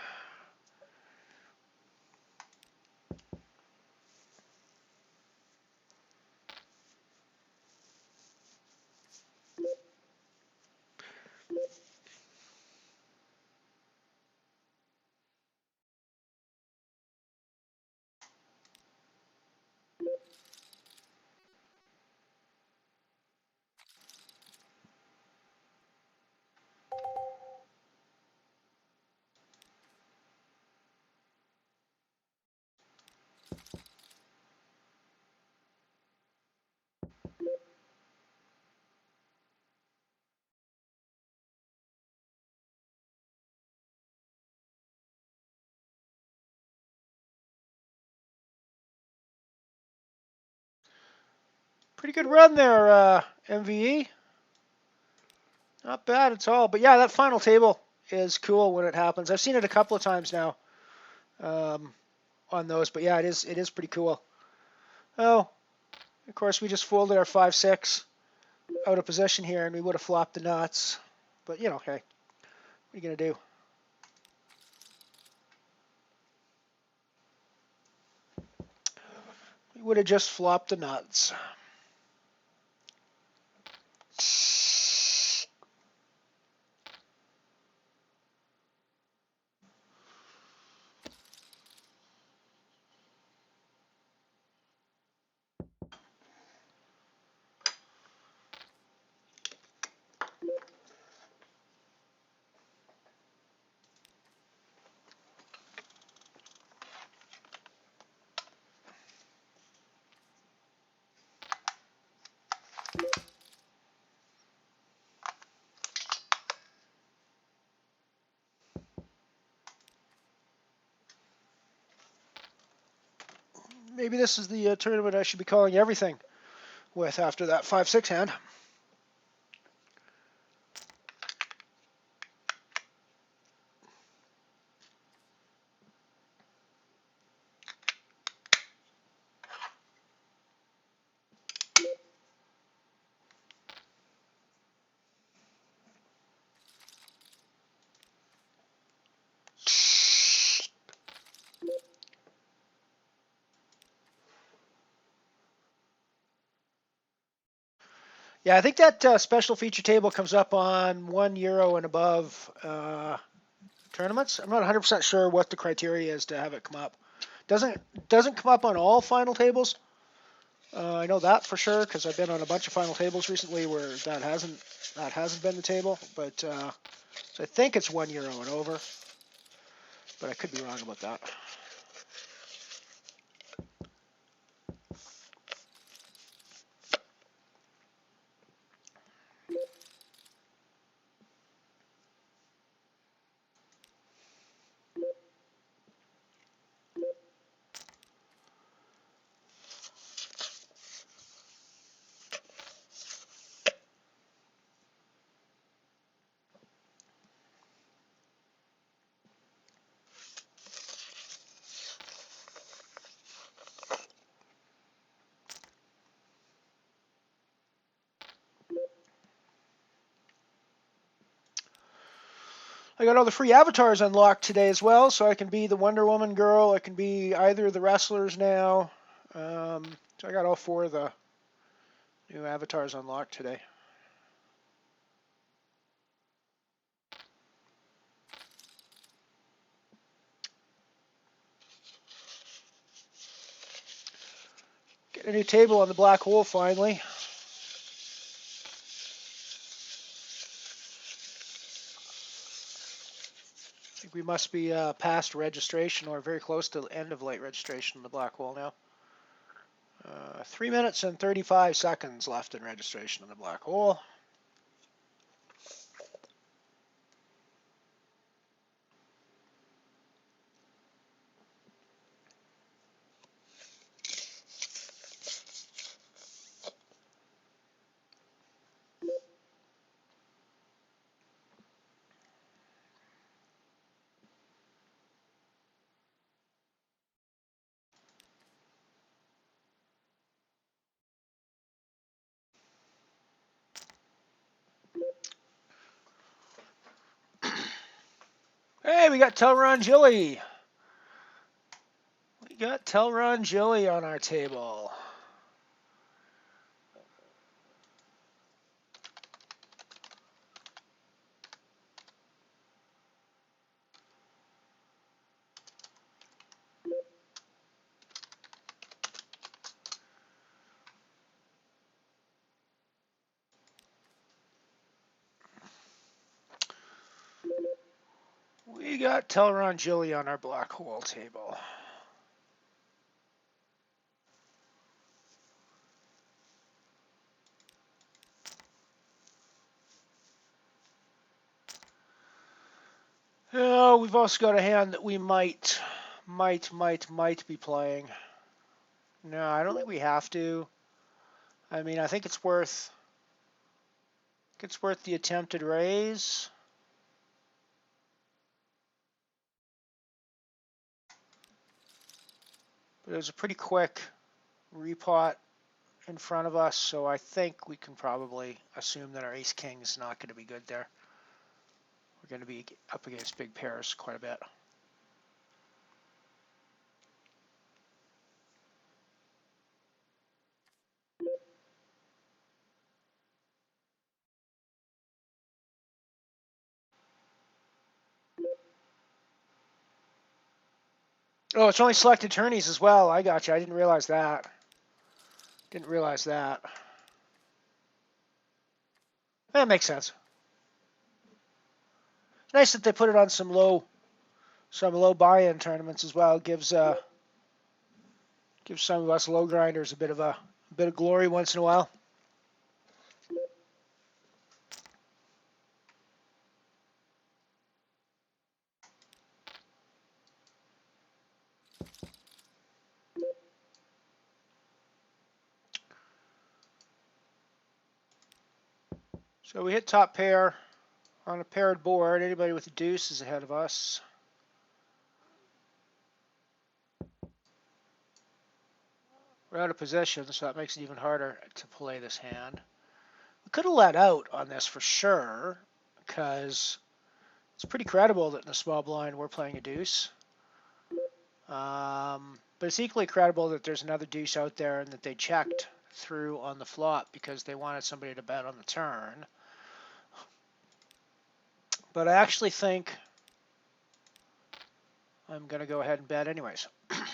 Pretty good run there, MVE. Not bad at all. But yeah, that final table is cool when it happens. I've seen it a couple of times now on those. But yeah, it is pretty cool. Oh, of course, we just folded our 5-6 out of position here, and we would have flopped the nuts. But, hey, what are you going to do? We would have just flopped the nuts. Maybe this is the tournament I should be calling everything with after that 5-6 hand. Yeah, I think that special feature table comes up on €1 and above tournaments. I'm not 100% sure what the criteria is to have it come up. Doesn't come up on all final tables. I know that for sure because I've been on a bunch of final tables recently where that hasn't been the table. But so I think it's €1 and over, but I could be wrong about that. I got all the free avatars unlocked today as well, so I can be the Wonder Woman girl. I can be either of the wrestlers now. So I got all 4 of the new avatars unlocked today. Get a new table on the black hole finally. I think we must be past registration or very close to the end of late registration in the black hole now. 3 minutes and 35 seconds left in registration in the black hole. Hey, we got Telron Jilly. We got Telron Jilly on our table. We got Telron Jilly on our black hole table. Oh, we've also got a hand that we might be playing. No, I don't think we have to. I mean, I think it's worth the attempted raise. But it was a pretty quick repot in front of us, so I think we can probably assume that our ace king is not going to be good there. We're going to be up against big pairs quite a bit. Oh, it's only selected tourneys as well. I got you. I didn't realize that. That makes sense. It's nice that they put it on some low buy-in tournaments as well. Gives some of us low grinders a bit of glory once in a while. So we hit top pair on a paired board. Anybody with a deuce is ahead of us. We're out of position, so that makes it even harder to play this hand. We could have let out on this for sure, because it's pretty credible that in the small blind we're playing a deuce. But it's equally credible that there's another deuce out there and that they checked through on the flop because they wanted somebody to bet on the turn. But I actually think I'm going to go ahead and bet anyways. Because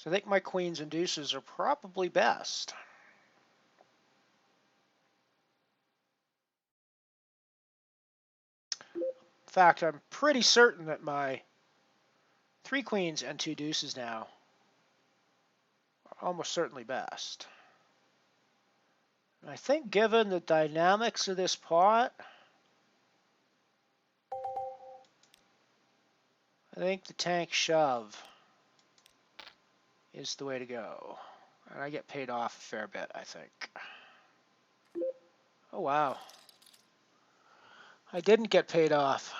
I think my queens and deuces are probably best. In fact, I'm pretty certain that my 3 queens and 2 deuces now are almost certainly best. And I think given the dynamics of this pot, I think the tank shove is the way to go. And I get paid off a fair bit, I think. Oh, wow. I didn't get paid off.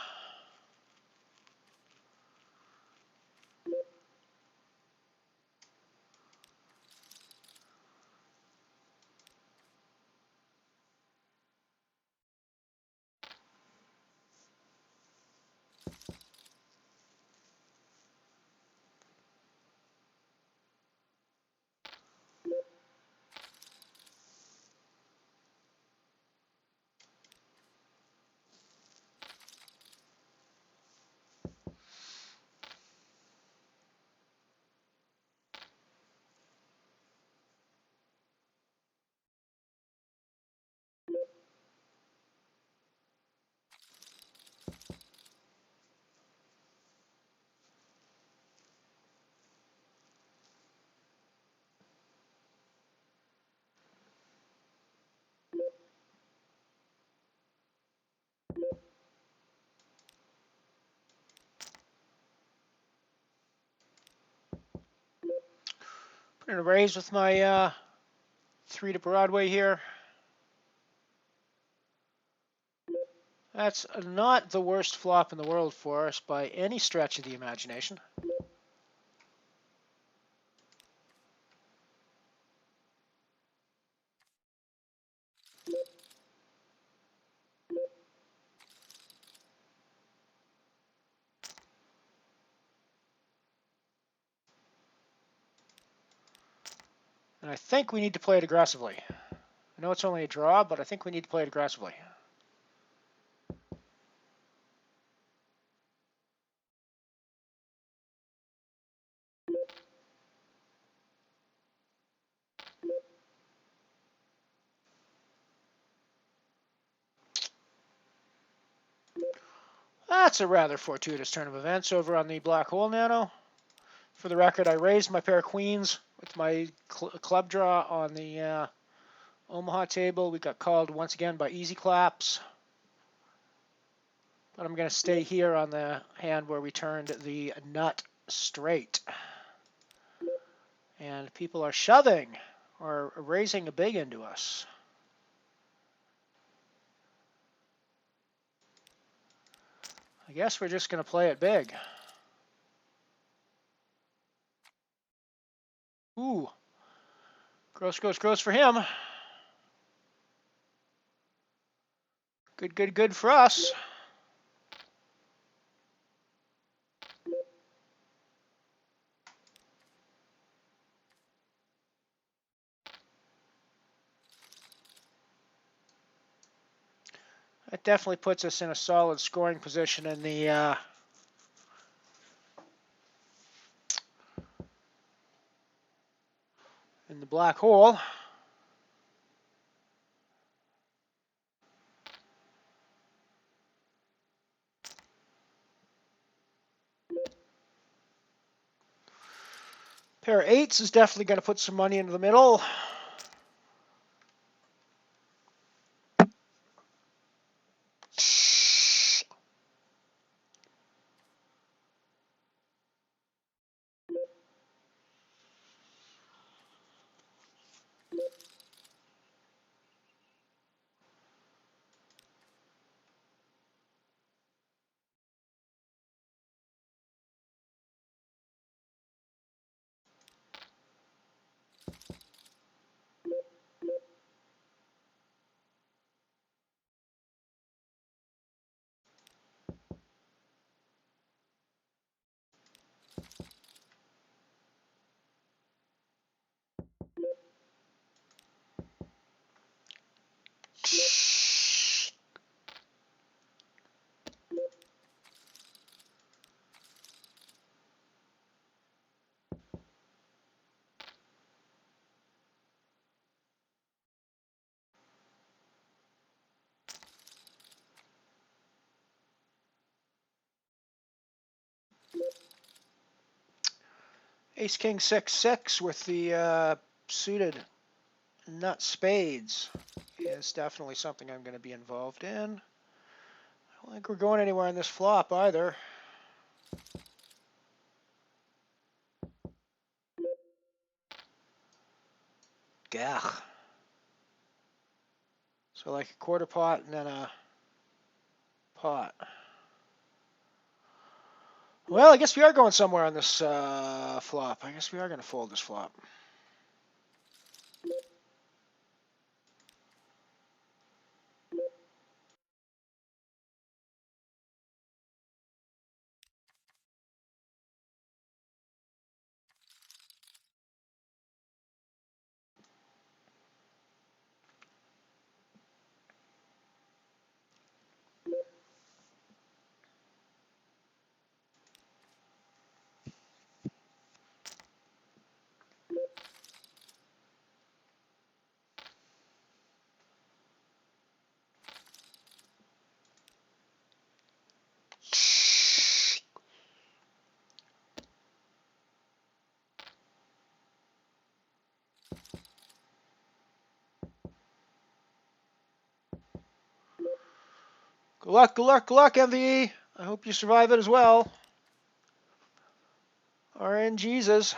Put in a raise with my 3 to Broadway here. That's not the worst flop in the world for us by any stretch of the imagination. And I think we need to play it aggressively. I know it's only a draw, but I think we need to play it aggressively. That's a rather fortuitous turn of events over on the black hole nano. For the record, I raised my pair of queens with my club draw on the Omaha table. We got called once again by easy claps. But I'm going to stay here on the hand where we turned the nut straight. And people are shoving or raising a big into us. I guess we're just going to play it big. Ooh. Gross, gross, gross for him. Good, good, good for us. That definitely puts us in a solid scoring position in the black hole. Pair of eights is definitely going to put some money into the middle. Ace, king, 6-6 with the suited nut spades is definitely something I'm going to be involved in. I don't think we're going anywhere on this flop either. Gah. So like a quarter pot and then a pot. Well, I guess we are going somewhere on this flop. I guess we are going to fold this flop. Good luck, good luck, good luck, MVE. I hope you survive it as well. RN Jesus.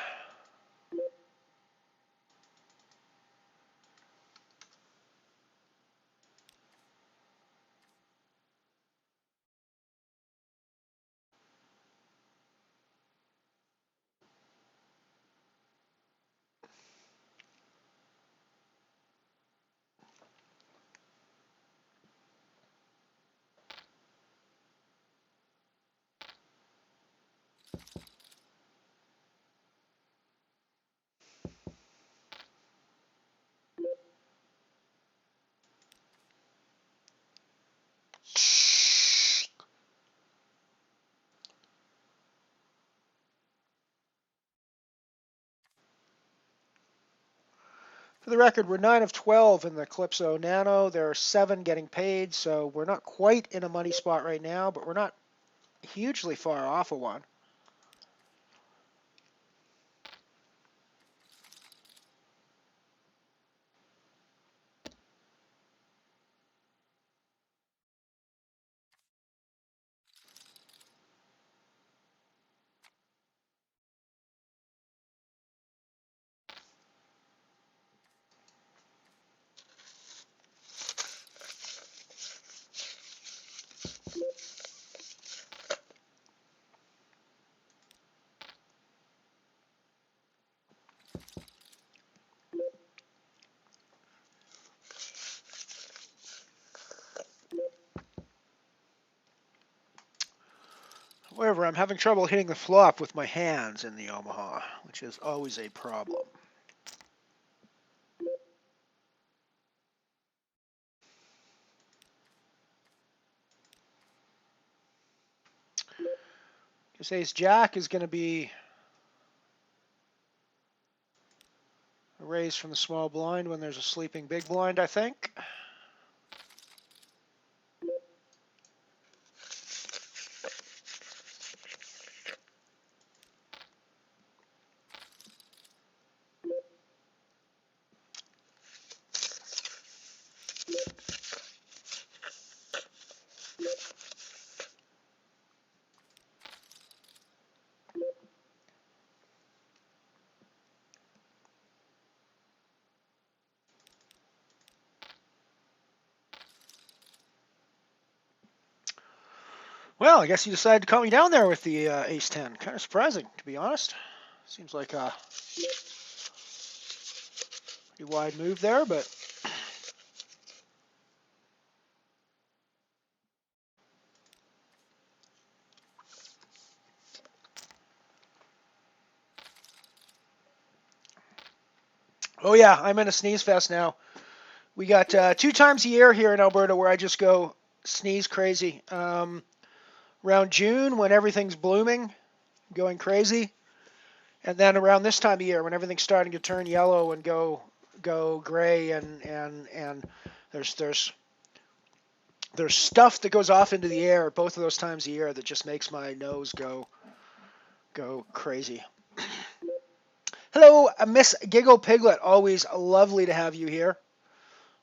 For the record, we're 9 of 12 in the Calypso Nano. There are 7 getting paid, so we're not quite in a money spot right now, but we're not hugely far off of one. However, I'm having trouble hitting the flop with my hands in the Omaha, which is always a problem. Because Ace Jack is going to be a raise from the small blind when there's a sleeping big blind, I think. Well, I guess you decided to call me down there with the Ace-10. Kind of surprising, to be honest. Seems like a pretty wide move there, but... Oh yeah, I'm in a sneeze fest now. We got 2 times a year here in Alberta where I just go sneeze crazy. Around June when everything's blooming, going crazy, and then around this time of year when everything's starting to turn yellow and go gray, and there's stuff that goes off into the air both of those times a year that just makes my nose go crazy. Hello, Miss Giggle Piglet. Always lovely to have you here.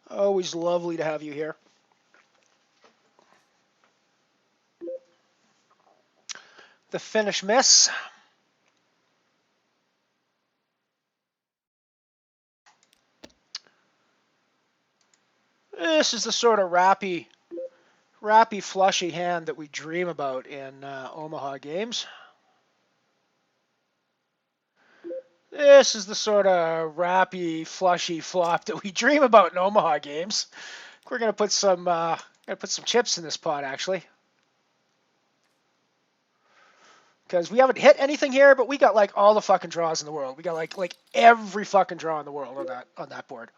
Always lovely to have you here. The Finnish Miss. This is the sort of rappy, flushy hand that we dream about in Omaha games. This is the sort of rappy, flushy flop that we dream about in Omaha games. We're gonna put some chips in this pot actually, because we haven't hit anything here, but we got like all the fucking draws in the world. We got like every fucking draw in the world on that board.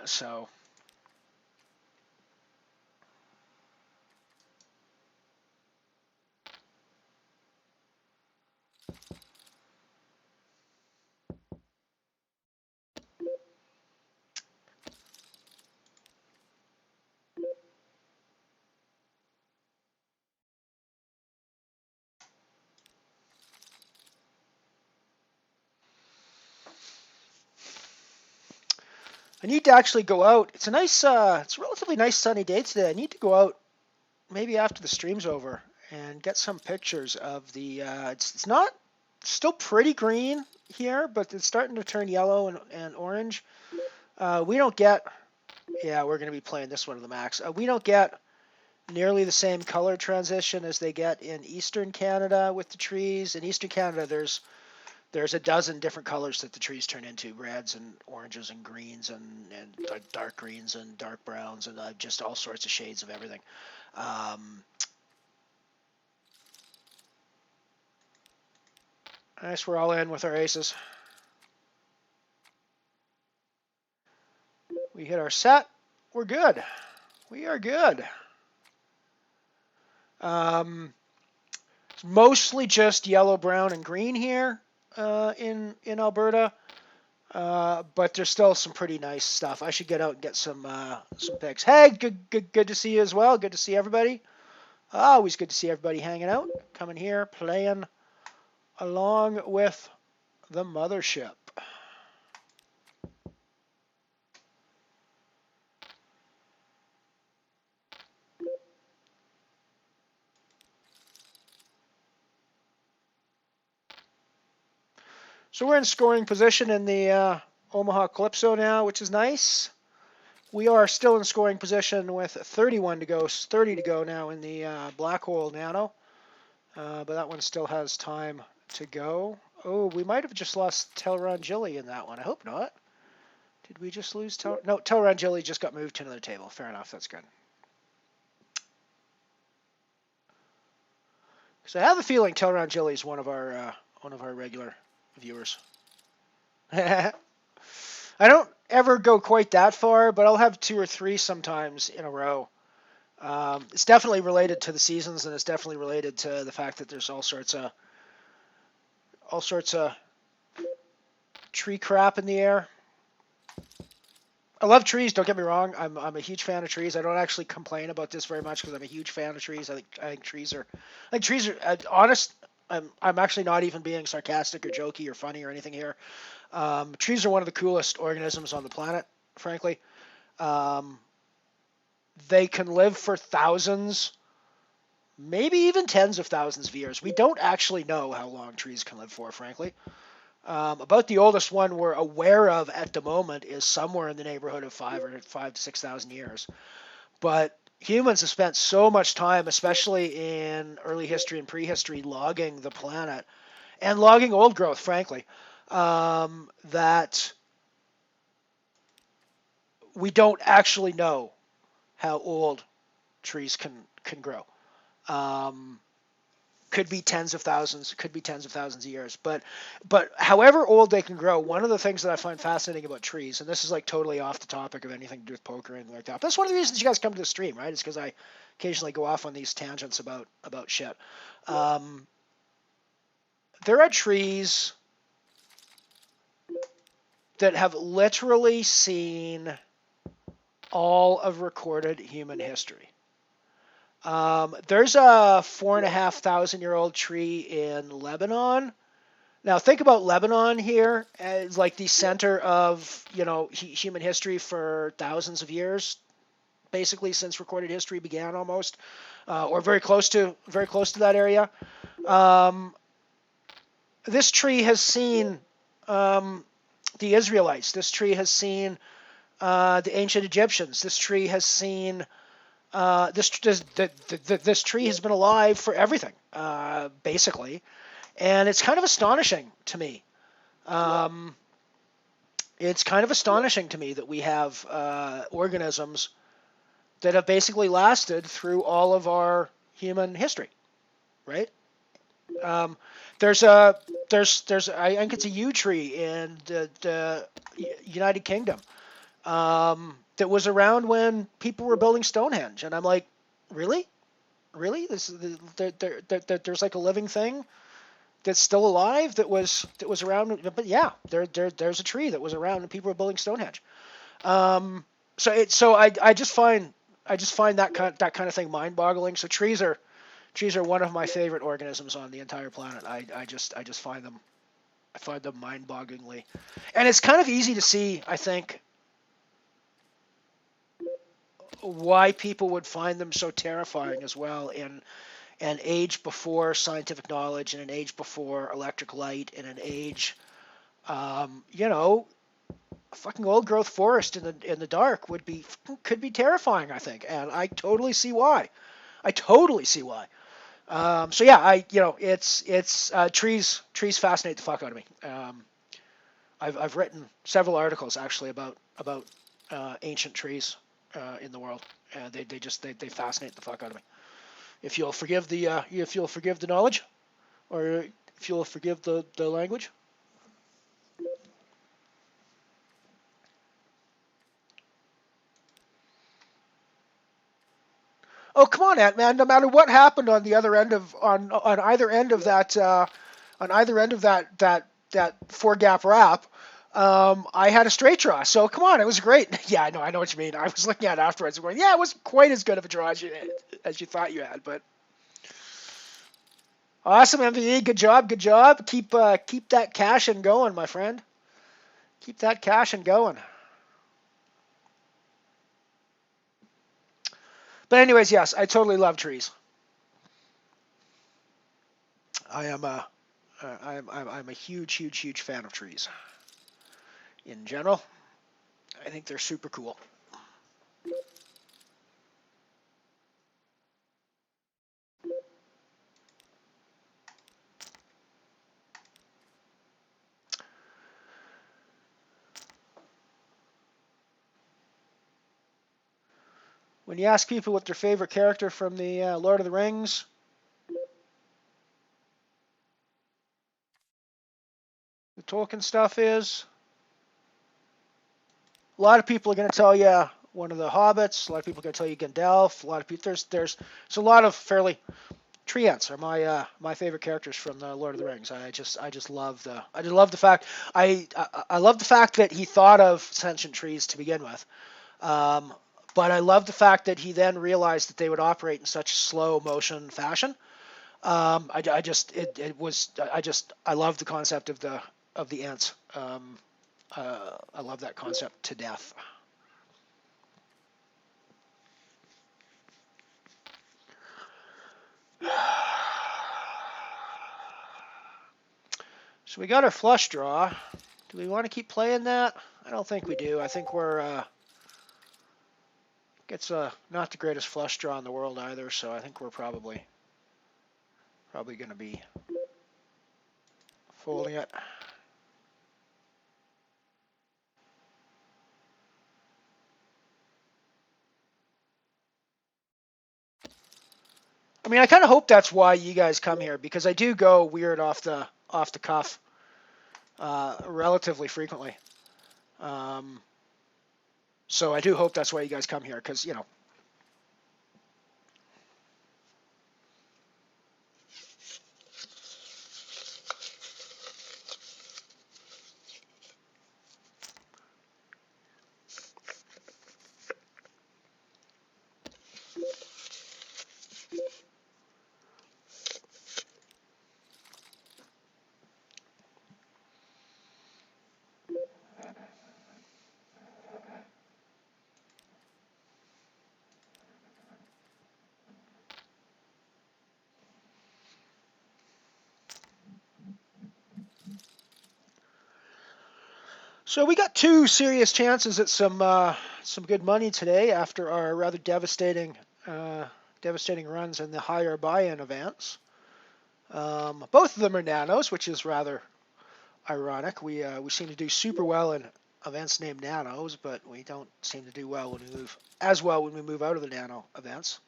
So. I need to actually go out. It's a relatively nice sunny day today. I need to go out maybe after the stream's over and get some pictures of the. It's not still pretty green here, but it's starting to turn yellow and orange. We don't get. Yeah, we're going to be playing this one to the max. We don't get nearly the same color transition as they get in Eastern Canada with the trees. In Eastern Canada, there's a dozen different colors that the trees turn into: reds and oranges and greens and like dark greens and dark browns and just all sorts of shades of everything. Nice, we're all in with our aces. We hit our set. We're good. We are good. It's mostly just yellow, brown, and green here in Alberta, but there's still some pretty nice stuff. I should get out and get some pics. Hey, good to see you as well. Good to see everybody. Always good to see everybody hanging out, coming here, playing along with the Mothership. So we're in scoring position in the Omaha Calypso now, which is nice. We are still in scoring position with 31 to go, 30 to go now in the Black Hole Nano. But that one still has time to go. Oh, we might have just lost Telrangilli in that one. I hope not. Did we just lose No, Telrangilli just got moved to another table. Fair enough, that's good. So I have a feeling Telrangilli is one of our regular viewers. I don't ever go quite that far, but I'll have 2 or 3 sometimes in a row. It's definitely related to the seasons, and it's definitely related to the fact that there's all sorts of tree crap in the air. I love trees. Don't get me wrong. I'm a huge fan of trees. I don't actually complain about this very much because I'm a huge fan of trees. I think trees are honest. I'm actually not even being sarcastic or jokey or funny or anything here. Trees are one of the coolest organisms on the planet, frankly. They can live for thousands, maybe even tens of thousands of years. We don't actually know how long trees can live for, frankly. About the oldest one we're aware of at the moment is somewhere in the neighborhood of 5 to 6,000 years. But humans have spent so much time, especially in early history and prehistory, logging the planet and logging old growth, frankly, that we don't actually know how old trees can grow. Could be tens of thousands of years. But however old they can grow, one of the things that I find fascinating about trees, and this is like totally off the topic of anything to do with poker or anything like that, but that's one of the reasons you guys come to the stream, right? It's because I occasionally go off on these tangents about shit. There are trees that have literally seen all of recorded human history. There's a 4,500-year-old tree in Lebanon. Now think about Lebanon here as like the center of human history for thousands of years, basically since recorded history began, almost, or very close to that area. This tree has seen the Israelites. This tree has seen the ancient Egyptians. This tree has seen. This tree has been alive for everything, basically, and it's kind of astonishing to me. It's kind of astonishing to me that we have organisms that have basically lasted through all of our human history, right? There's I think it's a yew tree in the United Kingdom. That was around when people were building Stonehenge, and I'm like, really? There's like a living thing that's still alive that was around. But yeah, there's a tree that was around when people were building Stonehenge. So I just find that kind of thing mind-boggling. So trees are one of my favorite organisms on the entire planet. I just find them mind-bogglingly, and it's kind of easy to see, I think. why people would find them so terrifying as well in an age before scientific knowledge, in an age before electric light, in an age, you know, a fucking old growth forest in the dark could be terrifying, I think, and I totally see why. I totally see why. So yeah, it's trees fascinate the fuck out of me. I've written several articles actually about ancient trees in the world, and they fascinate the fuck out of me. If you'll forgive the knowledge, or if you'll forgive the language. Oh, come on, Ant-Man. No matter what happened on the other end of on either end of that that four gap wrap, I had a straight draw. So come on, it was great. Yeah, I know what you mean. I was looking at it afterwards and going, yeah, it wasn't quite as good of a draw as you thought you had, but awesome, MVE. Good job. Keep that cash and going, my friend. Keep that cash and going. But anyways, yes, I totally love trees. I'm a huge fan of trees. In general, I think they're super cool. When you ask people what their favorite character from the Lord of the Rings, the Tolkien stuff is, a lot of people are going to tell you one of the Hobbits. A lot of people are going to tell you Gandalf. A lot of people, there's a lot of fairly. Treants are my favorite characters from the Lord of the Rings. I just love the fact I love the fact that he thought of sentient trees to begin with. But I love the fact that he then realized that they would operate in such slow motion fashion. I love the concept of the ants. I love that concept to death. So we got our flush draw. Do we want to keep playing that? I don't think we do. I think it's not the greatest flush draw in the world either, so I think we're probably going to be folding it. I mean, I kind of hope that's why you guys come here, because I do go weird off the cuff relatively frequently. So I do hope that's why you guys come here, because So we got two serious chances at some good money today after our rather devastating runs in the higher buy-in events. Both of them are nanos, which is rather ironic. We seem to do super well in events named nanos, but we don't seem to do well when we move out of the nano events.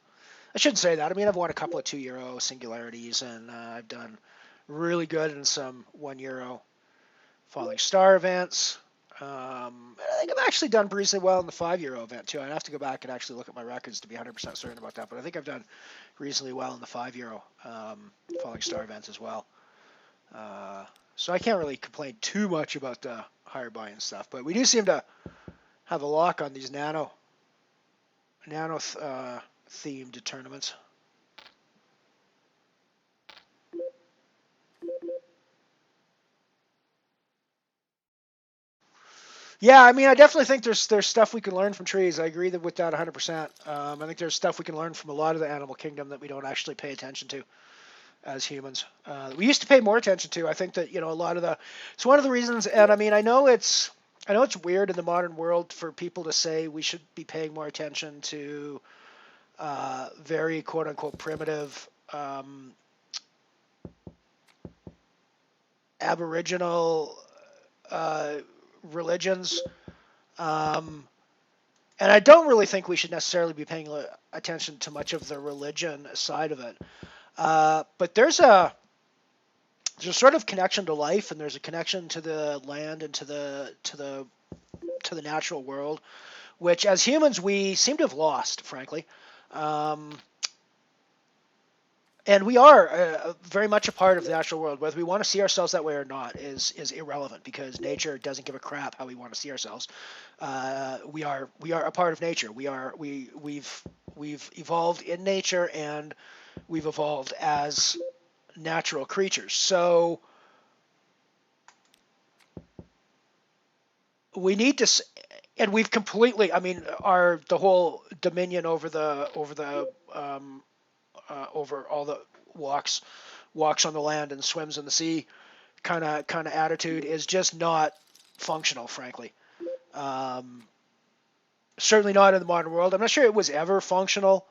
I shouldn't say that. I mean, I've won a couple of €2 singularities, and I've done really good in some €1 falling star events. I think I've actually done reasonably well in the €5 event too. I'd have to go back and actually look at my records to be 100% certain about that, but I think I've done reasonably well in the €5 falling star events as well. So I can't really complain too much about the higher buy-in stuff, but we do seem to have a lock on these nano themed tournaments. Yeah, I mean, I definitely think there's stuff we can learn from trees. I agree with that 100%. I think there's stuff we can learn from a lot of the animal kingdom that we don't actually pay attention to as humans. We used to pay more attention to. I think that a lot of it's one of the reasons. And I mean, I know it's weird in the modern world for people to say we should be paying more attention to very quote unquote primitive Aboriginal religions. And I don't really think we should necessarily be paying attention to much of the religion side of it. But there's a sort of connection to life, and there's a connection to the land and to the natural world, which as humans we seem to have lost, frankly. And we are very much a part of the natural world. Whether we want to see ourselves that way or not is irrelevant, because nature doesn't give a crap how we want to see ourselves. We are a part of nature. We've evolved in nature, and we've evolved as natural creatures. So we need to, and we've completely. I mean, the whole dominion over all the walks on the land and swims in the sea kind of attitude is just not functional, frankly. Certainly not in the modern world. I'm not sure it was ever functional.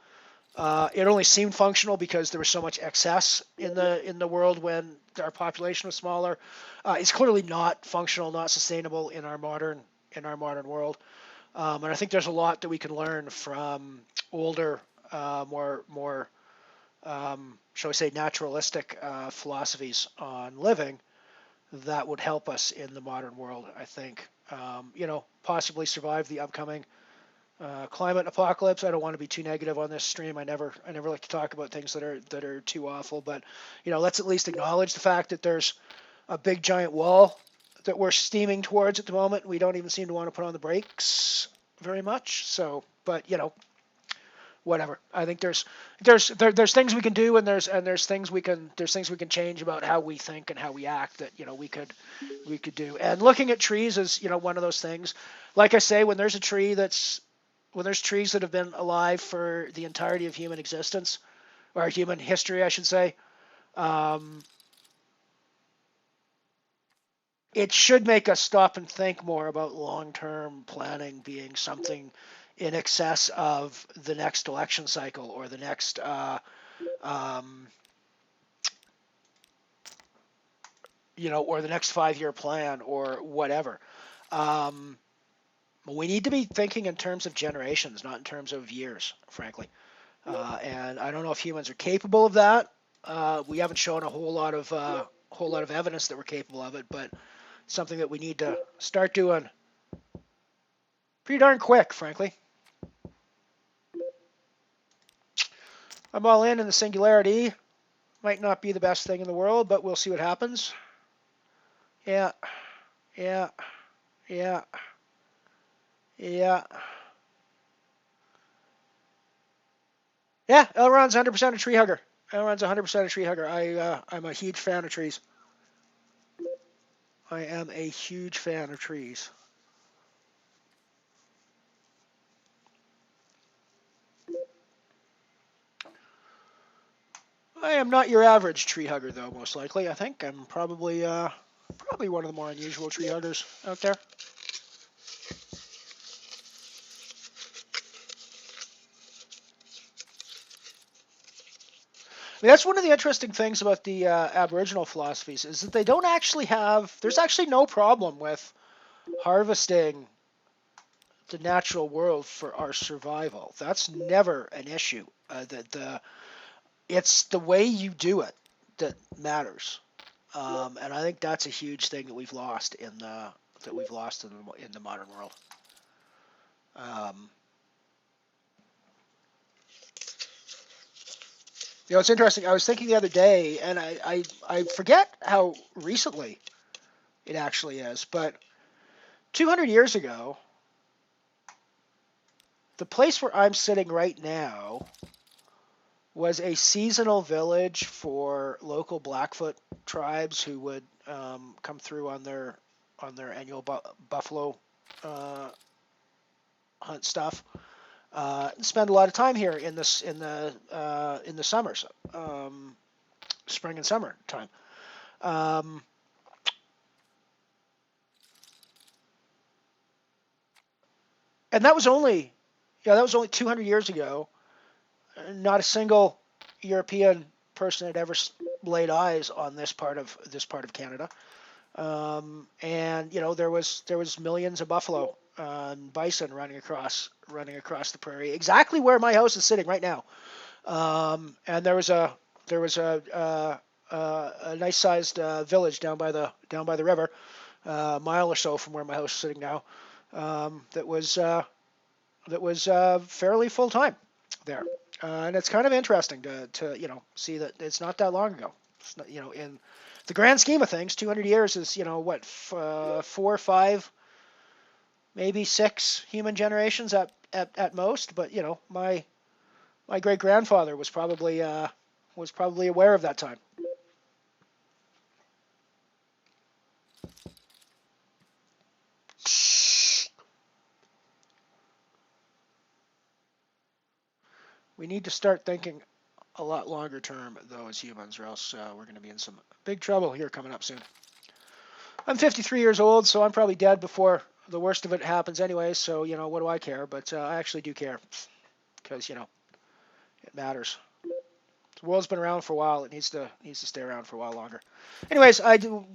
It only seemed functional because there was so much excess in the world when our population was smaller. It's clearly not functional, not sustainable in our modern world. And I think there's a lot that we can learn from older, more shall we say, naturalistic philosophies on living that would help us in the modern world. I think, possibly survive the upcoming climate apocalypse. I don't want to be too negative on this stream. I never like to talk about things that are too awful. But let's at least acknowledge the fact that there's a big giant wall that we're steaming towards at the moment. We don't even seem to want to put on the brakes very much. So, but whatever. I think there's things we can do, and there's things we can change about how we think and how we act that we could do. And looking at trees is one of those things. Like I say, when there's trees that have been alive for the entirety of human existence, or human history, I should say, it should make us stop and think more about long-term planning being something in excess of the next election cycle or the next or the next 5-year plan or whatever. We need to be thinking in terms of generations, not in terms of years, frankly. And I don't know if humans are capable of that. We haven't shown a whole lot of evidence that we're capable of it, but something that we need to start doing pretty darn quick, frankly. I'm all in the singularity. Might not be the best thing in the world, but we'll see what happens. Yeah. Yeah, Elron's 100% a tree hugger. Elron's 100% a tree hugger. I'm a huge fan of trees. I am a huge fan of trees. I am not your average tree hugger, though, most likely. I think I'm probably one of the more unusual tree huggers out there. I mean, that's one of the interesting things about the Aboriginal philosophies is that they don't actually there's actually no problem with harvesting the natural world for our survival. That's never an issue. It's the way you do it that matters, and I think that's a huge thing that we've lost in the modern world. It's interesting. I was thinking the other day, and I forget how recently it actually is, but 200 years ago, the place where I'm sitting right now was a seasonal village for local Blackfoot tribes who would come through on their annual buffalo hunt stuff. Spend a lot of time here in the summers, spring and summer time. And that was only 200 years ago. Not a single European person had ever laid eyes on this part of Canada. And there was millions of buffalo and bison running across the prairie, exactly where my house is sitting right now. And there was a nice sized village down by the river, a mile or so from where my house is sitting now. That was fairly full time there, and it's kind of interesting to see that it's not that long ago. It's not, in the grand scheme of things, 200 years is 4 or 5, maybe 6 human generations at most. But my great grandfather was probably aware of that time. We need to start thinking a lot longer term, though, as humans, or else we're going to be in some big trouble here coming up soon. I'm 53 years old, so I'm probably dead before the worst of it happens anyway, so, what do I care? But I actually do care, because, it matters. The world's been around for a while. It needs to stay around for a while longer. Anyways, I don't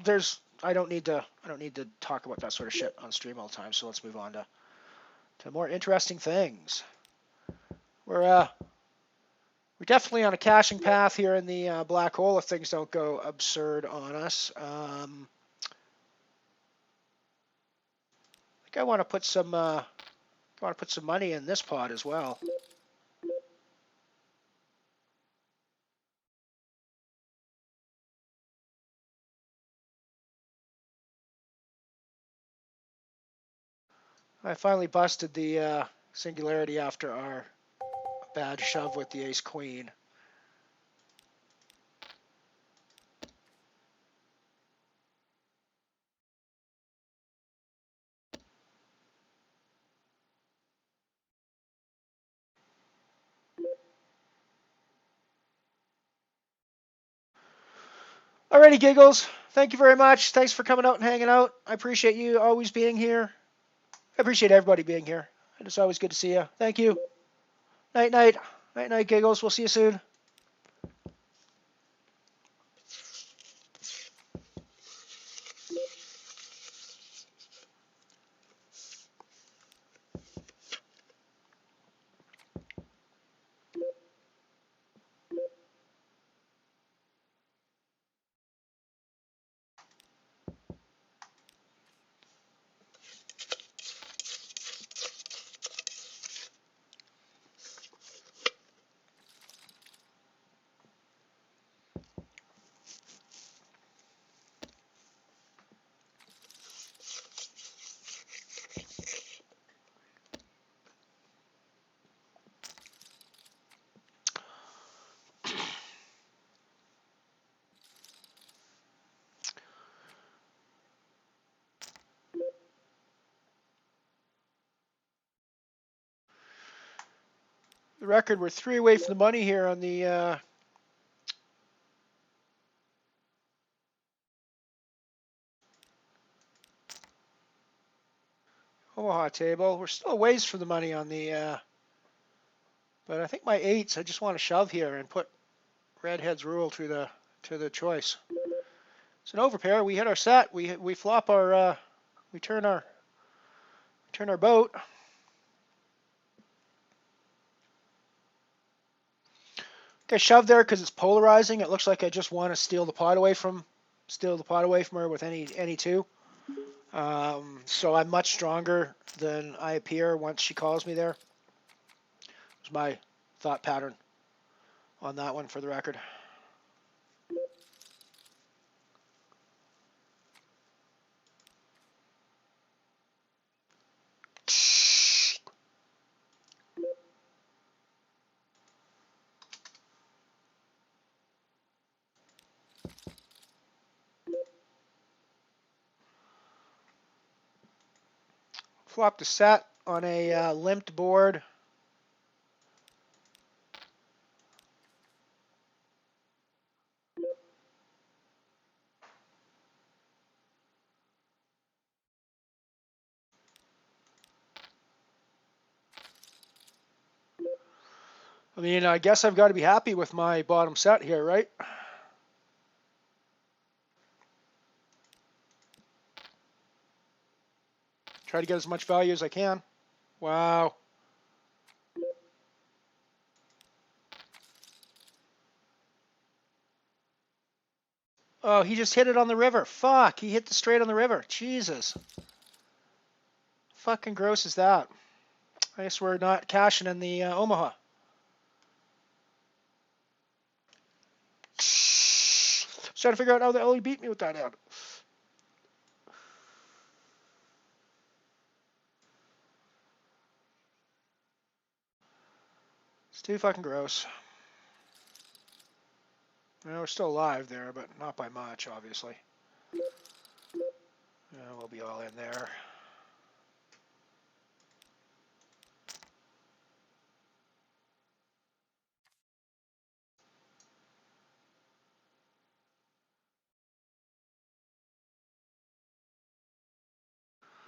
need to talk about that sort of shit on stream all the time, so let's move on to more interesting things. We're definitely on a caching path here in the black hole if things don't go absurd on us. I think I want to put some money in this pot as well. I finally busted the singularity after our bad shove with the ace queen. Alrighty, Giggles. Thank you very much. Thanks for coming out and hanging out. I appreciate you always being here. I appreciate everybody being here. And it's always good to see you. Thank you. Night, night. Night, night, Giggles. We'll see you soon. The record, we're 3 away from the money here on the Omaha table. We're still a ways from the money on the but I think my 8s, I just want to shove here and put Redhead's rule to the choice. It's an overpair. We hit our set. We flop our we turn our boat. I shoved there because it's polarizing. It looks like I just want to steal the pot away from her with any 2. So I'm much stronger than I appear once she calls me there. It's my thought pattern on that one, for the record. Flopped a set on a limped board. I mean, I guess I've got to be happy with my bottom set here, right? Try to get as much value as I can. Wow. Oh, he just hit it on the river. Fuck, he hit the straight on the river. Jesus. Fucking gross is that? I guess we're not cashing in the Omaha. Just trying to figure out how the hell he beat me with that hand. It's too fucking gross. You know, we're still alive there, but not by much, obviously. Yeah, we'll be all in there.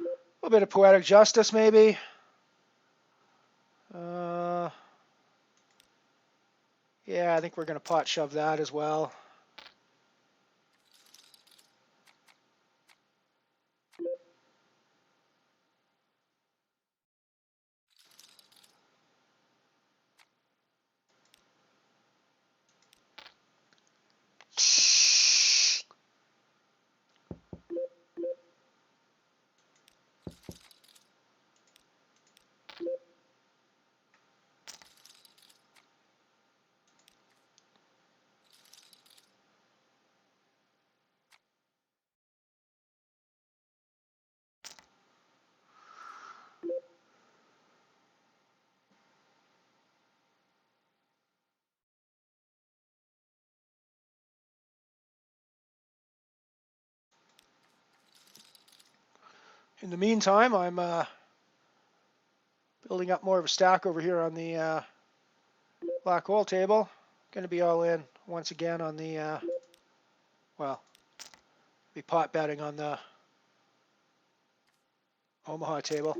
A little bit of poetic justice, maybe. Yeah, I think we're going to pot shove that as well. In the meantime, I'm building up more of a stack over here on the black hole table. Going to be all in once again on the, well, be pot betting on the Omaha table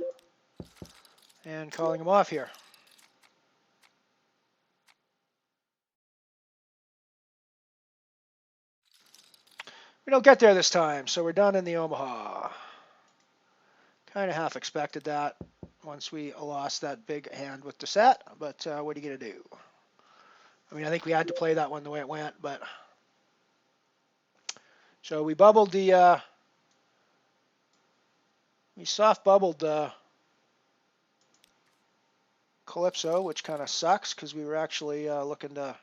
and calling them off here. We don't get there this time, so we're done in the Omaha. Kind of half expected that once we lost that big hand with the set, but what are you going to do? I mean, I think we had to play that one the way it went, but... So we bubbled the... we soft bubbled the Calypso, which kind of sucks because we were actually looking to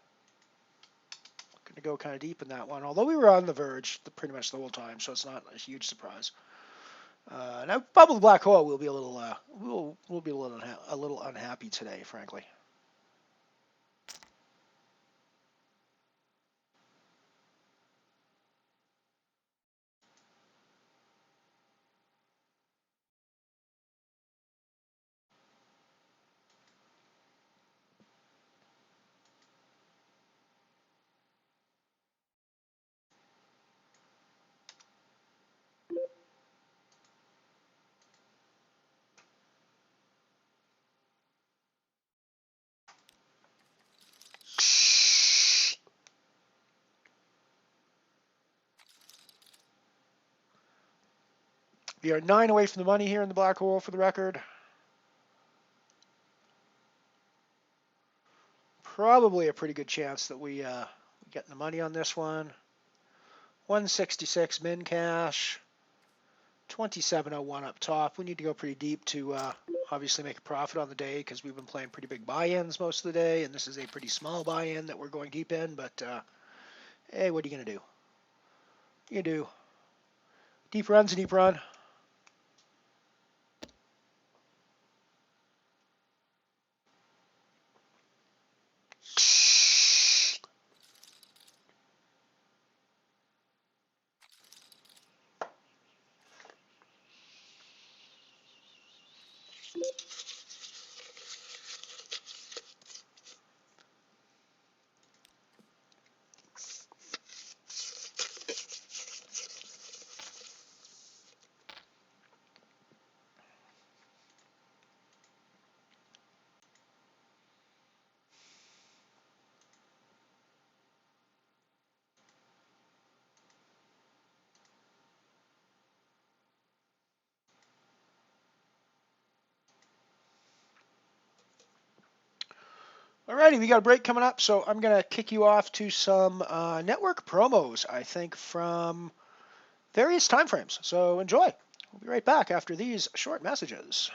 go kind of deep in that one, although we were on the verge pretty much the whole time, so it's not a huge surprise. Now, bubble the black hole, we'll be a little we'll be a little unhappy today, frankly. We are 9 away from the money here in the black hole, for the record. Probably a pretty good chance that we get the money on this one. 166 min cash. 2701 up top. We need to go pretty deep to obviously make a profit on the day because we've been playing pretty big buy-ins most of the day, and this is a pretty small buy-in that we're going deep in, but hey, what are you going to do? You do. Deep run's a deep run. Alrighty, we got a break coming up, so I'm going to kick you off to some network promos, I think, from various time frames. So enjoy. We'll be right back after these short messages.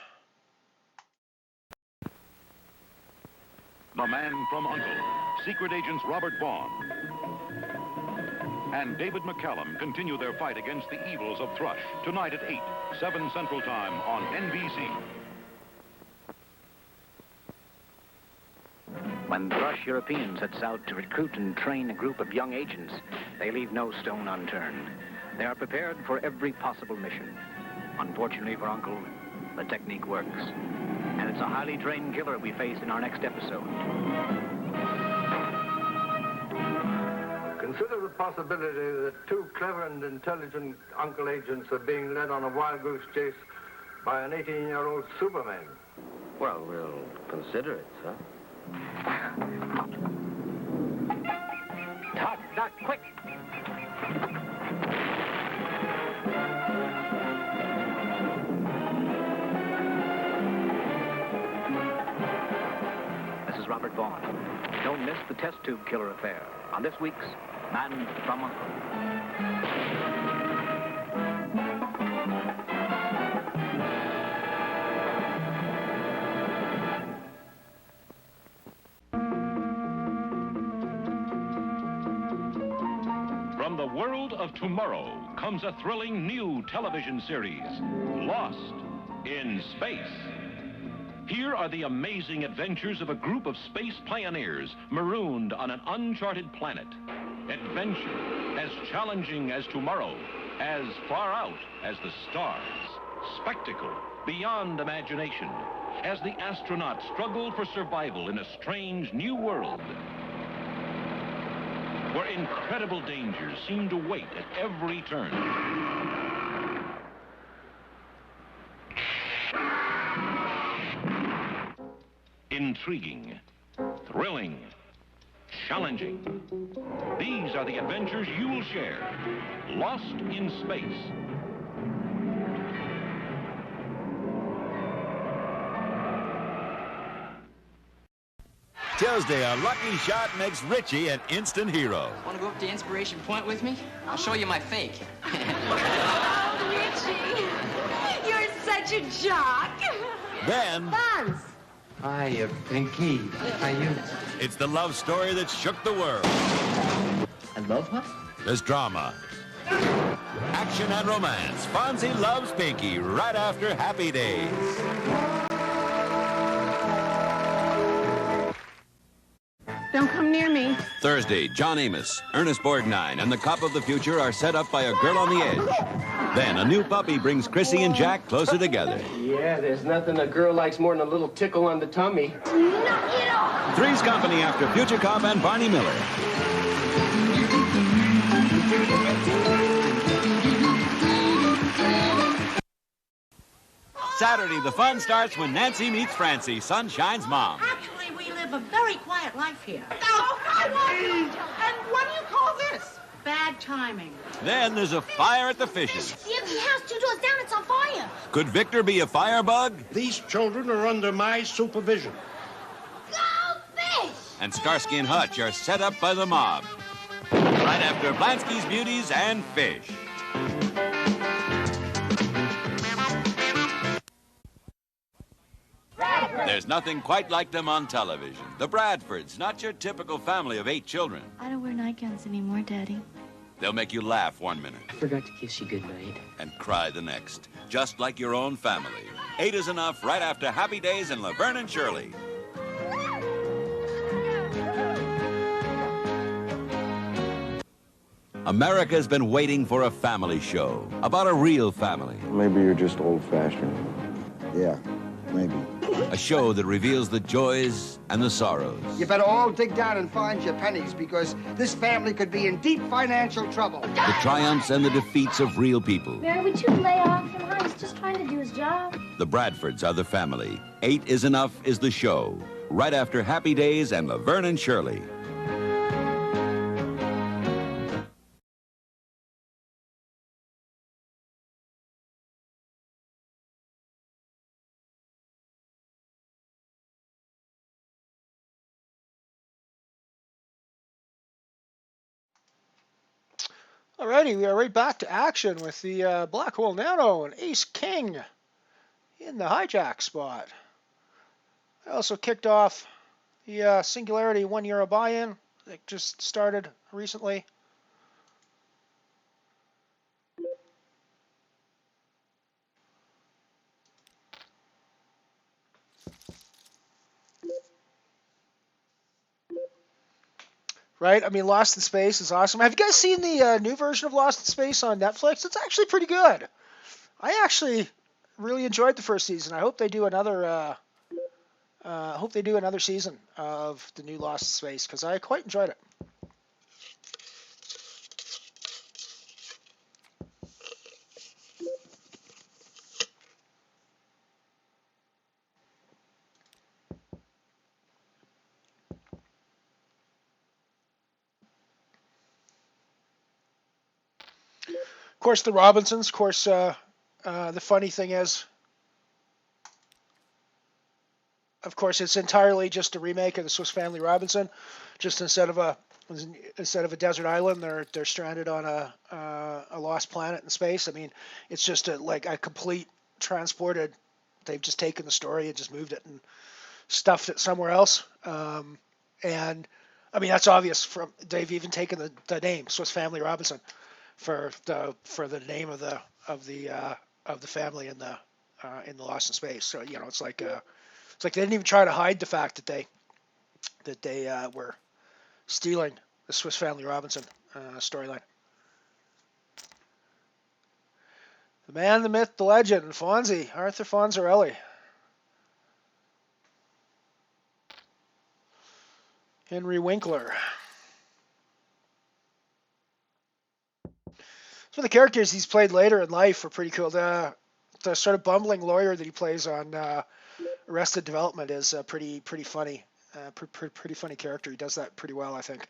The Man from U.N.C.L.E., Secret Agents Robert Vaughn and David McCallum continue their fight against the evils of Thrush tonight at 8, 7 Central Time on NBC. When Thrush European sets out to recruit and train a group of young agents, they leave no stone unturned. They are prepared for every possible mission. Unfortunately for Uncle, the technique works. And it's a highly trained killer we face in our next episode. Consider the possibility that two clever and intelligent Uncle agents are being led on a wild goose chase by an 18-year-old Superman. Well, we'll consider it, sir. Doc, quick! This is Robert Vaughn. Don't miss the test tube killer affair on this week's Man from U.N.C.L.E. From the world of tomorrow comes a thrilling new television series, Lost in Space. Here are the amazing adventures of a group of space pioneers marooned on an uncharted planet. Adventure as challenging as tomorrow, as far out as the stars. Spectacle beyond imagination, as the astronauts struggle for survival in a strange new world, where incredible dangers seem to wait at every turn. Intriguing, thrilling, challenging. These are the adventures you'll share. Lost in Space. Tuesday, a lucky shot makes Richie an instant hero. Want to go up to Inspiration Point with me? I'll show you my fake. Oh, Richie, you're such a jock. Then... Buns. Hiya, Pinky. How you? It's the love story that shook the world. I love what? There's drama, action, and romance. Fonzie loves Pinky right after Happy Days. Don't come near me. Thursday, John Amos, Ernest Borgnine, and the cop of the future are set up by a girl on the edge. Then a new puppy brings Chrissy and Jack closer together. Yeah, there's nothing a girl likes more than a little tickle on the tummy. Knock it off. Three's Company after Future Cop and Barney Miller. Saturday, the fun starts when Nancy meets Francie, Sunshine's mom. Actually, we live a very quiet life here. Oh, I want you. And what do you call this? Bad timing. Then there's a fire at the fishes. The empty house 2 doors down, it's on fire. Could Victor be a firebug? These children are under my supervision. Go fish! And Starsky and Hutch are set up by the mob. Right after Blansky's Beauties and Fish. There's nothing quite like them on television. The Bradfords, not your typical family of 8 children. I don't wear nightgowns anymore, Daddy. They'll make you laugh 1 minute. I forgot to kiss you goodnight. And cry the next. Just like your own family. 8 is enough right after Happy Days and Laverne and Shirley. America's been waiting for a family show about a real family. Maybe you're just old-fashioned. Yeah, maybe. A show that reveals the joys and the sorrows. You better all dig down and find your pennies because this family could be in deep financial trouble. The triumphs and the defeats of real people. Mary, would you lay off him? He's just trying to do his job. The Bradfords are the family. 8 is enough is the show. Right after Happy Days and Laverne and Shirley. Alrighty, we are right back to action with the Black Hole Nano and Ace King in the hijack spot. I also kicked off the Singularity €1 buy-in that just started recently. Right? I mean, Lost in Space is awesome. Have you guys seen the new version of Lost in Space on Netflix? It's actually pretty good. I actually really enjoyed the first season. I hope they do another. Hope they do another season of the new Lost in Space because I quite enjoyed it. Of course, the Robinsons. Of course, the funny thing is, of course, it's entirely just a remake of the Swiss Family Robinson. Just instead of a desert island, they're stranded on a lost planet in space. I mean, it's just a complete transported. They've just taken the story and just moved it and stuffed it somewhere else. And I mean, that's obvious. They've even taken the name Swiss Family Robinson for the name of the family in the Lost in Space. So it's like they didn't even try to hide the fact that they were stealing the Swiss Family Robinson storyline. The man, the myth, the legend, Fonzie, Arthur Fonzarelli. Henry Winkler. Some of the characters he's played later in life are pretty cool. The sort of bumbling lawyer that he plays on Arrested Development is pretty funny. Pretty funny character. He does that pretty well, I think.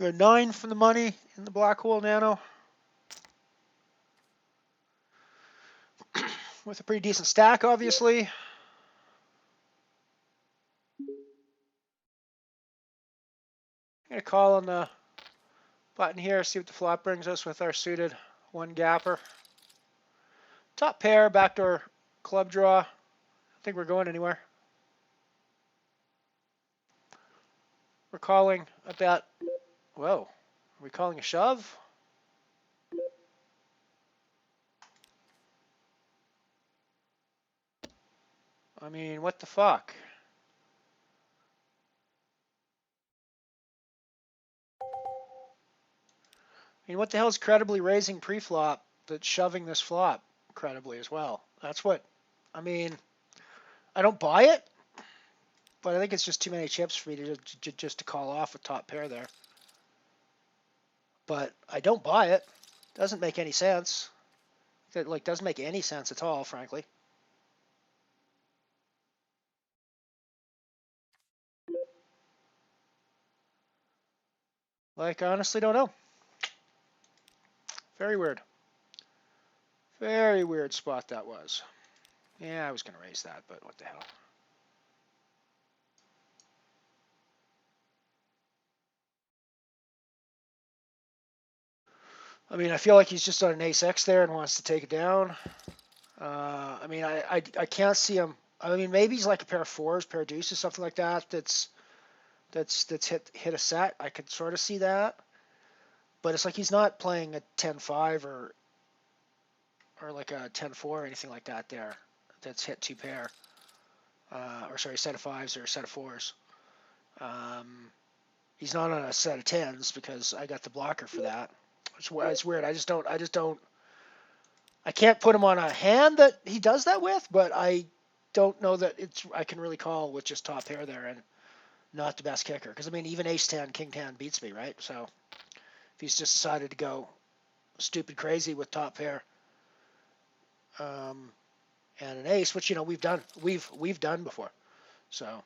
We're 9 from the money in the Black Hole Nano. With a pretty decent stack, obviously. I'm going to call on the button here, see what the flop brings us with our suited one gapper. Top pair, backdoor club draw. I don't think we're going anywhere. We're calling a bet. Whoa. Are we calling a shove? I mean, what the fuck? I mean, what the hell is credibly raising pre-flop that's shoving this flop credibly as well? That's what, I mean, I don't buy it, but I think it's just too many chips for me to just to call off a top pair there. But I don't buy it. Doesn't make any sense. It doesn't make any sense at all, frankly. I honestly don't know. Very weird. Very weird spot that was. Yeah, I was going to raise that, but what the hell. I mean, I feel like he's just on an ace-x there and wants to take it down. I mean, I can't see him. I mean, maybe he's like a pair of fours, pair of deuces, something like that. That's hit a set. I could sort of see that, but it's like he's not playing a 10-5 or like a 10-4 or anything like that there. That's hit two pair, or sorry, set of fives or a set of fours. He's not on a set of tens because I got the blocker for that. It's weird. I can't put him on a hand that he does that with, but I don't know that I can really call with just top pair there and not the best kicker. Because I mean, even ace 10, king 10 beats me, right? So if he's just decided to go stupid crazy with top pair, and an ace, which we've done before. So.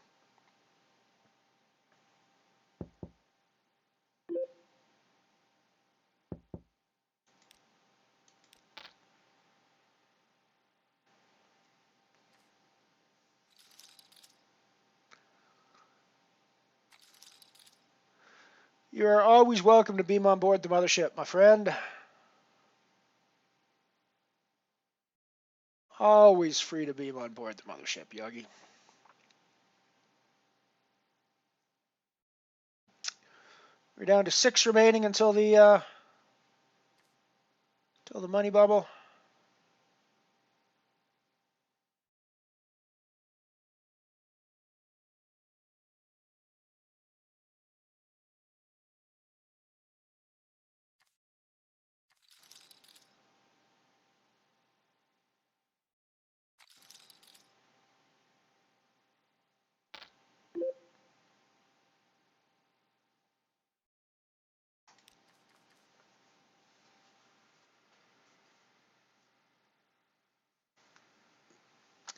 You are always welcome to beam on board the Mothership, my friend. Always free to beam on board the Mothership, Yogi. We're down to 6 remaining until the money bubble.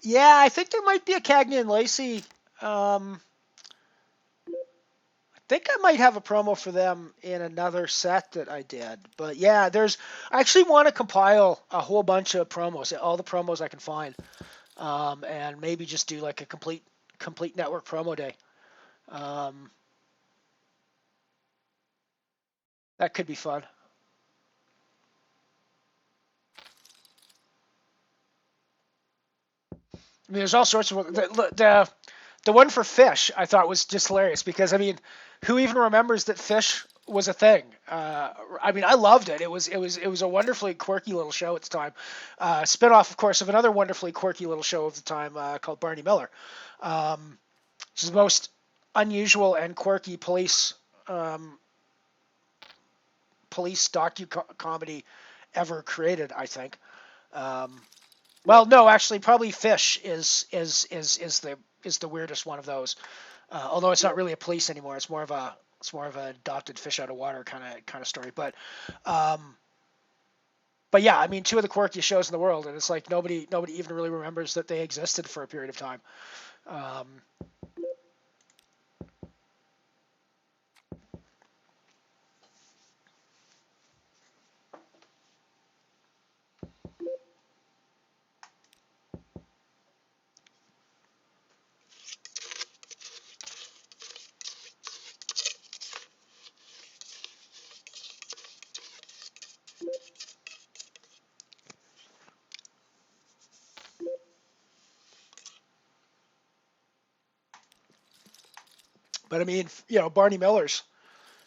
Yeah, I think there might be a Cagney and Lacey. I think I might have a promo for them in another set that I did. But yeah, I actually want to compile a whole bunch of promos, all the promos I can find, and maybe just do like a complete network promo day. That could be fun. I mean, there's all sorts of the one for Fish I thought was just hilarious because I mean, who even remembers that Fish was a thing? I mean, I loved it. It was a wonderfully quirky little show at the time. Spinoff, of course, of another wonderfully quirky little show of the time called Barney Miller, which is the most unusual and quirky police docu-comedy ever created, I think. Well, no, actually, probably Fish is the weirdest one of those. Although it's not really a police anymore, it's more of a adopted fish out of water kind of story. But yeah, I mean, 2 of the quirkiest shows in the world, and it's like nobody even really remembers that they existed for a period of time. But I mean, Barney Miller's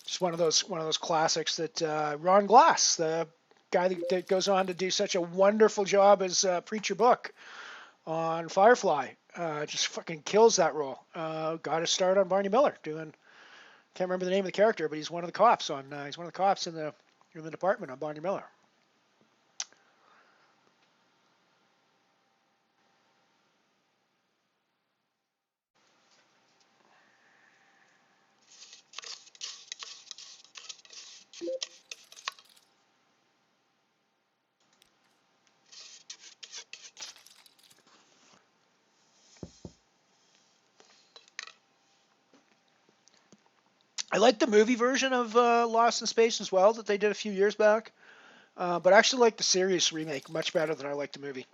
just one of those classics that Ron Glass, the guy that goes on to do such a wonderful job as Preacher Book on Firefly, just fucking kills that role. Got his start on Barney Miller doing, can't remember the name of the character, but he's one of the cops in the department on Barney Miller. I like the movie version of Lost in Space as well that they did a few years back, but I actually like the series remake much better than I like the movie.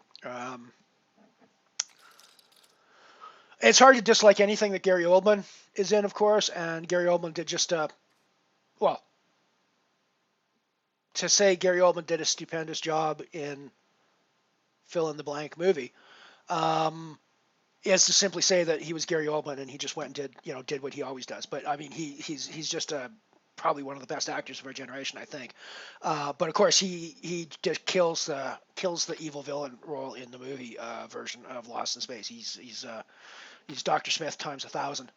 It's hard to dislike anything that Gary Oldman is in, of course, and Gary Oldman did just well, to say Gary Oldman did a stupendous job in fill in the blank movie is to simply say that he was Gary Oldman and he just went and did what he always does. But I mean, he's just probably one of the best actors of our generation, I think. But of course, he just kills the evil villain role in the movie version of Lost in Space. He's Dr. Smith times 1,000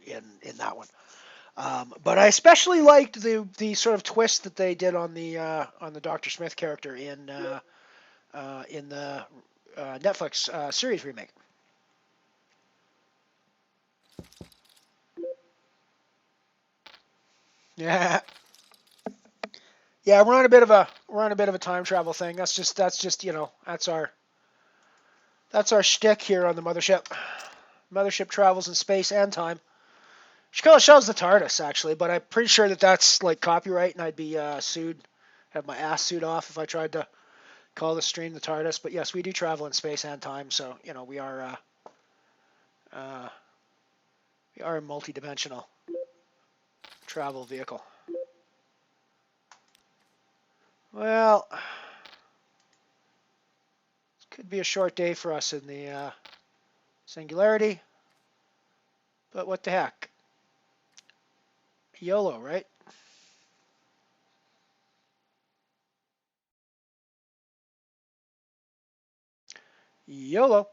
in that one. But I especially liked the sort of twist that they did on the Dr. Smith character in the Netflix series remake. Yeah, we're on a bit of we're on a bit of a time travel thing. That's just you know, that's our shtick here on the Mothership. Mothership travels in space and time. She kind of shows the TARDIS actually, but I'm pretty sure that that's like copyright, and I'd be sued, have my ass sued off if I tried to call the stream the TARDIS. But yes, we do travel in space and time, so you know we are a multi-dimensional travel vehicle. Well, this could be a short day for us in the Singularity, but what the heck? YOLO, right? YOLO.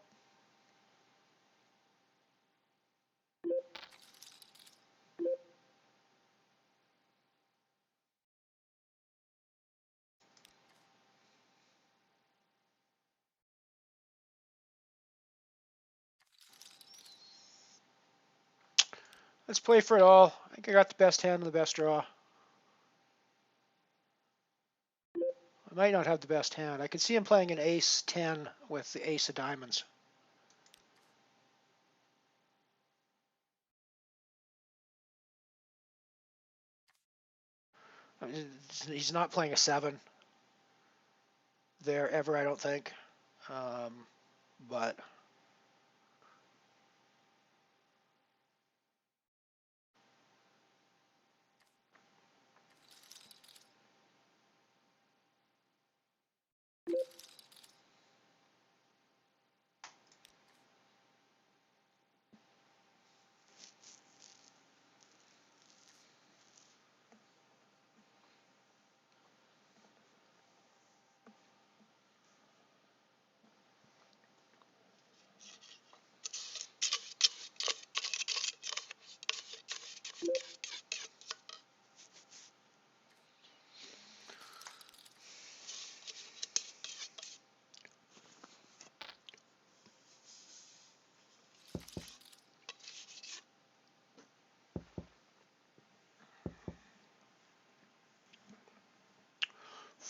Let's play for it all. I think I got the best hand and the best draw. I might not have the best hand. I could see him playing an ace-10 with the ace of diamonds. I mean, he's not playing a 7 there ever, I don't think. But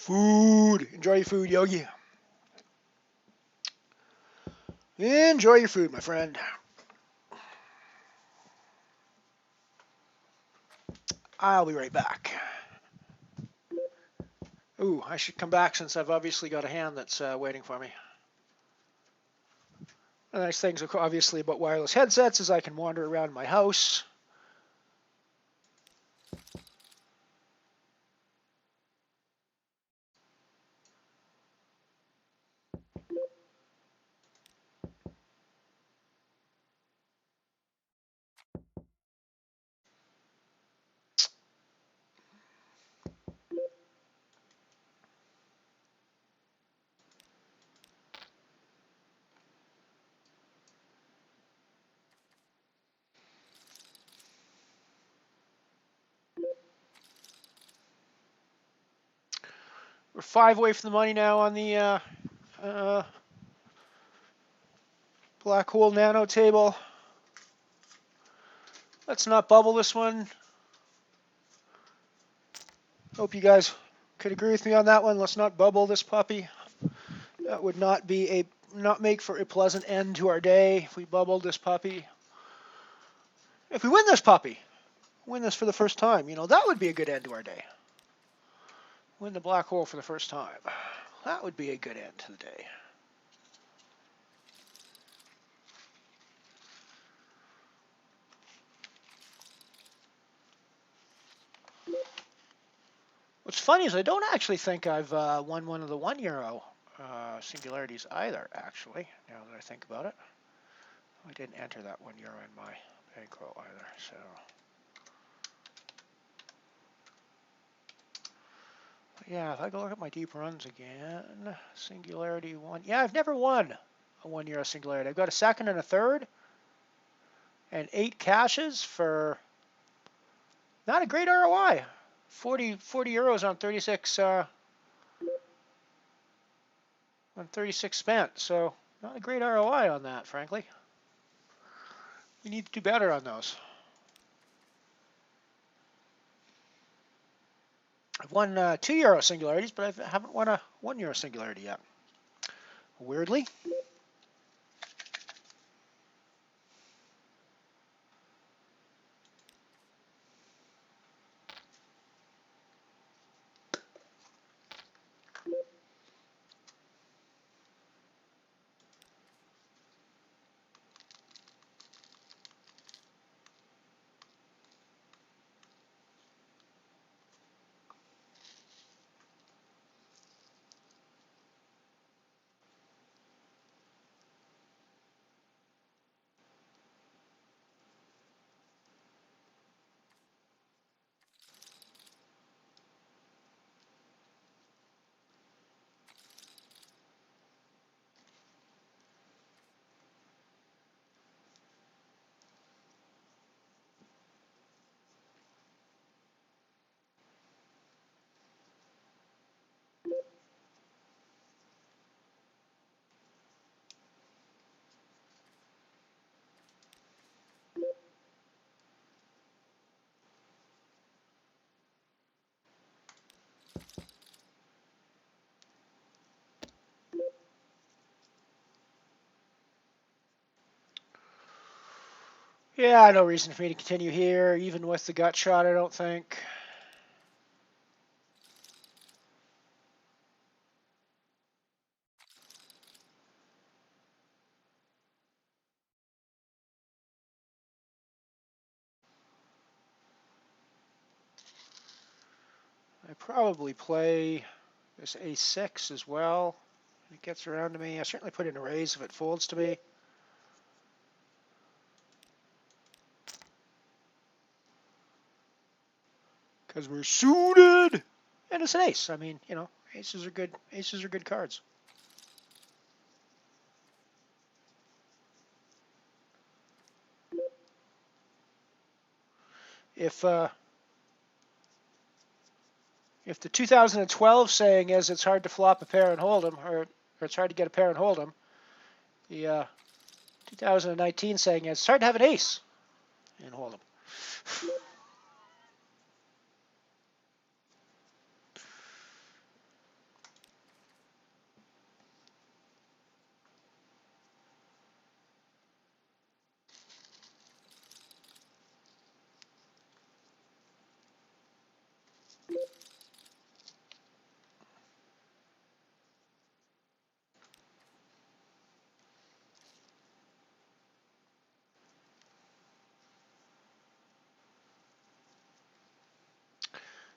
food. Enjoy your food, Yogi. Enjoy your food, my friend. I'll be right back. Ooh, I should come back since I've obviously got a hand that's waiting for me. The nice things, obviously, about wireless headsets is I can wander around my house. We're 5 away from the money now on the black hole nano table. Let's not bubble this one. Hope you guys could agree with me on that one. Let's not bubble this puppy. That would not make for a pleasant end to our day if we bubbled this puppy. If we win this puppy, win this for the first time, you know, that would be a good end to our day. Win the black hole for the first time. That would be a good end to the day. What's funny is I don't actually think I've won one of the €1 singularities either, actually, now that I think about it. I didn't enter that €1 in my bankroll either, so... Yeah, if I go look at my deep runs again, Singularity 1. Yeah, I've never won a €1 Singularity. I've got a second and a third, and 8 caches for not a great ROI. 40 euros on 36 spent. So not a great ROI on that, frankly. We need to do better on those. I've won €2 singularities, but I haven't won a €1 singularity yet. Weirdly. Yeah, no reason for me to continue here, even with the gut shot, I don't think. I probably play this A6 as well. It gets around to me. I certainly put in a raise if it folds to me. Because we're suited. And it's an ace. I mean, you know, aces are good. Aces are good cards. If the 2012 saying is it's hard to flop a pair and hold 'em, or it's hard to get a pair and hold 'em, the 2019 saying is it's hard to have an ace and hold 'em.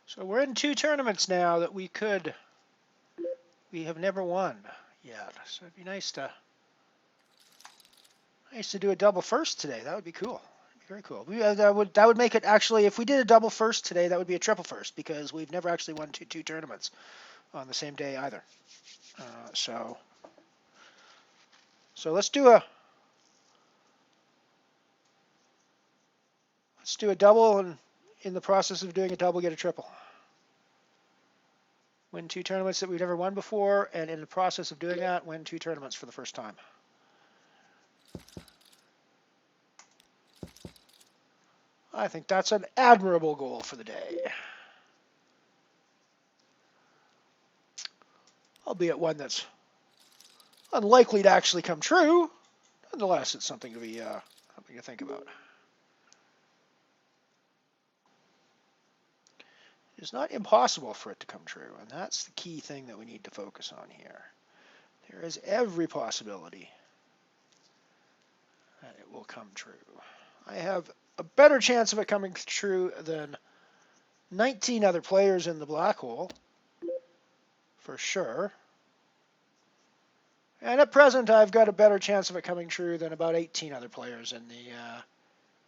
So we're in 2 tournaments now that we have never won yet. So it'd be nice to do a double first today. That would be cool. Very cool. That would make it actually, if we did a double first today, that would be a triple first because we've never actually won two tournaments on the same day either. So let's do a double, and in the process of doing a double, get a triple. Win 2 tournaments that we've never won before, and in the process of doing that, win 2 tournaments for the first time. I think that's an admirable goal for the day. Albeit one that's unlikely to actually come true. Nonetheless, it's something to think about. It's not impossible for it to come true, and that's the key thing that we need to focus on here. There is every possibility that it will come true. I have a better chance of it coming true than 19 other players in the black hole, for sure. And at present, I've got a better chance of it coming true than about 18 other players in the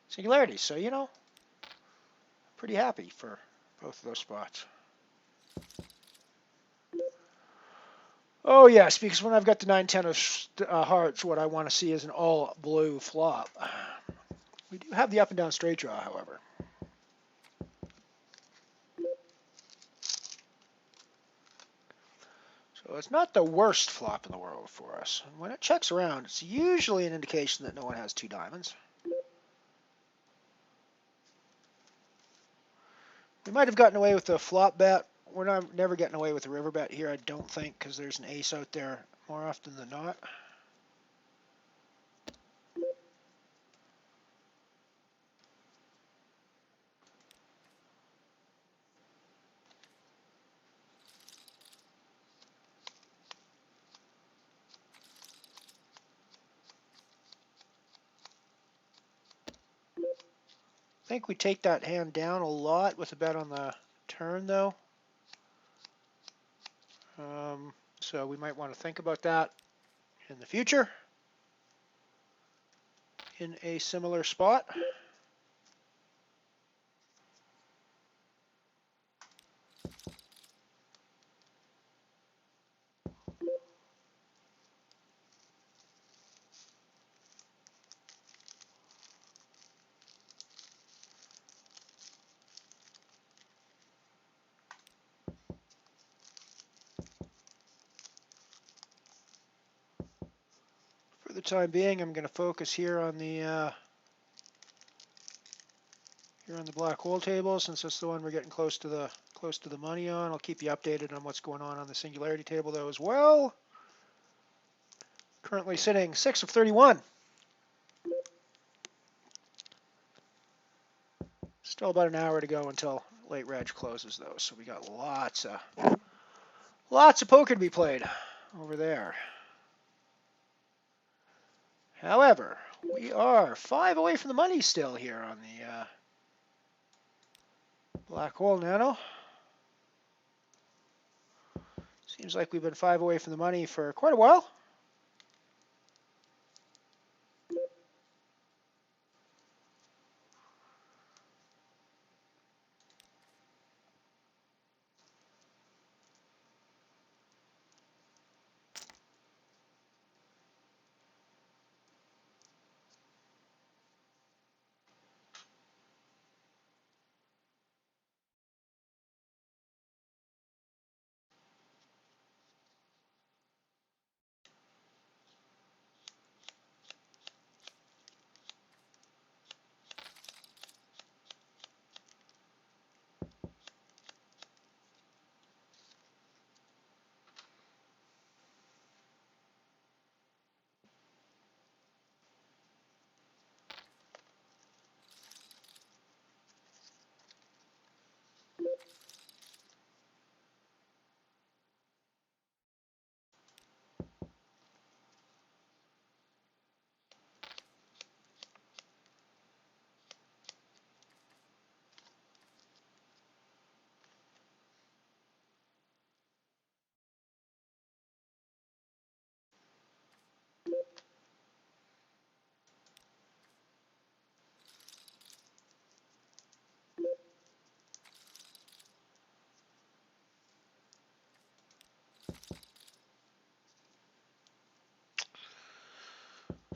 singularity. So, you know, pretty happy for both of those spots. Oh, yes, because when I've got the 9-10 of hearts, what I want to see is an all-blue flop. We do have the up and down straight draw, however. So it's not the worst flop in the world for us. And when it checks around, it's usually an indication that no one has 2 diamonds. We might have gotten away with the flop bet we're not never getting away with a river bet here, I don't think, because there's an ace out there more often than not. I think we take that hand down a lot with a bet on the turn, though. So we might want to think about that in the future in a similar spot. For the time being, I'm going to focus here on the black hole table, since that's the one we're getting close to the money on. I'll keep you updated on what's going on the singularity table though as well. Currently sitting 6 of 31. Still about an hour to go until late reg closes though, so we got lots of poker to be played over there. However, we are 5 away from the money still here on the black hole nano. Seems like we've been 5 away from the money for quite a while.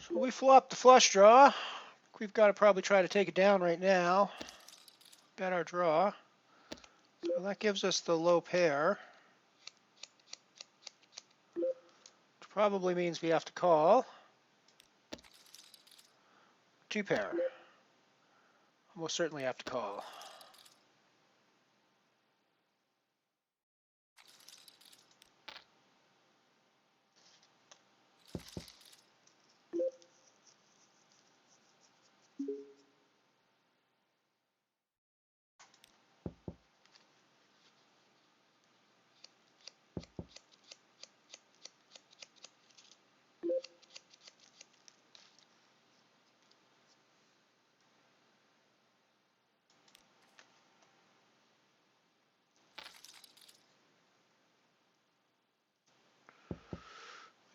So we flopped the flush draw. We've got to probably try to take it down right now. Bet our draw. So that gives us the low pair. Which probably means we have to call. 2 pair. We'll certainly have to call.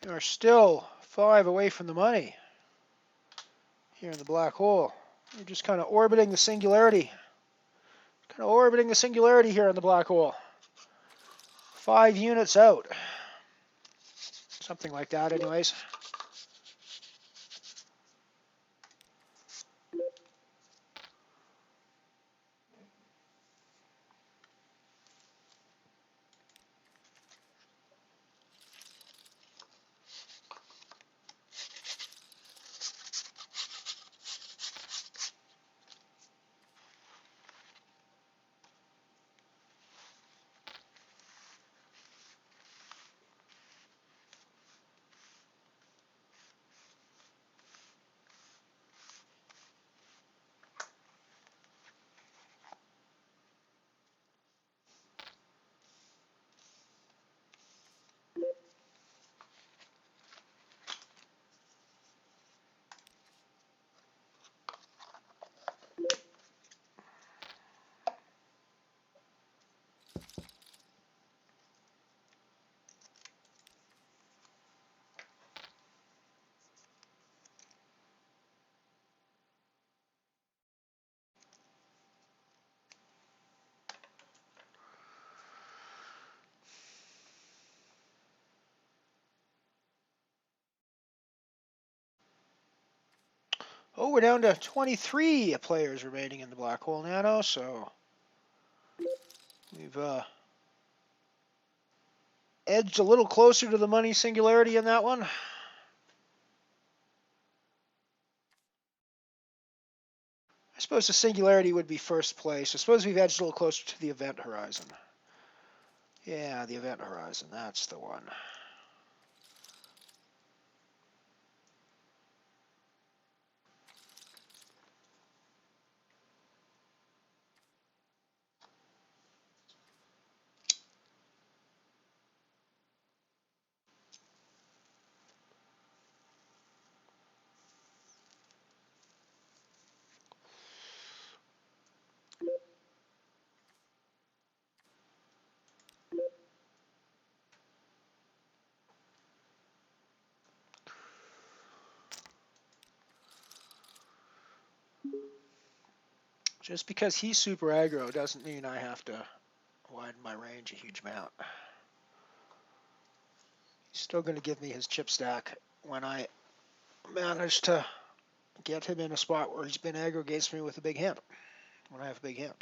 We are still 5 away from the money here in the black hole. We're just kind of orbiting the singularity. Kind of orbiting the singularity here in the black hole. 5 units out. Something like that anyways. Oh, we're down to 23 players remaining in the Black Hole Nano, so we've edged a little closer to the money singularity in that one. I suppose the singularity would be first place. I suppose we've edged a little closer to the event horizon. Yeah, the event horizon, that's the one. Just because he's super aggro doesn't mean I have to widen my range a huge amount. He's still going to give me his chip stack when I manage to get him in a spot where he's been aggro against me with a big hand, when I have a big hand.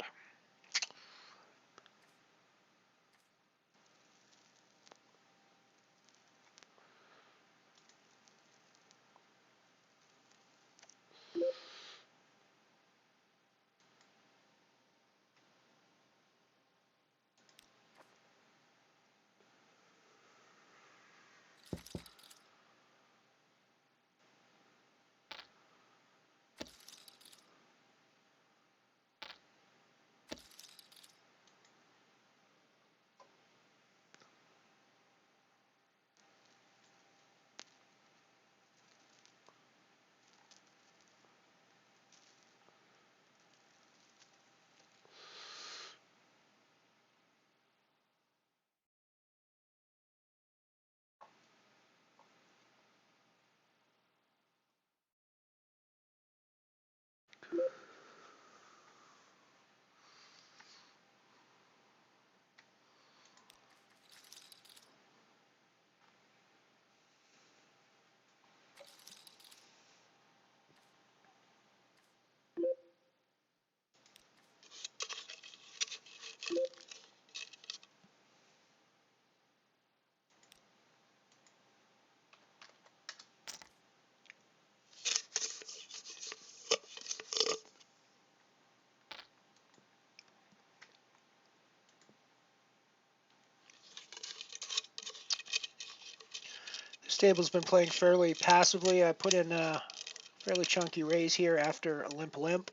This table's been playing fairly passively. I put in a fairly chunky raise here after a limp limp.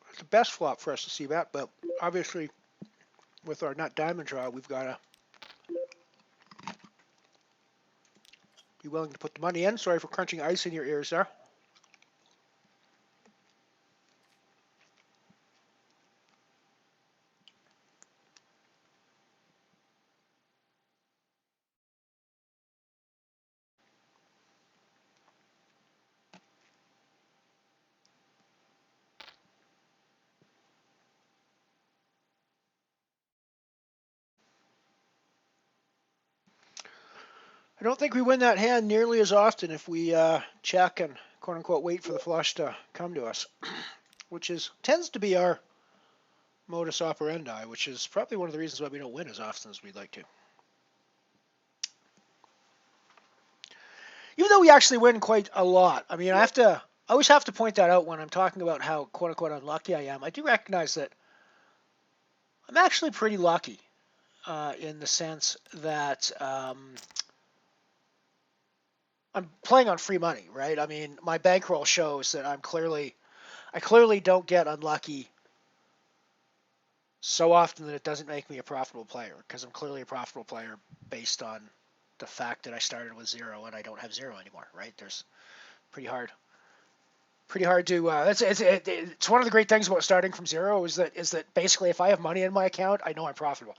It's the best flop for us to see that, but obviously with our nut diamond draw, we've got to be willing to put the money in. Sorry for crunching ice in your ears there. I don't think we win that hand nearly as often if we check and quote-unquote wait for the flush to come to us, which tends to be our modus operandi, which is probably one of the reasons why we don't win as often as we'd like to. Even though we actually win quite a lot. I mean, I always have to point that out when I'm talking about how quote-unquote unlucky I am. I do recognize that I'm actually pretty lucky in the sense that I'm playing on free money, right? I mean, my bankroll shows that I clearly don't get unlucky so often that it doesn't make me a profitable player, because I'm clearly a profitable player based on the fact that I started with 0 and I don't have 0 anymore, right? There's pretty hard to. It's one of the great things about starting from 0 is that basically if I have money in my account, I know I'm profitable,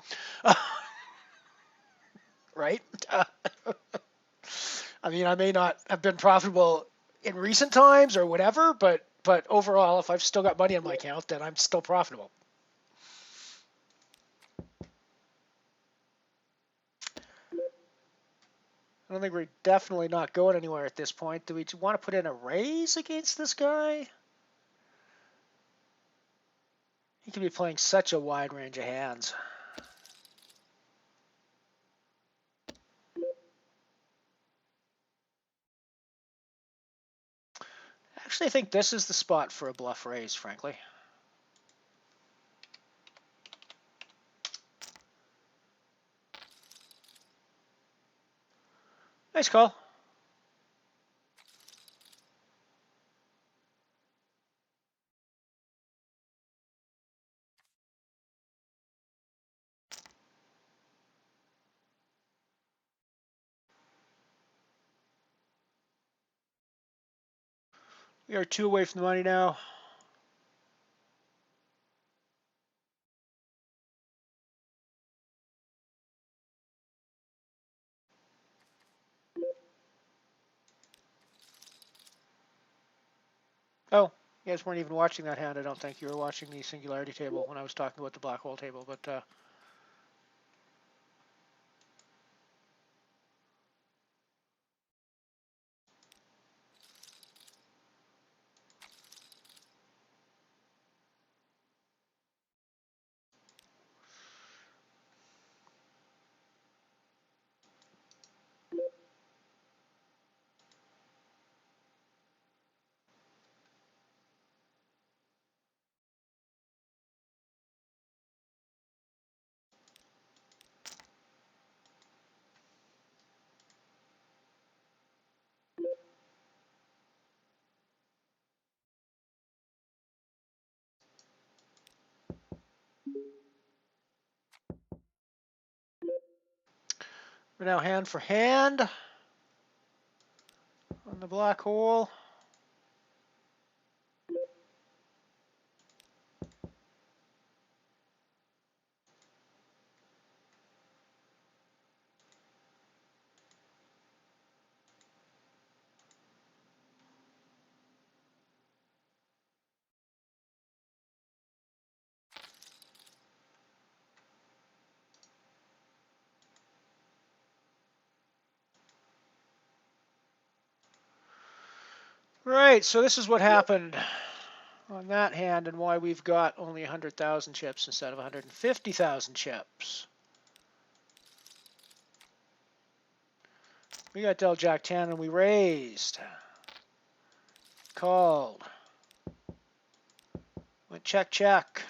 right? I mean, I may not have been profitable in recent times or whatever, but overall, if I've still got money in my account, then I'm still profitable. I don't think we're definitely not going anywhere at this point. Do we want to put in a raise against this guy? He could be playing such a wide range of hands. Actually, I think this is the spot for a bluff raise, frankly. Nice call. We are 2 away from the money now. Oh, you guys weren't even watching that hand. I don't think you were watching the singularity table when I was talking about the black hole table, but we're now hand for hand on the black hole. Right, so this is what happened on that hand and why we've got only 100,000 chips instead of 150,000 chips. We got Del Jack 10 and we raised. Called. Went check, check.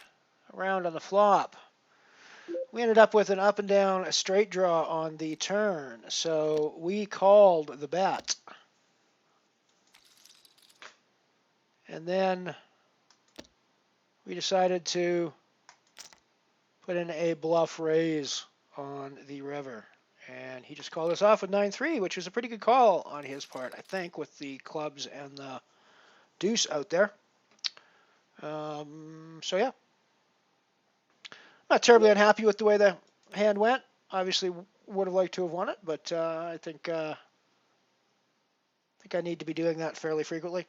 Around on the flop. We ended up with an up and down a straight draw on the turn, so we called the bet. And then we decided to put in a bluff raise on the river. And he just called us off with 9-3, which was a pretty good call on his part, I think, with the clubs and the deuce out there. So yeah. Not terribly unhappy with the way the hand went. Obviously would have liked to have won it, but I think I need to be doing that fairly frequently.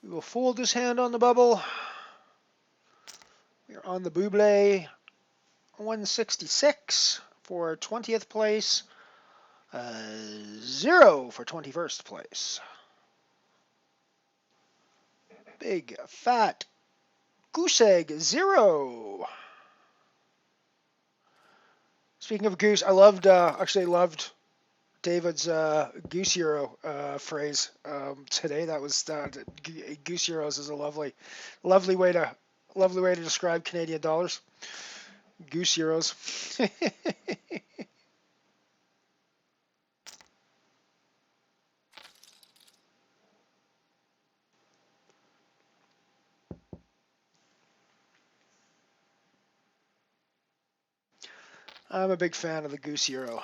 We will fold this hand on the bubble. We are on the Buble 166 for 20th place, 0 for 21st place. Big fat goose egg 0. Speaking of goose, I loved David's goose euro phrase today. That was goose euros is a lovely way to describe Canadian dollars. Goose Euros. I'm a big fan of the Goose Euro.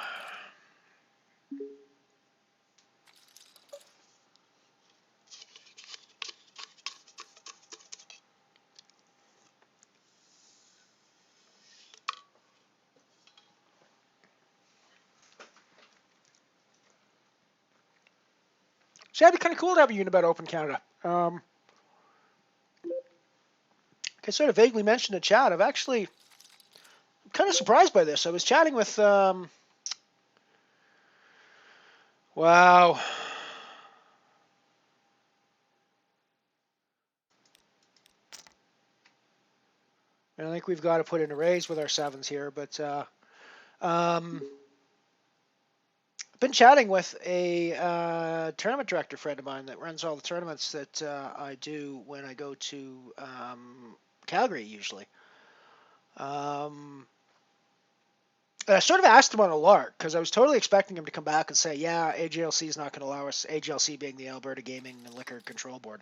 So it'd be kind of cool to have a Unibet Open Canada. I sort of vaguely mentioned in chat. I'm kind of surprised by this. I was chatting with, wow. I think we've got to put in a raise with our sevens here, but I've been chatting with a tournament director friend of mine that runs all the tournaments that I do when I go to Calgary usually. I sort of asked him on a lark because I was totally expecting him to come back and say, yeah, AGLC is not going to allow us, AGLC being the Alberta Gaming and Liquor Control Board.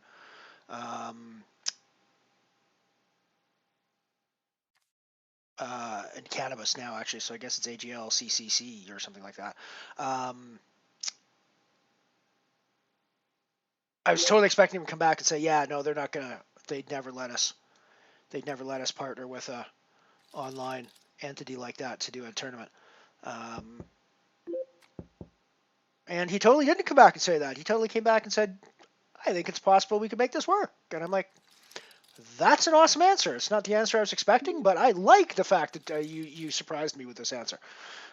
And cannabis now, actually, so I guess it's AGLCCC or something like that. I was totally expecting him to come back and say, yeah, no, they're not going to, they'd never let us partner with a online entity like that to do a tournament. And he totally didn't come back and say that. He totally came back and said, I think it's possible we could make this work. And I'm like, that's an awesome answer. It's not the answer I was expecting, but I like the fact that you surprised me with this answer.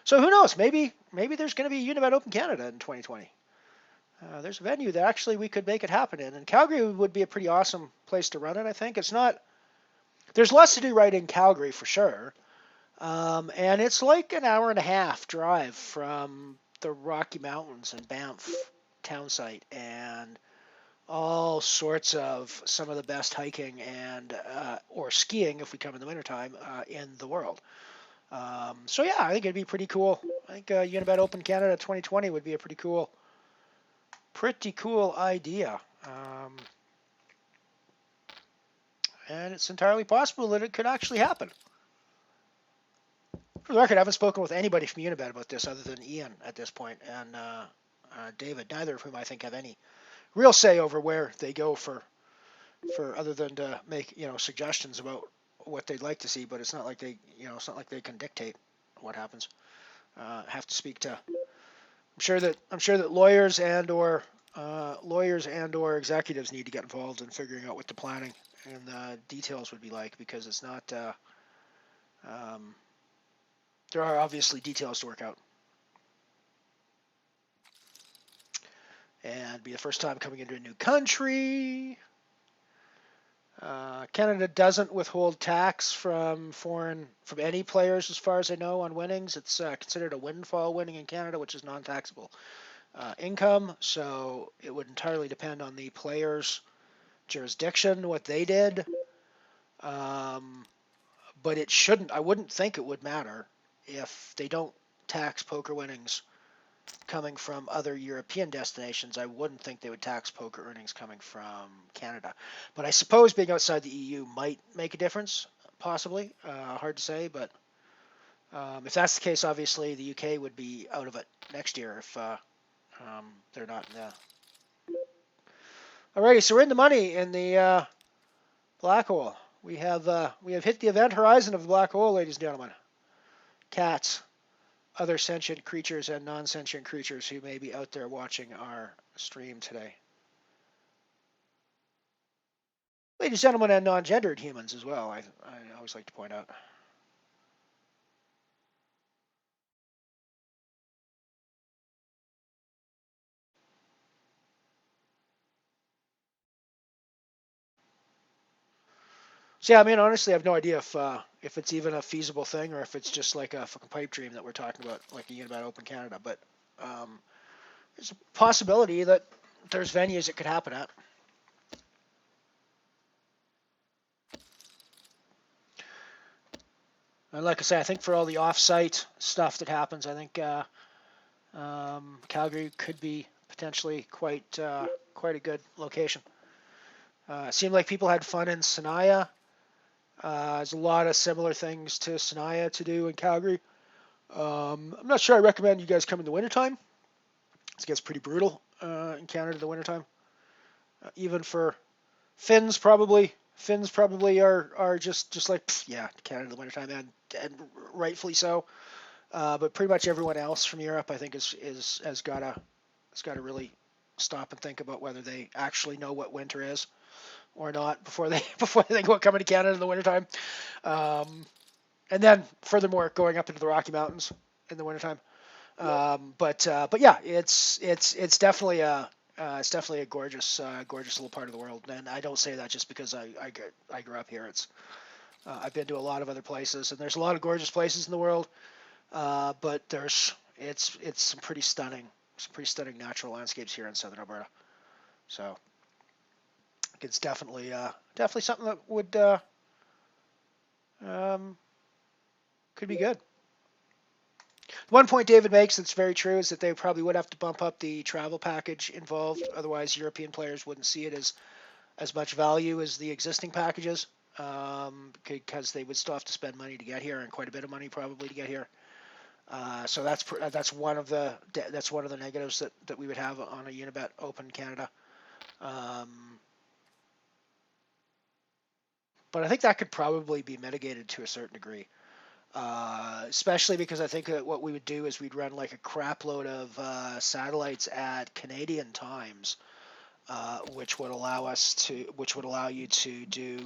So who knows? Maybe there's going to be a Unibet Open Canada in 2020. There's a venue that actually we could make it happen in. And Calgary would be a pretty awesome place to run it, I think. It's not... There's lots to do right in Calgary for sure. And it's like an hour and a half drive from the Rocky Mountains and Banff town site and all sorts of some of the best hiking and or skiing if we come in the wintertime in the world. So yeah, I think it'd be pretty cool. I think Unibet Open Canada 2020 would be a pretty cool idea. And it's entirely possible that it could actually happen. For the record, I haven't spoken with anybody from Unibet about this other than Ian at this point and David, neither of whom I think have any real say over where they go for other than to make suggestions about what they'd like to see. But it's not like they can dictate what happens. Have to speak to. I'm sure that lawyers and or executives need to get involved in figuring out what the planning and the details would be like, because it's not. There are obviously details to work out. And be the first time coming into a new country. Canada doesn't withhold tax from any players, as far as I know, on winnings. It's considered a windfall winning in Canada, which is non-taxable income. So it would entirely depend on the player's jurisdiction, what they did. But it shouldn't. I wouldn't think it would matter if they don't tax poker winnings coming from other European destinations. I wouldn't think they would tax poker earnings coming from Canada. But I suppose being outside the EU might make a difference, possibly. Hard to say, but if that's the case, obviously the UK would be out of it next year if they're not in the... Alrighty, so we're in the money in the black hole. We have hit the event horizon of the black hole, ladies and gentlemen. Cats, other sentient creatures and non-sentient creatures who may be out there watching our stream today. Ladies and gentlemen, and non-gendered humans as well, I always like to point out. So yeah, I mean, honestly, I have no idea if it's even a feasible thing or if it's just like a fucking pipe dream that we're talking about, like a Unibet Open Canada. But there's a possibility that there's venues it could happen at. And like I say, I think for all the off-site stuff that happens, I think Calgary could be potentially quite a good location. It seemed like people had fun in Sanaya. There's a lot of similar things to Sanaya to do in Calgary. I'm not sure I recommend you guys come in the wintertime. It gets pretty brutal in Canada in the wintertime. Even for Finns probably are just like, yeah, Canada in the wintertime, and rightfully so. But pretty much everyone else from Europe, I think, has got to really stop and think about whether they actually know what winter is or not before they think about coming to Canada in the wintertime. And then furthermore, going up into the Rocky Mountains in the wintertime. But yeah, it's definitely a gorgeous little part of the world, and I don't say that just because I grew up here. It's I've been to a lot of other places, and there's a lot of gorgeous places in the world, but it's some pretty stunning natural landscapes here in southern Alberta. So it's definitely something that would could be good. One point David makes that's very true is that they probably would have to bump up the travel package involved. Otherwise, European players wouldn't see it as much value as the existing packages, because they would still have to spend money to get here, and quite a bit of money probably to get here. So that's one of the negatives that we would have on a Unibet Open Canada. But I think that could probably be mitigated to a certain degree. Especially because I think that what we would do is we'd run like a crap load of satellites at Canadian times, which would allow you to do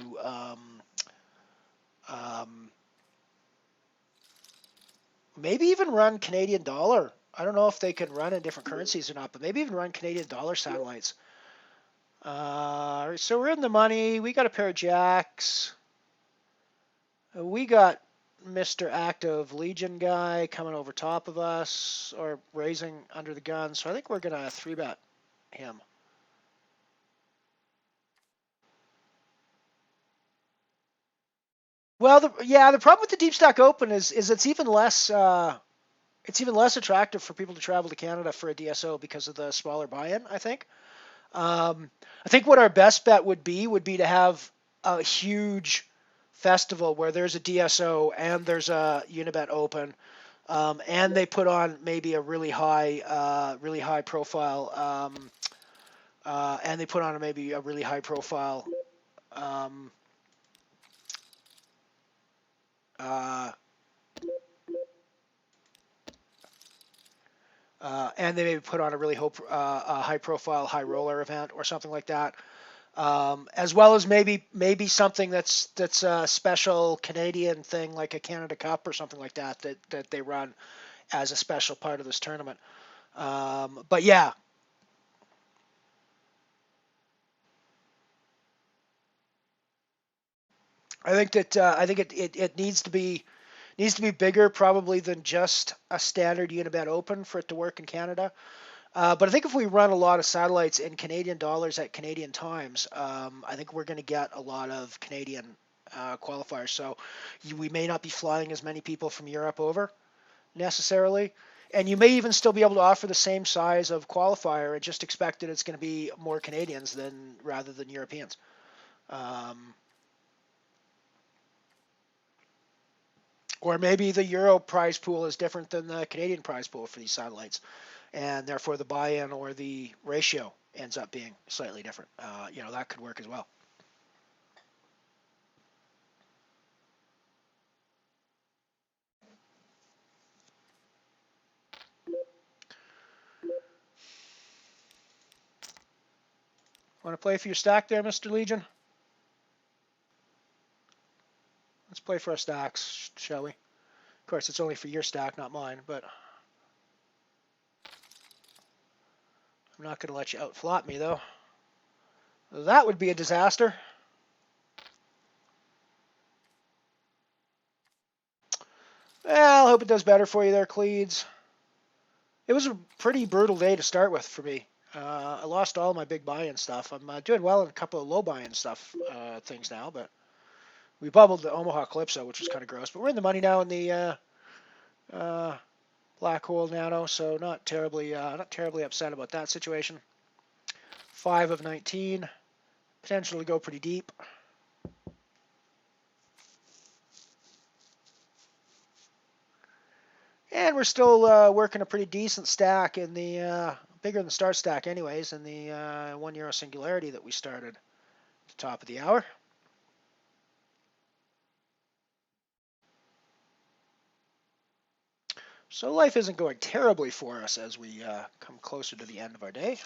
maybe even run Canadian dollar. I don't know if they can run in different currencies or not, but maybe even run Canadian dollar satellites. So we're in the money. We got a pair of jacks. We got Mr. Active Legion guy coming over top of us or raising under the gun. So I think we're going to 3-bet him. Well, the problem with the Deep Stack Open is it's even less attractive for people to travel to Canada for a DSO because of the smaller buy-in, I think. I think what our best bet would be to have a huge festival where there's a DSO and there's a Unibet Open, and they put on maybe a really high profile, and they put on maybe a really high profile, and they maybe put on a really high profile, high roller event or something like that. As well as maybe something that's a special Canadian thing like a Canada Cup or something like that they run as a special part of this tournament. But yeah, I think it needs to be bigger probably than just a standard Unibet Open for it to work in Canada. But I think if we run a lot of satellites in Canadian dollars at Canadian times, I think we're going to get a lot of Canadian qualifiers. So we may not be flying as many people from Europe over necessarily. And you may even still be able to offer the same size of qualifier and just expect that it's going to be more Canadians rather than Europeans. Or maybe the Euro prize pool is different than the Canadian prize pool for these satellites, and therefore the buy-in or the ratio ends up being slightly different. That could work as well. Want to play for your stack there, Mr. Legion? Let's play for our stacks, shall we? Of course, it's only for your stack, not mine, but I'm not going to let you outflop me, though. That would be a disaster. Well, I hope it does better for you there, Cleeds. It was a pretty brutal day to start with for me. I lost all my big buy-in stuff. I'm doing well in a couple of low buy-in stuff things now, but We bubbled the Omaha Calypso, which was kind of gross, but we're in the money now in the Black Hole Nano, so not terribly upset about that situation. 5 of 19, potential to go pretty deep. And we're still working a pretty decent stack in the, bigger than the start stack anyways, in the €1 Singularity that we started at the top of the hour. So life isn't going terribly for us as we come closer to the end of our day.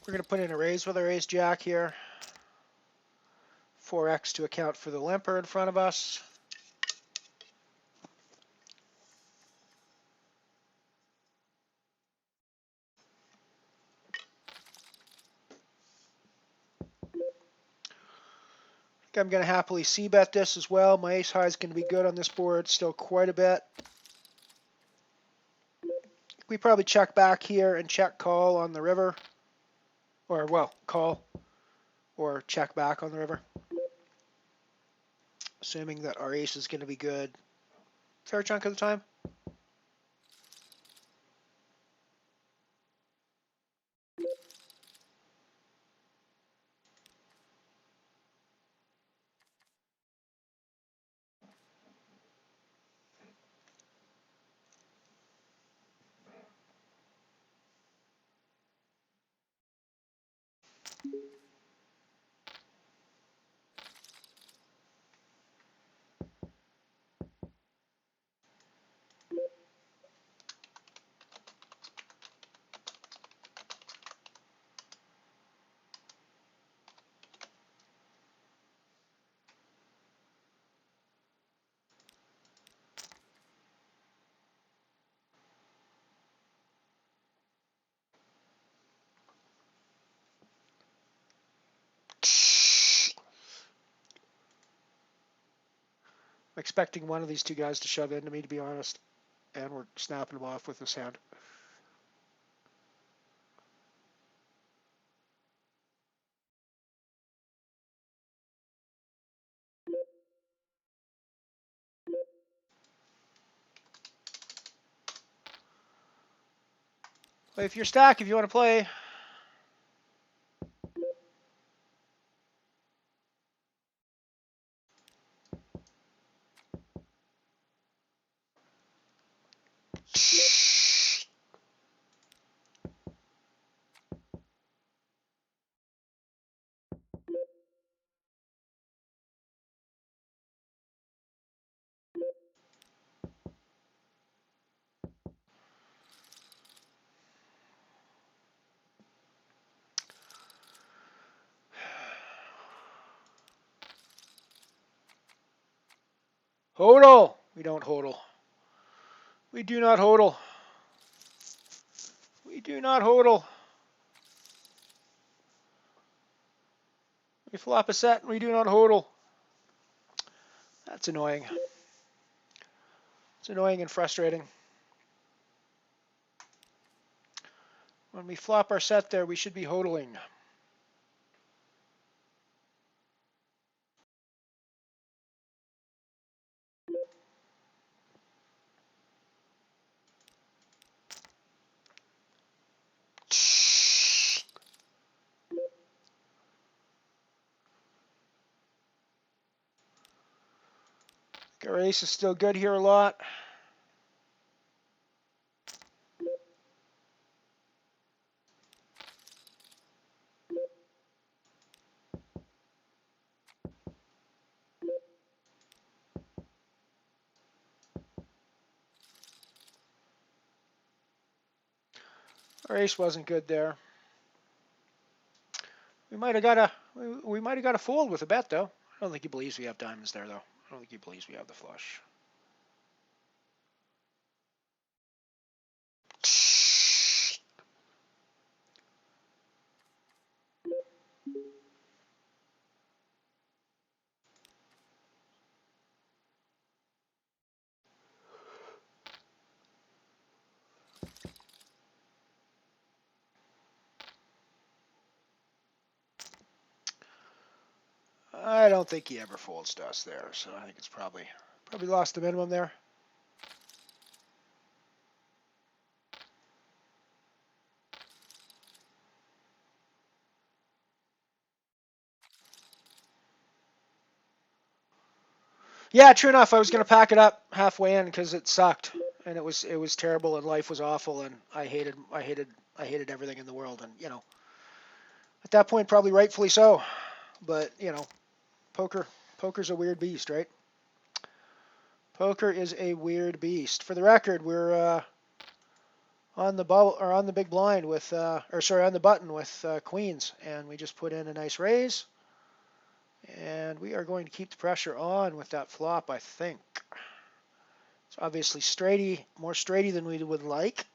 We're going to put in a raise with our ace jack here. 4x to account for the limper in front of us. I think I'm going to happily c-bet this as well. My ace high is going to be good on this board, still quite a bit. We probably check back here and check call on the river. Or, well, call or check back on the river. Assuming that our ace is going to be good. Fair chunk of the time. I'm expecting one of these two guys to shove into me, to be honest. And we're snapping them off with this hand. Play if you're stack if you want to play. Hodl. We don't hodl. We do not hodl. We do not hodl. We flop a set and we do not hodl. That's annoying. It's annoying and frustrating. When we flop our set there, we should be hodling. Our ace is still good here a lot. Our ace wasn't good there. We might have got a fold with a bet though. I don't think he believes we have diamonds there though. I don't think he believes we have the flush. I don't think he ever folds to us there, so I think it's probably lost the minimum there. Yeah, true enough. I was going to pack it up halfway in because it sucked and it was terrible and life was awful and I hated everything in the world, and at that point probably rightfully so. But poker's a weird beast, right? Poker is a weird beast. For the record, we're on the bubble or on the big blind with on the button with queens, and we just put in a nice raise. And we are going to keep the pressure on with that flop, I think. It's obviously more straighty than we would like.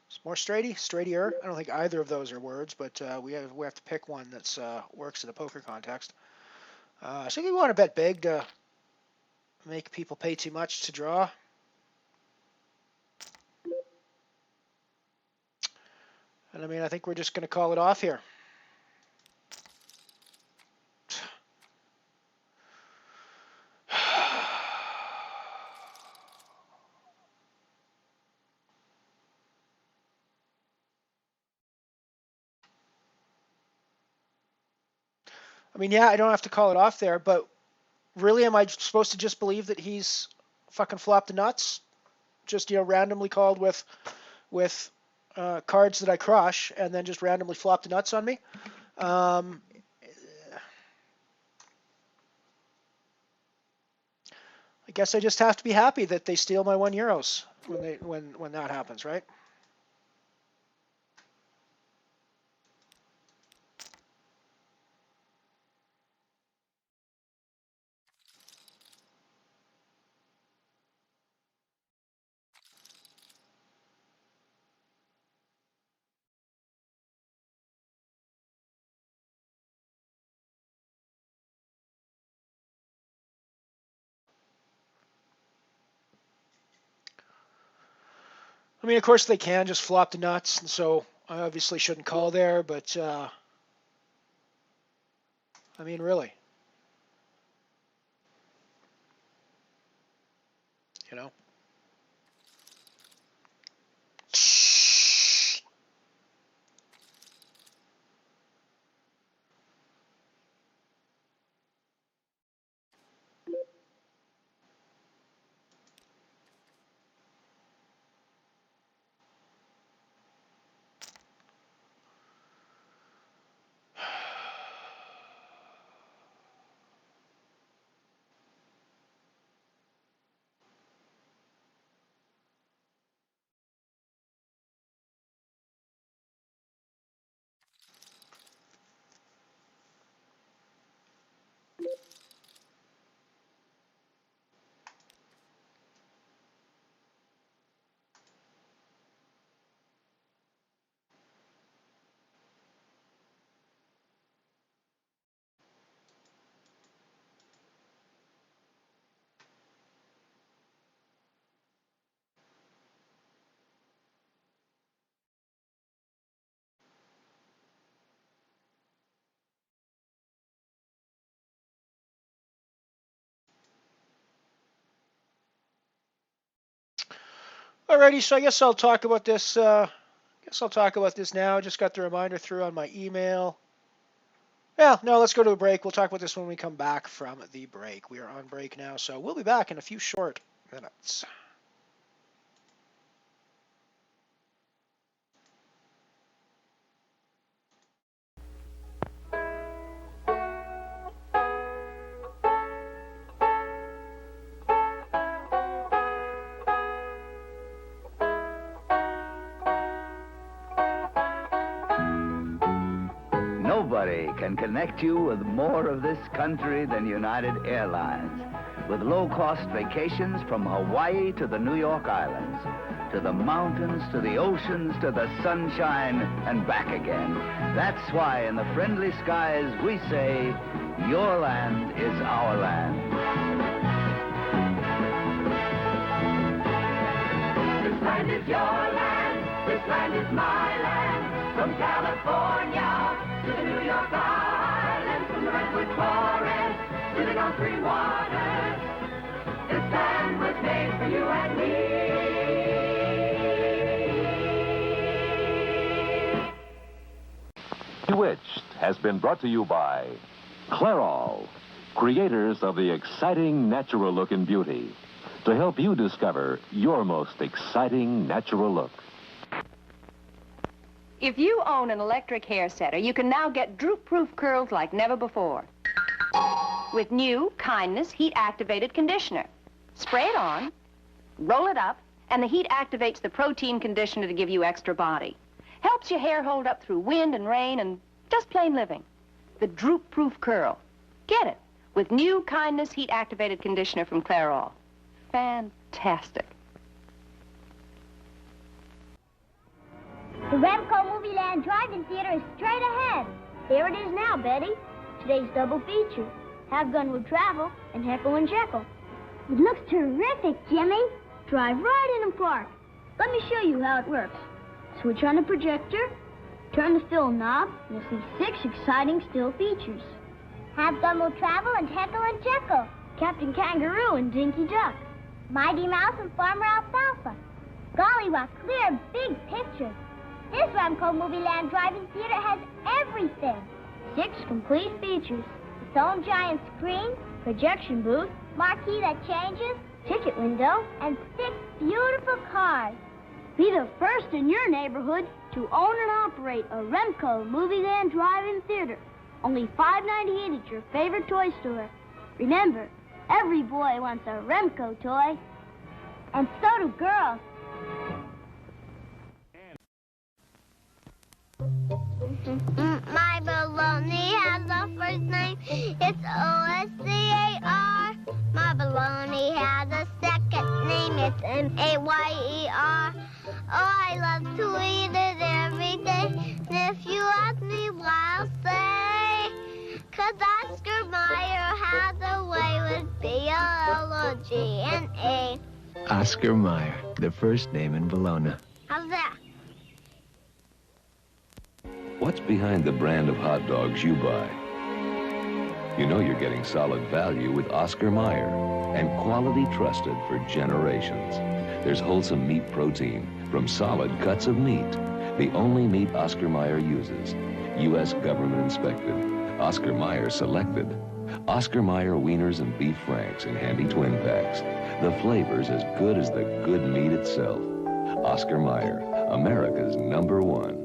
It's more straightier. I don't think either of those are words, but we have to pick one that works in a poker context. So we want to bet big to make people pay too much to draw. And I mean, I think we're just going to call it off here. I mean, yeah, I don't have to call it off there, but really, am I supposed to just believe that he's fucking flopped the nuts? Just, randomly called with cards that I crush, and then just randomly flop the nuts on me? I guess I just have to be happy that they steal my €1 when that happens, right? I mean, of course they can just flop the nuts, and so I obviously shouldn't call there, but I mean, really, you know. Alrighty, so I guess I'll talk about this. Now. Just got the reminder through on my email. Yeah, no, let's go to a break. We'll talk about this when we come back from the break. We are on break now, so we'll be back in a few short minutes. Nobody can connect you with more of this country than United Airlines. With low-cost vacations from Hawaii to the New York Islands, to the mountains, to the oceans, to the sunshine, and back again. That's why in the friendly skies we say, your land is our land. This land is your land, this land is my land. From California to the New York Islands, from the Redwood Forest running on 3 waters. This land was made for you and me. Bewitched has been brought to you by Clairol, creators of the exciting natural look in beauty, to help you discover your most exciting natural look. If you own an electric hair setter, you can now get droop-proof curls like never before. With new Kindness heat-activated conditioner. Spray it on, roll it up, and the heat activates the protein conditioner to give you extra body. Helps your hair hold up through wind and rain and just plain living. The droop-proof curl. Get it with new Kindness heat-activated conditioner from Clairol. Fantastic. The Remco Movie Land Drive-In Theater is straight ahead. There it is now, Betty. Today's double feature. Have Gun Will Travel and Heckle and Jekyll. It looks terrific, Jimmy. Drive right in and park. Let me show you how it works. Switch on the projector, turn the film knob, and you'll see 6 exciting still features. Have Gun Will Travel and Heckle and Jekyll. Captain Kangaroo and Dinky Duck. Mighty Mouse and Farmer Alfalfa. Golly, what clear, big pictures. This Remco Movie Land Drive-In Theater has everything. 6 complete features. Its own giant screen, projection booth, marquee that changes, ticket window, and 6 beautiful cars. Be the first in your neighborhood to own and operate a Remco Movie Land Drive-In Theater. Only $5.98 at your favorite toy store. Remember, every boy wants a Remco toy. And so do girls. My baloney has a first name. It's O-S-C-A-R. My baloney has a second name. It's M-A-Y-E-R. Oh, I love to eat it every day. And if you ask me why, I'll say, 'cause Oscar Mayer has a way with B-O-L-O-G-N-A. Oscar Mayer, the first name in Bologna. How's that? What's behind the brand of hot dogs you buy? You know you're getting solid value with Oscar Mayer and quality trusted for generations. There's wholesome meat protein from solid cuts of meat, the only meat Oscar Mayer uses. U.S. government inspected, Oscar Mayer selected. Oscar Mayer wieners and beef franks in handy twin packs. The flavor's as good as the good meat itself. Oscar Mayer, America's #1.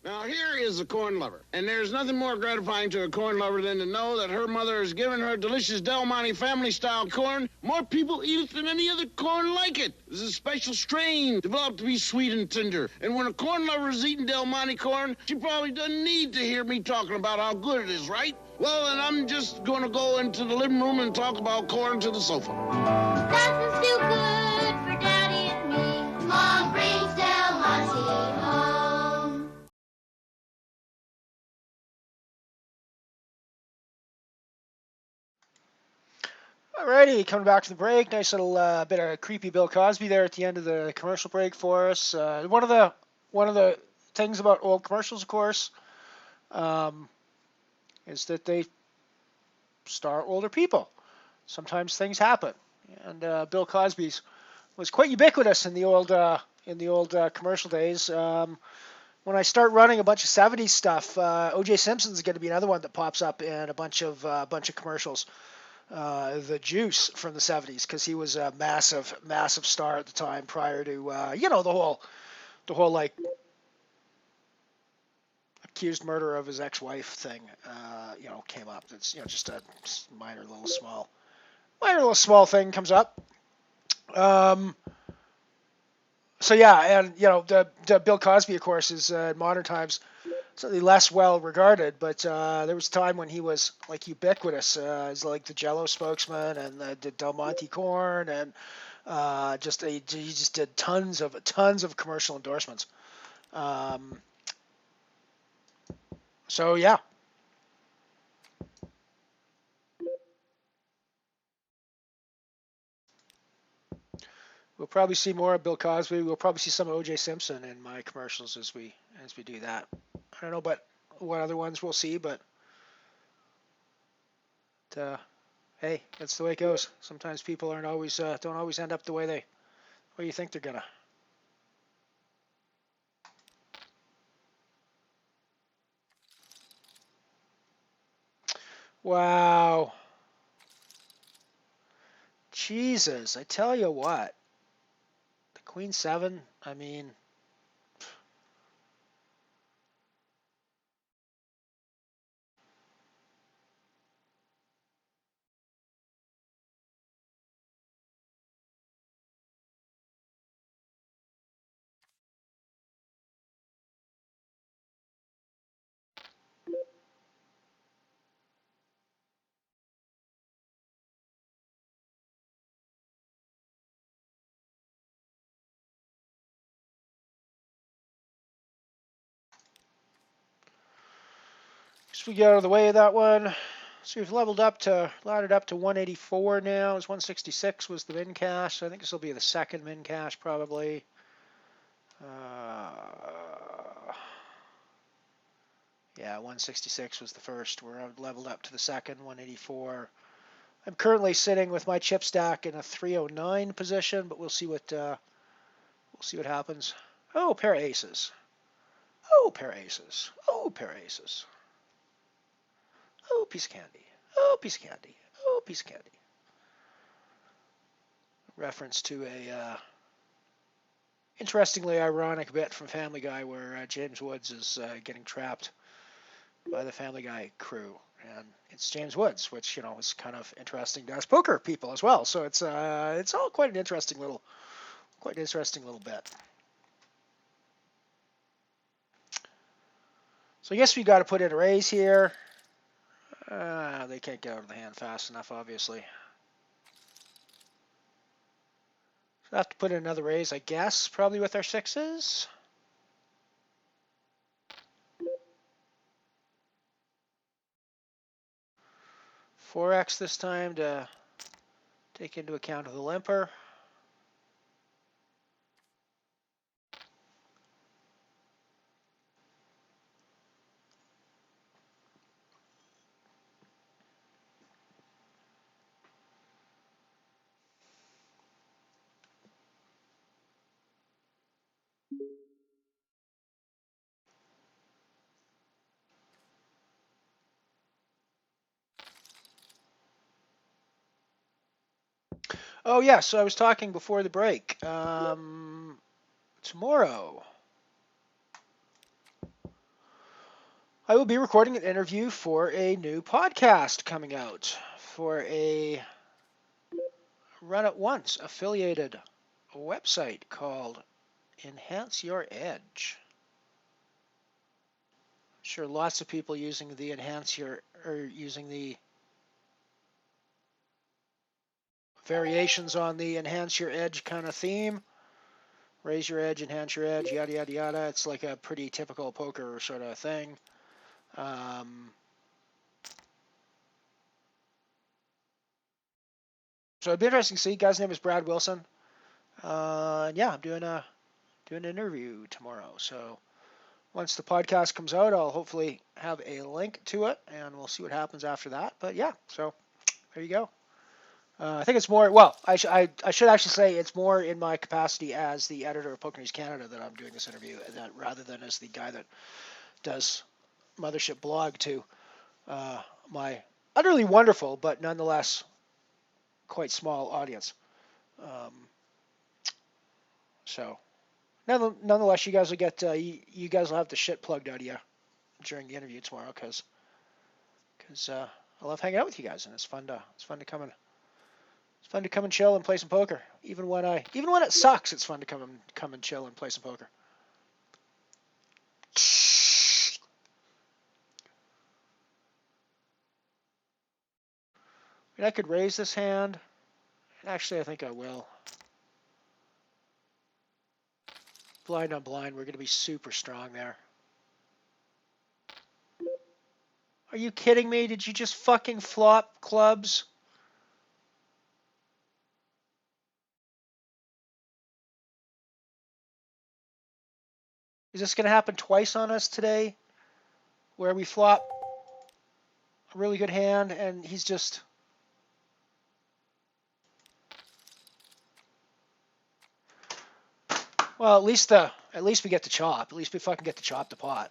Now, here is a corn lover, and there's nothing more gratifying to a corn lover than to know that her mother has given her delicious Del Monte family-style corn. More people eat it than any other corn like it. This is a special strain developed to be sweet and tender. And when a corn lover is eating Del Monte corn, she probably doesn't need to hear me talking about how good it is, right? Well, then I'm just going to go into the living room and talk about corn to the sofa. Nothing's too good for Daddy and me. Mom brings Del Monte home. Alrighty, coming back to the break. Nice little bit of creepy Bill Cosby there at the end of the commercial break for us. One of the things about old commercials, of course, is that they star older people. Sometimes things happen, and Bill Cosby's was quite ubiquitous in the old commercial days. When I start running a bunch of 70s stuff, O.J. Simpson's going to be another one that pops up in a bunch of commercials. The Juice from the 70s, because he was a massive star at the time prior to the whole like accused murder of his ex-wife thing came up. It's just a minor little small thing comes up. So yeah, and the Bill Cosby, of course, is in modern times certainly less well regarded, but there was a time when he was like ubiquitous as like the Jell-O spokesman and the Del Monte corn, and he just did tons of commercial endorsements. So yeah. We'll probably see more of Bill Cosby. We'll probably see some of O.J. Simpson in my commercials as we as we do that. I don't know, but what other ones we'll see, but hey, that's the way it goes. Sometimes people don't always end up the way you think they're gonna. Wow. Jesus, I tell you what. The Queen 7, I mean, so we get out of the way of that one. So we've laddered up to 184 now. It's 166 was the min cash. So I think this will be the second min cash probably. Yeah, 166 was the first. We're leveled up to the second, 184. I'm currently sitting with my chip stack in a 309 position, but we'll see what happens. Oh, pair of aces. Oh, pair of aces. Oh, pair of aces. Oh, piece of candy. Oh, piece of candy. Oh, piece of candy. Reference to a interestingly ironic bit from Family Guy where James Woods is getting trapped by the Family Guy crew, and it's James Woods, which is kind of interesting to us poker people as well. So it's all quite an interesting little bit. So I guess we got to put in a raise here. They can't get out of the hand fast enough, obviously. So I have to put in another raise, I guess, probably with our sixes. $4x this time to take into account of the limper. Oh, yeah, so I was talking before the break. Tomorrow, I will be recording an interview for a new podcast coming out for a Run It Once affiliated website called Enhance Your Edge. I'm sure lots of people using the variations on the Enhance Your Edge kind of theme. Raise your edge, enhance your edge, yada, yada, yada. It's like a pretty typical poker sort of thing. So it'd be interesting to see. Guy's name is Brad Wilson. Yeah, I'm doing an interview tomorrow. So once the podcast comes out, I'll hopefully have a link to it, and we'll see what happens after that. But yeah, so there you go. I think it's more, well, I should actually say it's more in my capacity as the editor of Poker News Canada that I'm doing this interview, rather than as the guy that does Mothership blog to my utterly wonderful but nonetheless quite small audience. So nonetheless, you guys will get you guys will have the shit plugged out of you during the interview tomorrow, because I love hanging out with you guys, and it's fun to come and chill and play some poker. Even when it sucks, it's fun to come and chill and play some poker. I mean, I could raise this hand. Actually, I think I will. Blind on blind, we're going to be super strong there. Are you kidding me? Did you just fucking flop clubs? Is this going to happen twice on us today? Where we flop a really good hand and he's just... Well, at least we get to chop. At least we fucking get to chop the pot.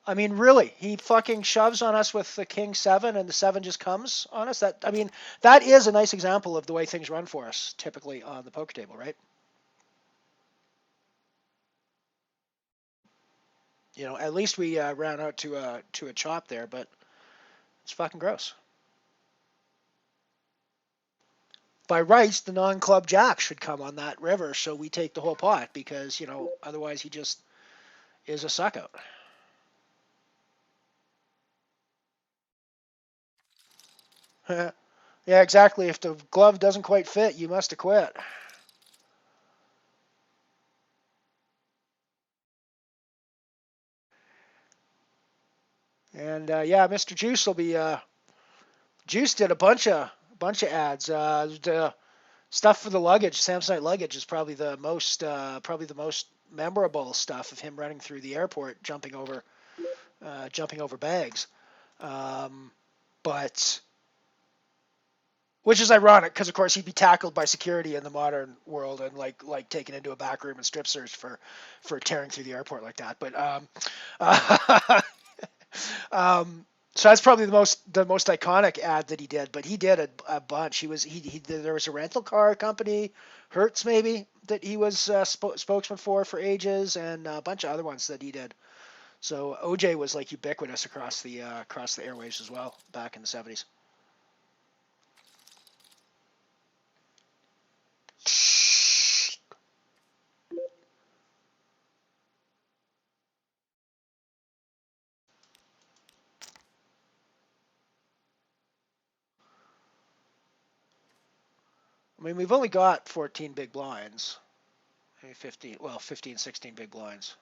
I mean, really, he fucking shoves on us with the king 7 and the 7 just comes on us. That is a nice example of the way things run for us typically on the poker table, right? You know, at least we ran out to a chop there, but it's fucking gross. By rights, the non-club jack should come on that river, so we take the whole pot because, you know, otherwise he just is a suck out. Yeah, exactly. If the glove doesn't quite fit, you must have quit. And yeah, Mr. Juice will be. Juice did a bunch of ads. The stuff for the luggage, Samsonite luggage, is probably the most memorable stuff of him running through the airport, jumping over bags. But which is ironic because, of course, he'd be tackled by security in the modern world and like taken into a back room and strip searched for tearing through the airport like that. But so that's probably the most iconic ad that he did. But he did a bunch. There was a rental car company, Hertz maybe, that he was spokesman for ages, and a bunch of other ones that he did. So OJ was like ubiquitous across the airwaves as well back in the 70s. I mean, we've only got 14 big blinds. Maybe 15, 16 big blinds.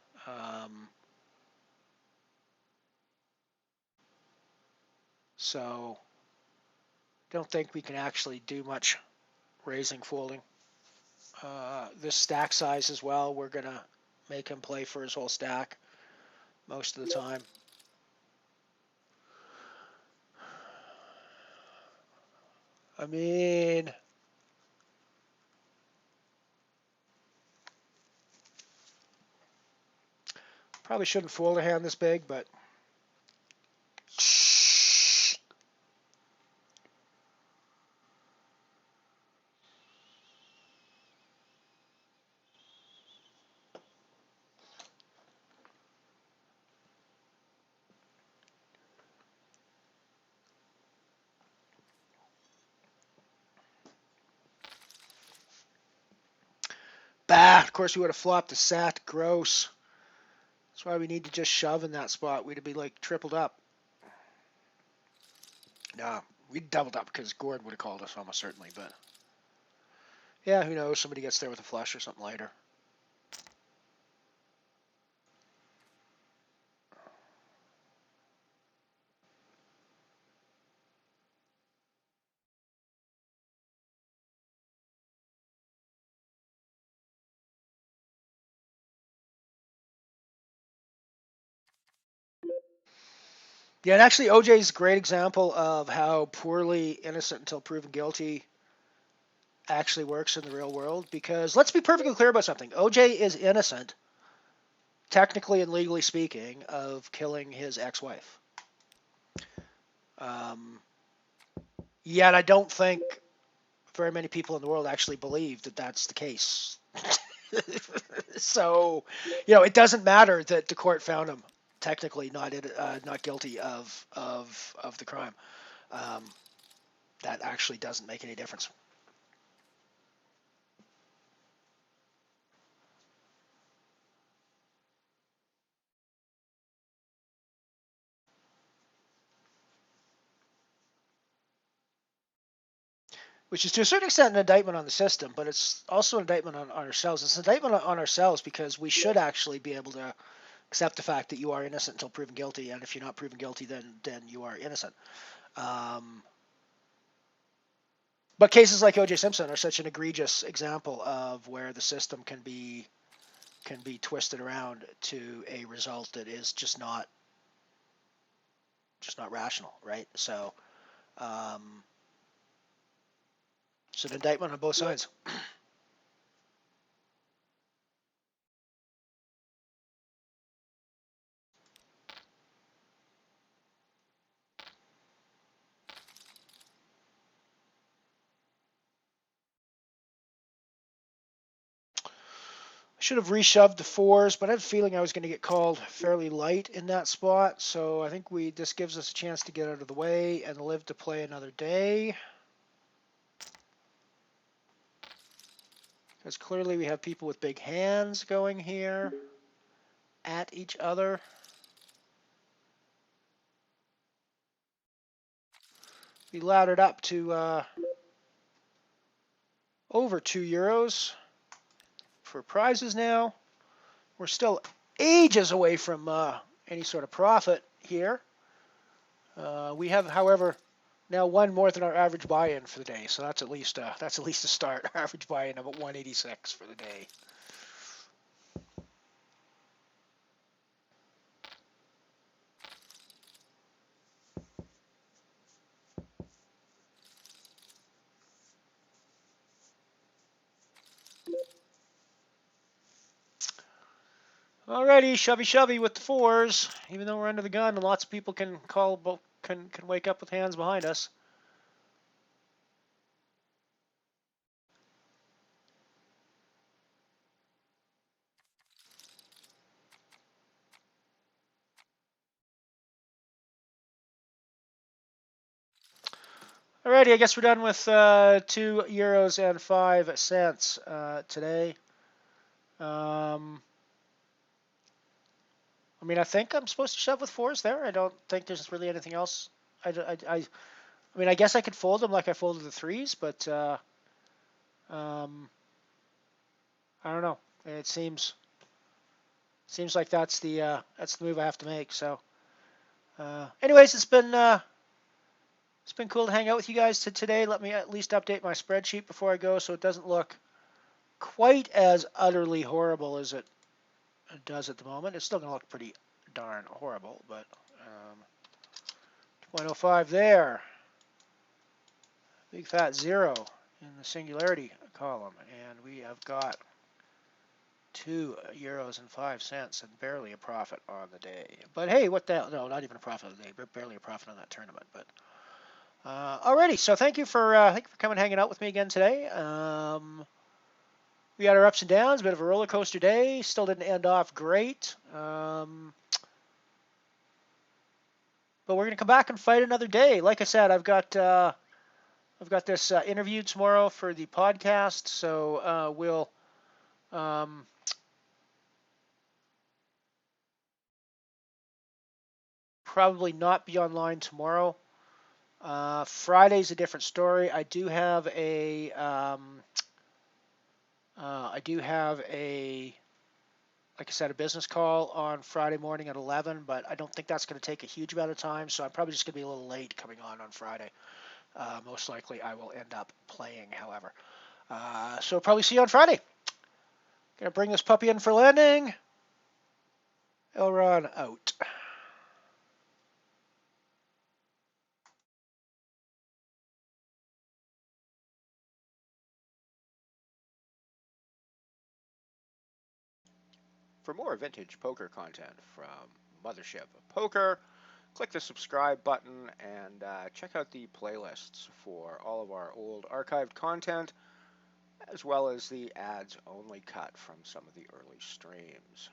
So, don't think we can actually do much raising, folding. This stack size as well, we're going to make him play for his whole stack most of the time. I mean, probably shouldn't fold a hand this big, but of course we would have flopped a sat. Gross. That's why we need to just shove in that spot. We'd be like tripled up. No, we'd doubled up because Gord would have called us almost certainly, but yeah, who knows? Somebody gets there with a flush or something later. Yeah, and actually OJ is a great example of how poorly innocent until proven guilty actually works in the real world, because let's be perfectly clear about something. OJ is innocent, technically and legally speaking, of killing his ex-wife. Yet I don't think very many people in the world actually believe that that's the case. So, you know, it doesn't matter that the court found him technically not guilty of the crime. That actually doesn't make any difference. Which is to a certain extent an indictment on the system, but it's also an indictment on ourselves. It's an indictment on ourselves because we should actually be able to accept the fact that you are innocent until proven guilty, and if you're not proven guilty, then you are innocent. But cases like O.J. Simpson are such an egregious example of where the system can be can be twisted around to a result that is just not rational, right? So it's an indictment on both sides. I should have reshoved the 4s, but I had a feeling I was going to get called fairly light in that spot, so I think this gives us a chance to get out of the way and live to play another day. Because clearly we have people with big hands going here at each other. We laddered up to over €2 for prizes now. We're still ages away from any sort of profit here. We have, however, now won more than our average buy-in for the day, so that's at least a start. Our average buy-in of 186 for the day. Alrighty, shovey with the 4s. Even though we're under the gun, and lots of people can wake up with hands behind us. Alrighty, I guess we're done with €2.05 today. I mean, I think I'm supposed to shove with 4s there. I don't think there's really anything else. I mean, I guess I could fold them like I folded the 3s, but I don't know. It seems like that's the move I have to make. So, anyways, it's been cool to hang out with you guys today. Let me at least update my spreadsheet before I go, so it doesn't look quite as utterly horrible as it does at the moment. It's still going to look pretty darn horrible, but 0.05 there. Big fat 0 in the singularity column, and we have got €2.05 and barely a profit on the day. But hey, what the hell? No, not even a profit on the day. Barely a profit on that tournament. But alrighty, so thank you for coming and hanging out with me again today. We had our ups and downs, a bit of a roller coaster day. Still didn't end off great. But we're gonna come back and fight another day. Like I said, I've got this interview tomorrow for the podcast, so we'll probably not be online tomorrow. Friday's a different story. I do have a like I said, a business call on Friday morning at 11, but I don't think that's going to take a huge amount of time, so I'm probably just going to be a little late coming on Friday. Most likely I will end up playing, however. So probably see you on Friday. Gonna bring this puppy in for landing. Elron out. For more vintage poker content from Mothership Poker, click the subscribe button and check out the playlists for all of our old archived content, as well as the ads only cut from some of the early streams.